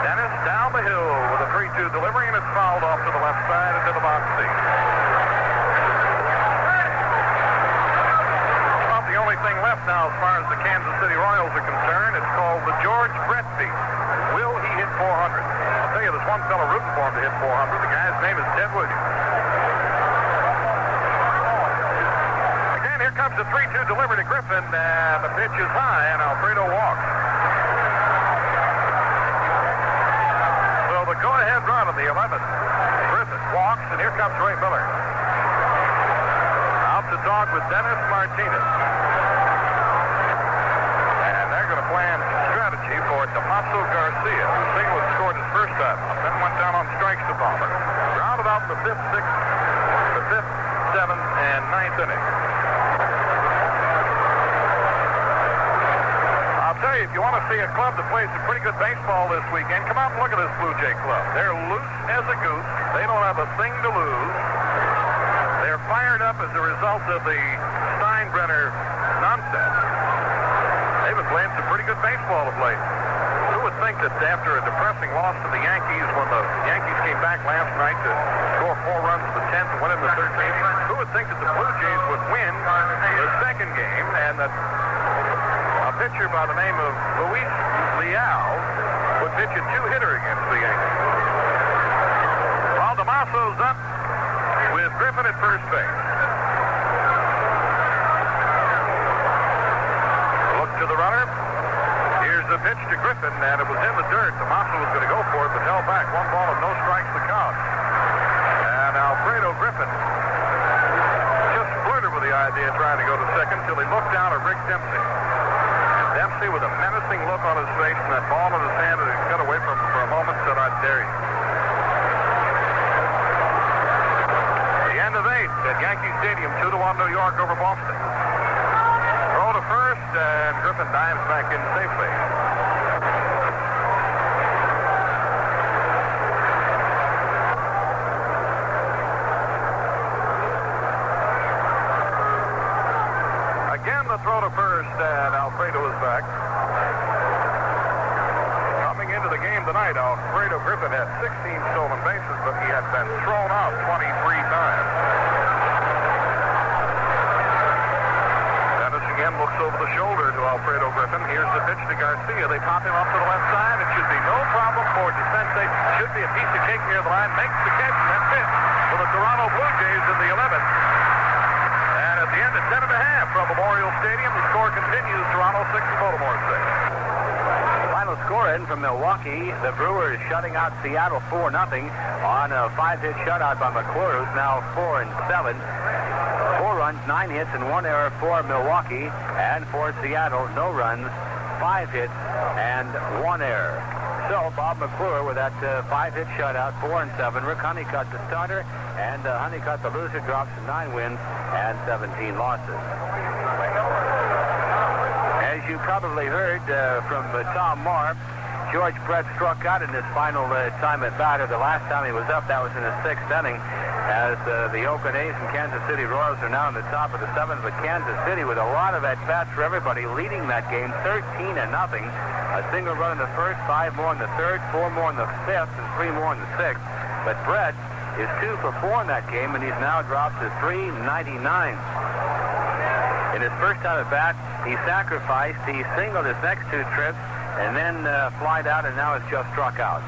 [SPEAKER 4] Dennis down the hill with a 3-2 delivery, and it's fouled off to the left side into the box seat. About the only thing left now as far as the Kansas City Royals are concerned. It's called the George Brett beat. Will he hit 400? I'll tell you, there's one fellow rooting for him to hit 400. The guy's name is Ted Williams. Again, here comes the 3-2 delivery to Griffin, and the pitch is high, and Alfredo walks. So the go-ahead run in the 11th. Griffin walks, and here comes Ray Miller. Out to talk with Dennis Martinez. And they're going to plan strategy for Damaso Garcia, who single had scored his first time, then went down on strikes to Palmer. Rounded out the 5th, 6th, the 5th, 7th, and 9th inning. I'll tell you, if you want to see a club that plays some pretty good baseball this weekend, come out and look at this Blue Jay club. They're loose as a goose. They don't have a thing to lose. They're fired up as a result of the Steinbrenner nonsense. They've been playing some pretty good baseball of late. Who would think that after a depressing loss to the Yankees, when the Yankees came back last night to score 4 runs in the 10th and win in the 13th, who would think that the Blue Jays would win the second game, and that a pitcher by the name of Luis Leal would pitch a 2-hitter against the Yankees? Well, Damaso's up with Griffin at first base. Look to the runner. Here's the pitch to Griffin, and it was in the dirt. Damaso was going to go for it, but held back. 1 ball and no strikes to count. And Alfredo Griffin just flirted with the idea of trying to go to second until he looked down at Rick Dempsey. And Dempsey, with a menacing look on his face and that ball in his hand that he got away from him for a moment, said, "I dare you." The end of 8th at Yankee Stadium, 2-1 New York over Boston. Throw to first, and Griffin dives back in safely. Again, the throw to first, and Alfredo is back. Coming into the game tonight, Alfredo Griffin had 16 stolen bases, but he had been thrown out 23 times. Dennis again looks over the shoulder to Alfredo Griffin. Here's the pitch to Garcia. They pop him up to the left side. It should be no problem for Descente. Should be a piece of cake near the line. Makes the catch, and that's it for the Toronto Blue Jays in the 11th. And at the end of 10.5 from Memorial Stadium, the score continues. Toronto 6 and Baltimore 6.
[SPEAKER 3] Final score in from Milwaukee. The Brewers shutting out Seattle 4-0 on a 5-hit shutout by McClure, who's now 4-7. 4 runs, 9 hits, and 1 error for Milwaukee. And for Seattle, no runs, 5 hits, and 1 error. So Bob McClure with that 5-hit shutout, 4-7. Rick Honeycutt, the starter, and Honeycutt, the loser, drops to 9 wins and 17 losses. As you probably heard from Tom Moore, George Brett struck out in his final time at bat, or the last time he was up. That was in his 6th inning, as the Oakland A's and Kansas City Royals are now in the top of the 7th. But Kansas City, with a lot of at-bats for everybody, leading that game 13-0. A single run in the first, 5 more in the 3rd, 4 more in the 5th, and 3 more in the 6th. But Brett is 2 for 4 in that game, and he's now dropped to .399. In his first time at bat, he sacrificed. He singled his next 2 trips, and then flied out, and now has just struck out.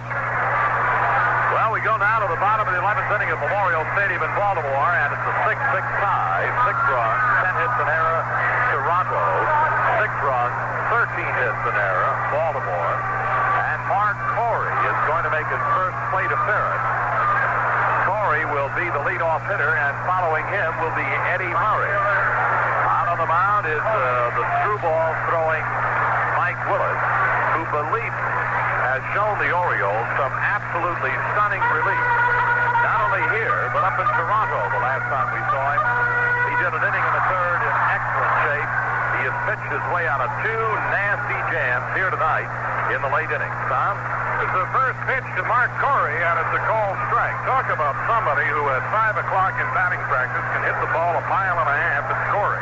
[SPEAKER 4] Well, we go now to the bottom of the 11th inning of Memorial Stadium in Baltimore, and it's a 6-6 tie. 6 runs, 10 hits in error, Toronto. 6 runs, 13 hits in error, Baltimore. And Mark Corey is going to
[SPEAKER 5] make his first plate appearance. Corey will be the leadoff hitter, and following him will be Eddie Murray. Out on the mound is the screwball throwing Mike Willis, who believes has shown the Orioles some absolutely stunning relief. Not only here, but up in Toronto the last time we saw him. He did an inning in the third in excellent shape. He has pitched his way out of two nasty jams here tonight in the late innings. Tom?
[SPEAKER 4] It's the first pitch to Mark Corey, and it's a called strike. Talk about somebody who at 5 o'clock in batting practice can hit the ball a mile and a half. It's Corey.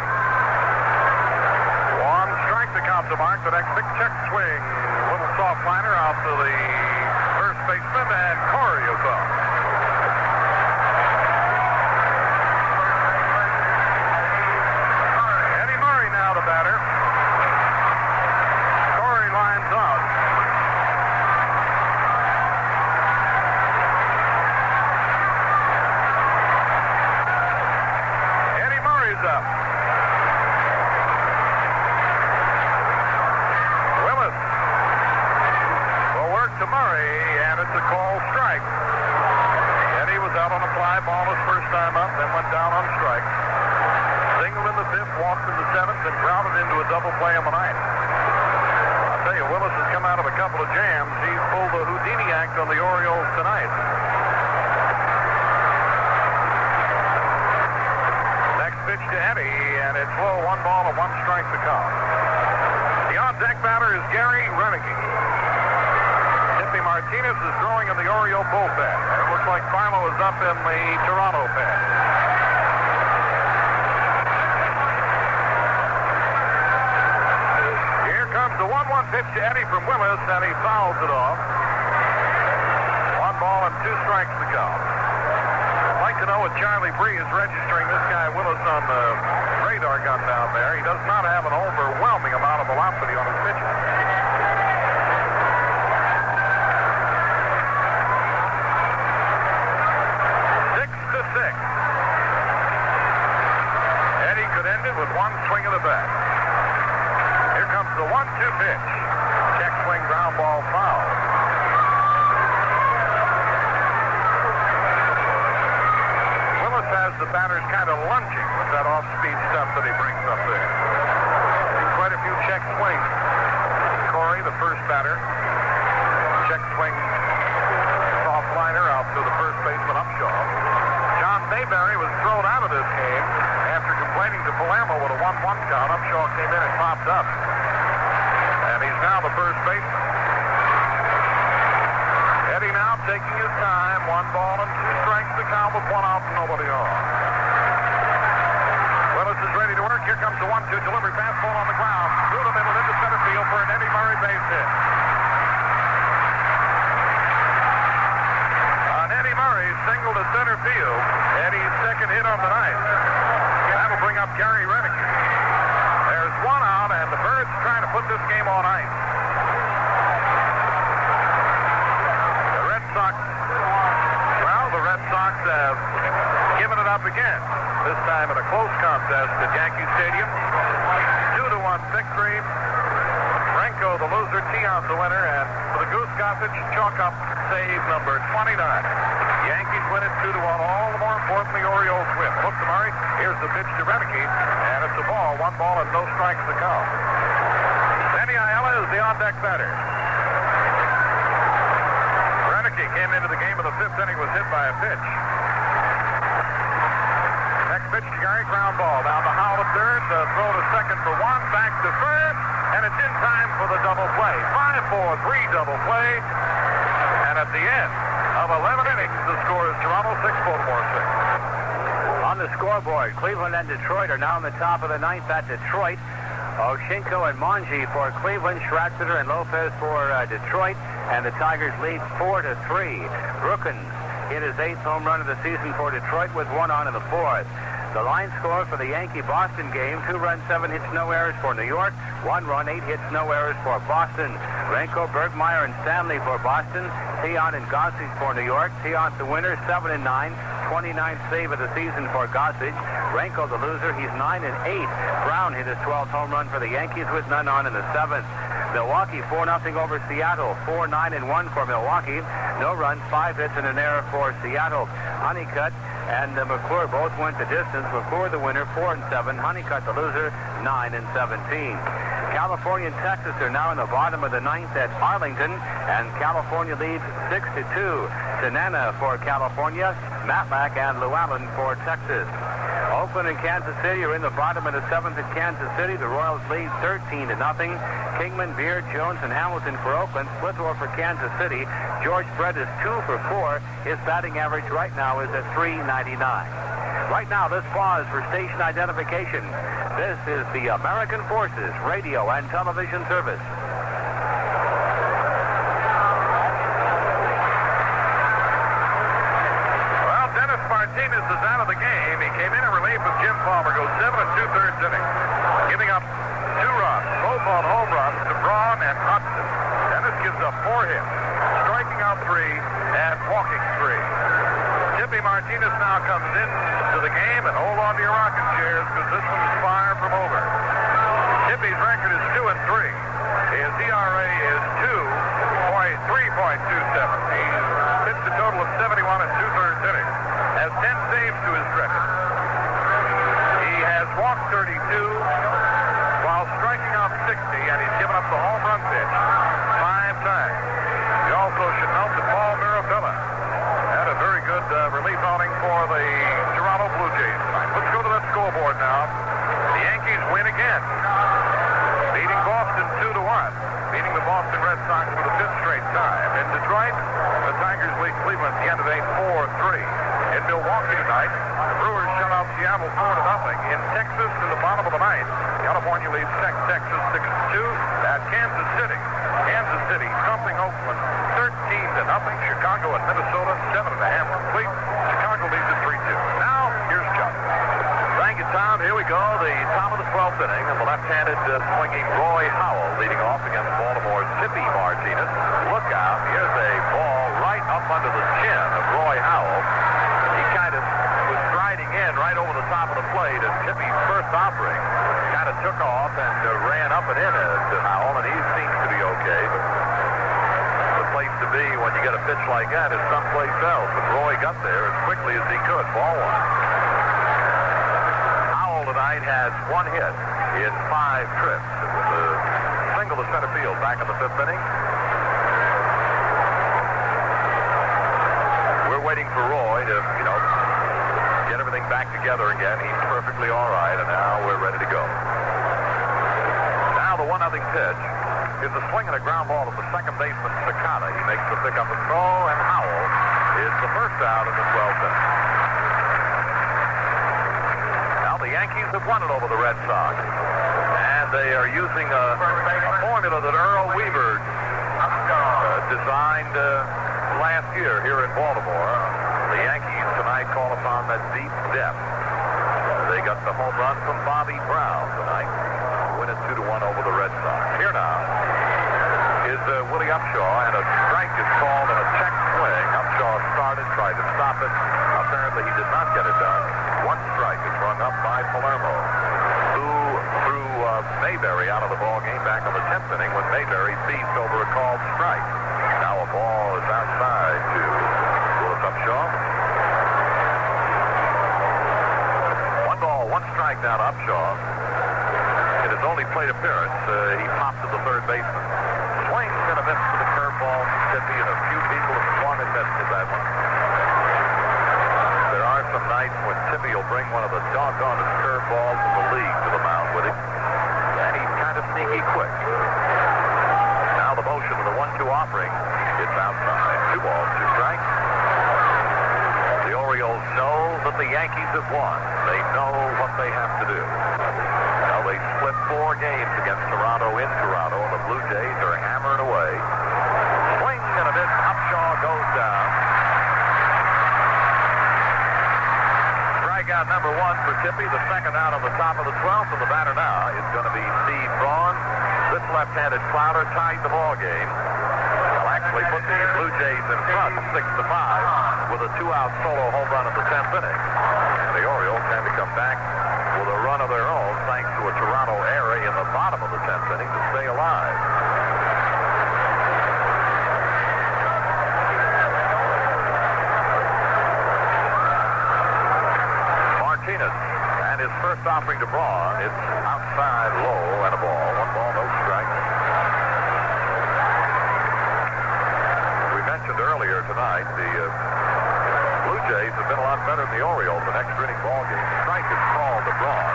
[SPEAKER 4] One strike to count to Mark. The next big check swing. Little soft liner out to the first baseman, and Corey is up. Eddie Murray now the batter. Corey lines out. Eddie Murray's up. Willis will work to Murray, and it's a called strike. Eddie was out on a fly ball his first time up, then went down on strike. Singled in the fifth, walked in the seventh, and grounded into a double play in the ninth. I'll tell you, Willis has come out of a couple of jams. He's pulled the Houdini act on the Orioles tonight. Next pitch to Eddie, and it's low, 1 ball and 1 strike to count. The on-deck batter is Gary Reneke. Tippy Martinez is throwing in the Oriole bullpen. And it looks like Philo is up in the Toronto pen. Here comes the 1-1 pitch to Eddie from Willis, and he fouls it off. 1 ball and 2 strikes to count. I'd like to know what Charlie Bree is registering this guy Willis on the radar gun down there. He does not have an overwhelming amount of velocity on his pitches. 6-6. Eddie could end it with 1 swing of the bat. Here comes the 1-2 pitch. Check swing, ground ball, foul. Willis has the batters kind of lunging with that off-speed stuff that he brings up there. Quite a few check swings. Corey, the first batter. Check swing, soft liner out to the first baseman, Upshaw. John Mayberry was thrown out of this game after complaining to Palermo with a 1-1 count. Upshaw came in and popped up. And he's now the first baseman. Eddie now taking his time. 1 ball and 2 strikes to count with 1 out and nobody on. Willis is ready to work. Here comes the 1-2 delivery. Fastball on the ground. Through the middle into center field for an Eddie Murray base hit. Eddie Murray singled to center field. Eddie's second hit on the night. That'll bring up Gary Reneke. There's 1 out, and the Birds trying to put this game on ice. The Red Sox have given it up again. This time in a close contest at Yankee Stadium. 2-1 victory. Renko, the loser, Tiant, the winner, and for the Goose Gossage, chalk up save number 29. Yankees win it 2-1. All the more importantly, Orioles win. Look to Murray. Here's the pitch to Reneke, and it's a ball. 1 ball and no strikes to count. Danny Ayala is the on-deck batter. Reneke came into the game in the 5th inning, was hit by a pitch. Next pitch to Gary, ground ball. Down the Howell at third, throw to second for 1, back to first, and it's in time for the double play. 5-4-3 double play, and at the end of 11 innings, the score is Toronto 6, Baltimore 6.
[SPEAKER 3] On the scoreboard, Cleveland and Detroit are now in the top of the 9th at Detroit. Oshinko and Monji for Cleveland, Schratzer and Lopez for Detroit, and the Tigers lead 4-3. Brookins hit his 8th home run of the season for Detroit with 1 on in the 4th. The line score for the Yankee-Boston game, 2 runs, 7 hits, no errors for New York, 1 run, 8 hits, no errors for Boston. Renko, Bergmeyer, and Stanley for Boston. Tion and Gossage for New York. Tion the winner, 7-9. 29th save of the season for Gossage. Renko the loser, he's 9-8. Brown hit his 12th home run for the Yankees with none on in the 7th. Milwaukee 4-0 over Seattle. 4-9-1 for Milwaukee. No runs, 5 hits and an error for Seattle. Honeycutt and McClure both went the distance. McClure the winner, 4-7. Honeycutt the loser, 9-17. California and Texas are now in the bottom of the 9th at Arlington, and California leads 6-2. Tanana for California, Matlack and Llewellyn for Texas. Oakland and Kansas City are in the bottom of the 7th at Kansas City. The Royals lead 13-0. Kingman, Beard, Jones, and Hamilton for Oakland. Splittor for Kansas City. George Brett is 2 for 4. His batting average right now is at .399. Right now, let's pause for station identification. This is the American Forces Radio and Television Service.
[SPEAKER 4] Well, Dennis Martinez is out of the game. He came in relief of Jim Palmer, goes 7 2/3 innings, giving up 2 runs, both on home runs to Braun and Hudson. Dennis gives up 4 hits, striking out 3 and walking 3. Chippy Martinez now comes into the game, and hold on to your rocking chairs because this one's far from over. Chippy's record is 2-3. His ERA is 3.27. He pitched a total of 71 2/3 innings, has 10 saves to his credit. He has walked 32 while striking out 60, and he's given up the home run pitch 5 times. You also should note that Paul Mirabella had a very good relief outing for the Toronto Blue Jays tonight. Let's go to that scoreboard now. The Yankees win again, beating Boston 2-1, beating the Boston Red Sox for the 5th straight time. In Detroit, the Tigers lead Cleveland at the end of 4-3. In Milwaukee tonight, the Brewers shut out Seattle 4-0. In Texas, in the bottom of the 9th, California leads Texas 6-2. At Kansas City thumping Oakland 13-0. Chicago and Minnesota 7.5 complete. Chicago leads at 3-2. Now, here's Chuck.
[SPEAKER 5] Thank you, Tom. Here we go. The top of the 12th inning, and the left-handed swinging Roy Howell leading off against Baltimore's Chippy Martinez. Look out. Here's a ball right up under the chin of Roy Howell. He kind of was striding in right over the top of the plate, and Chippy's first offering kind of took off and ran up and in to Howell, and he seems to be okay. But the place to be when you get a pitch like that is someplace else. But Roy got there as quickly as he could. Ball 1. Howell tonight has 1 hit in 5 trips. It was a single to center field back in the 5th inning. We're waiting for Roy to, get everything back together again. He's perfectly all right, and now we're ready to go. Now the 1-0 pitch is a swing and a ground ball to the second baseman, Sakata. He makes the pickup and throw, and Howell is the first out in the 12th inning. Now the Yankees have won it over the Red Sox, and they are using a formula that Earl Weaver designed last year here in Baltimore. The Yankees tonight call upon that deep depth. They got the home run from Bobby Brown tonight. Win it 2-1 over the Red Sox. Here now is Willie Upshaw, and a strike is called on a check swing. Upshaw started, tried to stop it. Apparently he did not get it done. 1 strike is rung up by Palermo, who threw Mayberry out of the ball game back on the 10th inning when Mayberry seized over a called strike. Now a ball is outside to Willis Upshaw. 1 ball, 1 strike now to Upshaw. In his only plate appearance, he popped to the third baseman. Swing and a miss to the curveball from Chippy, and a few people have swung and missed at that one. There are some nights when Chippy will bring one of the doggonest curveballs in the league to the mound with him. And he's kind of sneaky quick. Now the motion of the 1-2 offering. It's outside. 2 balls, 2 strikes. The Orioles know that the Yankees have won. They know what they have to do. Now they split 4 games against Toronto in Toronto, and the Blue Jays are hammering away. Swing and a miss. Upshaw goes down. Strikeout out number 1 for Tippy, the second out on the top of the 12th, and the batter now is going to be Steve Braun. This left-handed clouder tied the ball game. Will actually put the Blue Jays in front 6-5 with a 2-out solo home run in the 10th inning. And the Orioles had to come back with a run of their own thanks to a Toronto error in the bottom of the 10th inning to stay alive. Martinez, and his first offering to Braun, it's outside low and a ball. 1 ball, no strike. We mentioned earlier tonight the Blue Jays have been a lot better than the Orioles in extra inning ball games. Strike is called to Braun.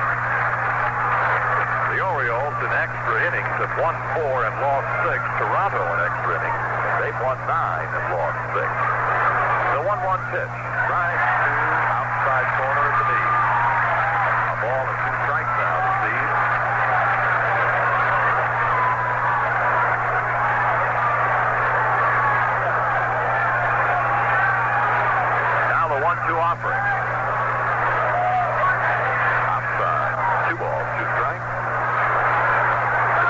[SPEAKER 5] The Orioles in extra innings have won 4 and lost 6. Toronto in extra innings, they've won 9 and lost 6. The 1-1 pitch. Strike to outside corner of the knee. A ball and 2 strikes now to Steve. Now the 1-2 offering. Outside. 2 balls, 2 strikes.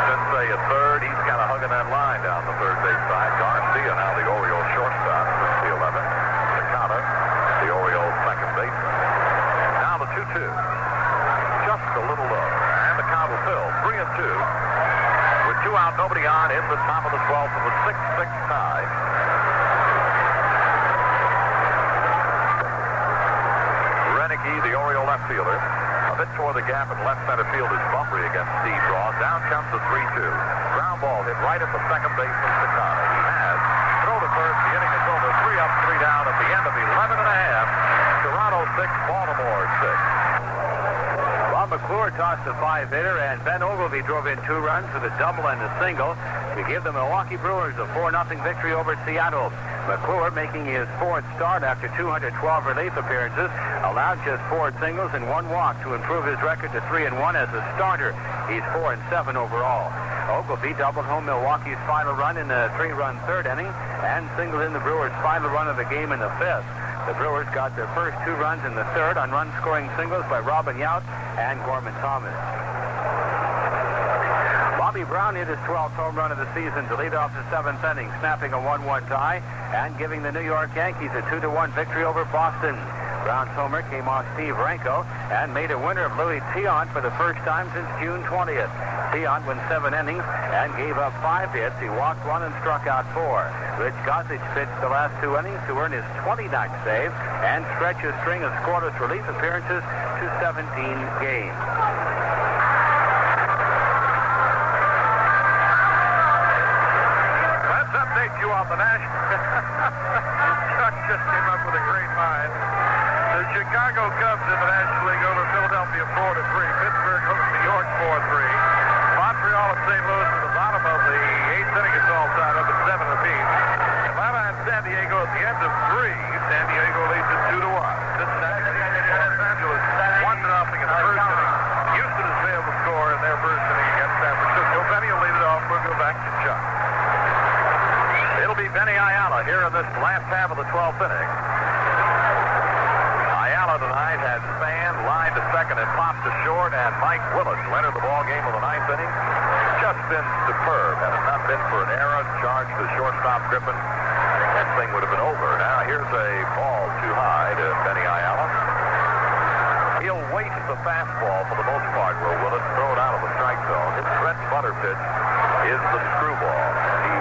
[SPEAKER 5] Sensei at third. He's kind of hugging that line down the third base side. Garcia now the Orioles shortstop since the 11th. Takata, the Orioles second baseman. Now the 2-2. Just a little low. And the count will fill. 3-2. With 2 out, nobody on in the top of the 12th of a 6-6 tie. Renicky, the Oriole left fielder, a bit toward the gap in left center field is Bumpry against Steve Braun. Down comes the 3-2. Ground ball hit right at the second baseman, Takata. He has. Throw to first. The inning is over. 3 up, 3 down at the end of 11 and a half. Toronto 6, Baltimore 6.
[SPEAKER 3] Bob McClure tossed the 5-hitter, and Ben Ogilvie drove in 2 runs with a double and a single to give the Milwaukee Brewers a 4-0 victory over Seattle. McClure, making his 4th start after 212 relief appearances, allowed just 4 singles and 1 walk to improve his record to 3-1 as a starter. He's 4-7 overall. Ogilvie doubled home Milwaukee's final run in the 3-run 3rd inning and singled in the Brewers' final run of the game in the 5th. The Brewers got their first 2 runs in the 3rd on run-scoring singles by Robin Yount and Gorman Thomas. Bobby Brown hit his 12th home run of the season to lead off the 7th inning, snapping a 1-1 tie and giving the New York Yankees a 2-1 victory over Boston. Brown's homer came off Steve Ranko and made a winner of Louis Tiant for the first time since June 20th. Tiant went 7 innings and gave up 5 hits. He walked 1 and struck out 4. Rich Gossage pitched the last 2 innings to earn his 29th save and stretch his string of scoreless relief appearances to 17 games.
[SPEAKER 5] Let's update you on the National. Chuck just came up with a great line. The Chicago Cubs in the National League over Philadelphia 4-3. Pittsburgh over New York 4-3. Montreal and St. Louis at the bottom of the 8th inning. It's all tied up at 7 apiece. Atlanta and San Diego at the end of 3. San Diego leads it 2-1. Cincinnati Los Angeles 1-0 in the first inning. Houston has been able to score in their first inning against San Francisco. Benny will lead it off. We'll go back to Chuck. It'll be Benny Ayala here in this last half of the 12th inning. Ayala tonight has Span lined to second and popped to short, and Mike Willis will enter the ball game of the 9th inning. Just been superb. Had it not been for an error charged to shortstop Griffin, that thing would have been over. Now here's a ball too high to Benny Ayala. He'll waste the fastball for the most part, will Willis. Throw it out of the strike zone. His bread and butter pitch is the screwball. He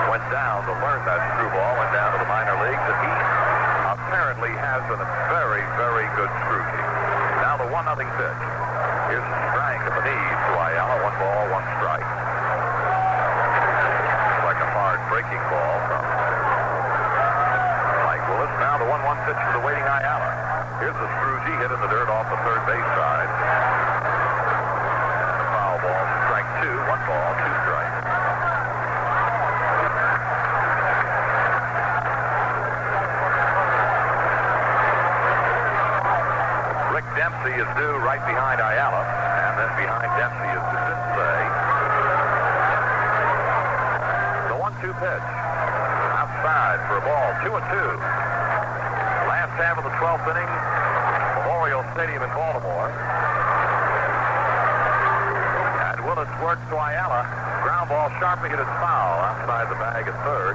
[SPEAKER 5] went down to learn that screwball, went down to the minor leagues, and he apparently has a very, very good screw kick. Now the 1-0 pitch. Here's a strike at the knees to Ayala. 1 ball, 1 strike. Like a hard breaking ball from Mike Willis. Now the 1-1 pitch to the waiting Ayala. Here's the screws he hit in the dirt off the third base side. And a foul ball. Strike 2. 1 ball, 2 strikes. Dempsey is due right behind Ayala, and then behind Dempsey is Sensei. The 1-2 pitch. Outside for a ball. 2-2. Last half of the 12th inning. Memorial Stadium in Baltimore. And Willis works to Ayala. Ground ball sharply hit his foul outside the bag at third.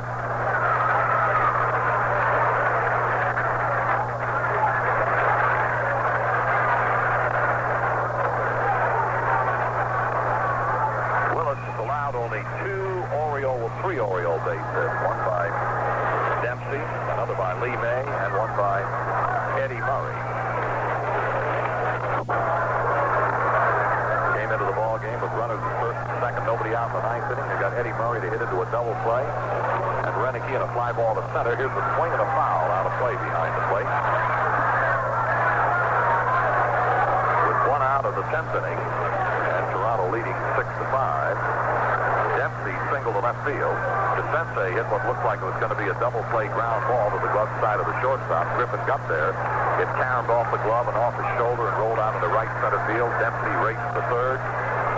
[SPEAKER 5] Willis has allowed only three Oriole base hits. One by Dempsey, another by Lee May, and one by Eddie Murray. Came into the ball game with runners at first and second, nobody out in the ninth inning. They got Eddie Murray to hit into a double play, and Renicky in a fly ball to center. Here's the swing and a foul out of play behind the plate. With one out of the 10th inning, and Toronto leading 6-5. Dempsey singled to left field. DeCense hit what looked like it was going to be a double play ground ball to the glove side of the shortstop. Griffin got there. It caromed off the glove and off his shoulder and rolled out into right center field. Dempsey raced to third,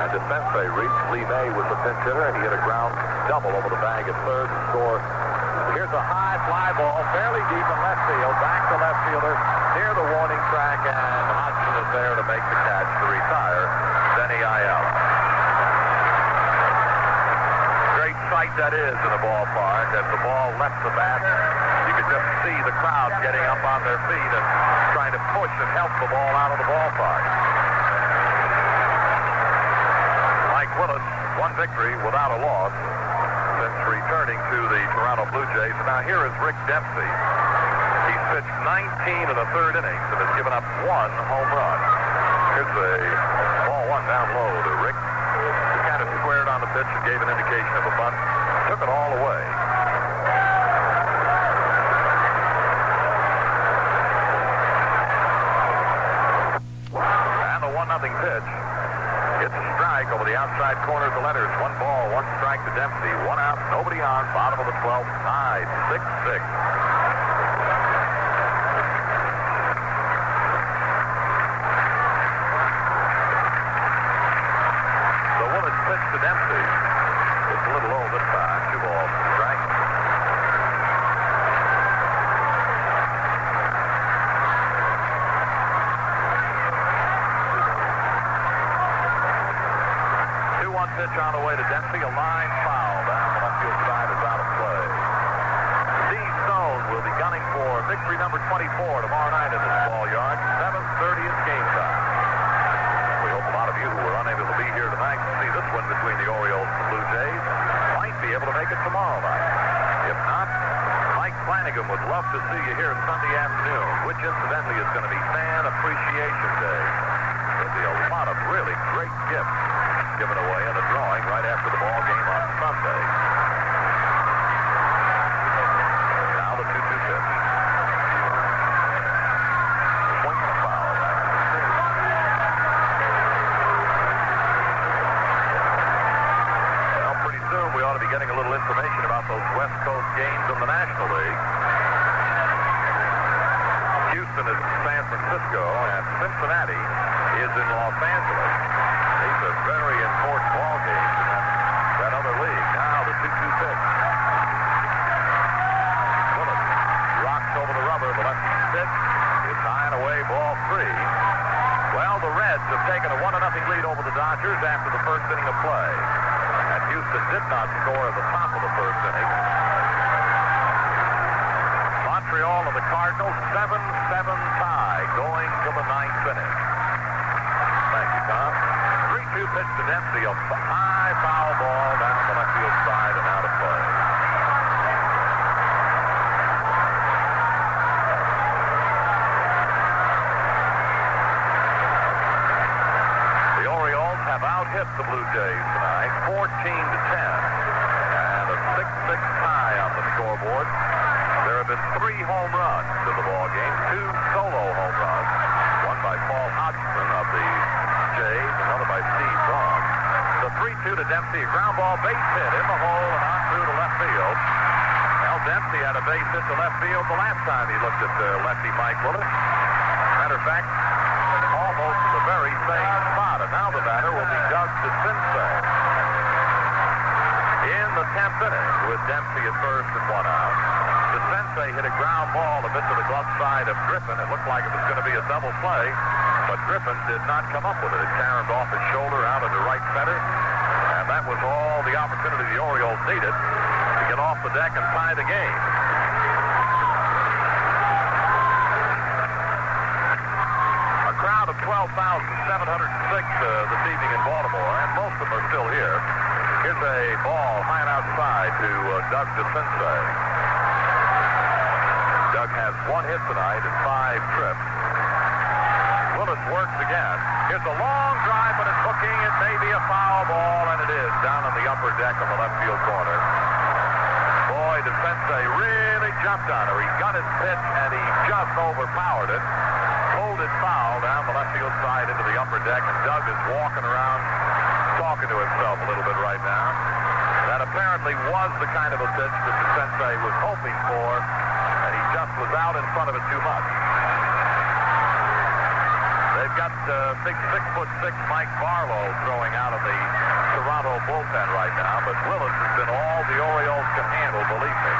[SPEAKER 5] and DeCense reached. Lee May was the pinch hitter, and he hit a ground double over the bag at third and scored. Here's a high fly ball, fairly deep in left field. Back to left fielder near the warning track, and Hodgson is there to make the catch to retire Denny Ayala. Sight that is in the ballpark. As the ball left the bat, you could just see the crowd getting up on their feet and trying to push and help the ball out of the ballpark. Mike Willis, one victory without a loss since returning to the Toronto Blue Jays. And now here is Rick Dempsey. He's pitched 19 in the third innings and has given up one home run. Here's a ball one down low to Rick. Kind of squared on the pitch and gave an indication of a bunt. Took it all away. And the 1-0 pitch. It's a strike over the outside corner of the letters. 1 ball, 1 strike to Dempsey. 1 out, nobody on. Bottom of the 12th, tied 6-6. To Dempsey. It's a little low this time. 2 balls, strike. Pitch on the way to Dempsey. A line foul down the left field side is out of play. Steve Stone will be gunning for victory number 24 tomorrow night in this ball yard. 7:30 is game time. We hope a lot of you who were unable to be here tonight to see this one between the Orioles and the Blue Jays might be able to make it tomorrow night. If not, Mike Flanagan would love to see you here Sunday afternoon, which incidentally is going to be Fan Appreciation Day. There'll be a lot of really great gifts given away in a drawing right after the ball game on Sunday. Now the 2-2 pitch. Swing and a foul. Well, pretty soon we ought to be getting a little information about those West Coast games in the National League. Houston is in San Francisco, and Cincinnati is in Los Angeles. These are very important ball games in that other league. Now the 2-2 pitch. Willis rocks over the rubber. The lefty pitch is high and away, ball 3. Well, the Reds have taken a 1-0 lead over the Dodgers after the first inning of play. And Houston did not score at the top of the first inning. Montreal and the Cardinals, 7-7 tie going to the 9th inning. Thank you, Tom. 3-2 pitch to Dempsey, a high foul ball down the left field side and out of play. The Orioles have out-hit the Blue Jays tonight, 14-10, and a 6-6 tie on the scoreboard. There have been 3 home runs in the ball game, 2 solo home runs, one by Paul Hodgson of the Jays, another by Steve Braun. The 3-2 to Dempsey, a ground ball base hit in the hole and on through to left field. Well, Dempsey had a base hit to left field the last time he looked at lefty Mike Willis. Matter of fact, almost the very same spot. And now the batter will be Doug DeCince. In the 10th inning with Dempsey at first and 1 out. DeCince hit a ground ball a bit to the glove side of Griffin. It looked like it was going to be a double play. but Griffin did not come up with it. It caromed off his shoulder out into right center, and that was all the opportunity the Orioles needed to get off the deck and tie the game. A crowd of 12,706 this evening in Baltimore, and most of them are still here. Here's a ball high and outside to Doug DeCinces. Doug has 1 hit tonight and 5 trips. Willis works again. Here's a long drive, but it's hooking. It may be a foul ball, and it is down on the upper deck of the left field corner. Boy, DeCinces really jumped on her. He got his pitch, and he just overpowered it. Pulled it foul down the left field side into the upper deck, and Doug is walking around talking to himself a little bit right now. That apparently was the kind of a pitch that DeCinces was hoping for, and he just was out in front of it too much. They've got big 6'6" Mike Barlow throwing out of the Toronto bullpen right now, but Willis has been all the Orioles can handle, believe me.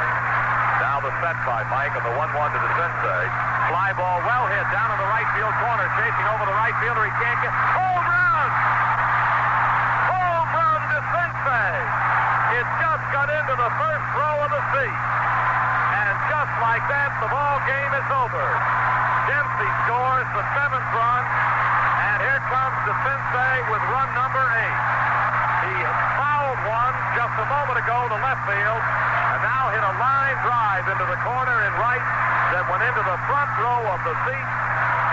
[SPEAKER 5] Now the set by Mike and the 1-1 to DeCinces. Fly ball well hit down in the right field corner, chasing over the right fielder. He can't get home run! Home run DeCinces! It just got into the first row of the seat. And just like that, the ball game is over. Dempsey scores the 7th run, and here comes DeCinces with run number 8. He fouled one just a moment ago to left field, and now hit a line drive into the corner in right that went into the front row of the seat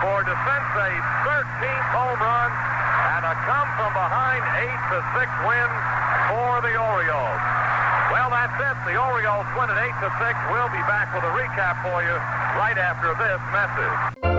[SPEAKER 5] for DeCinces' 13th home run, and a come-from-behind 8-6 win for the Orioles. Well, that's it. The Orioles win at 8-6. We'll be back with a recap for you right after this message.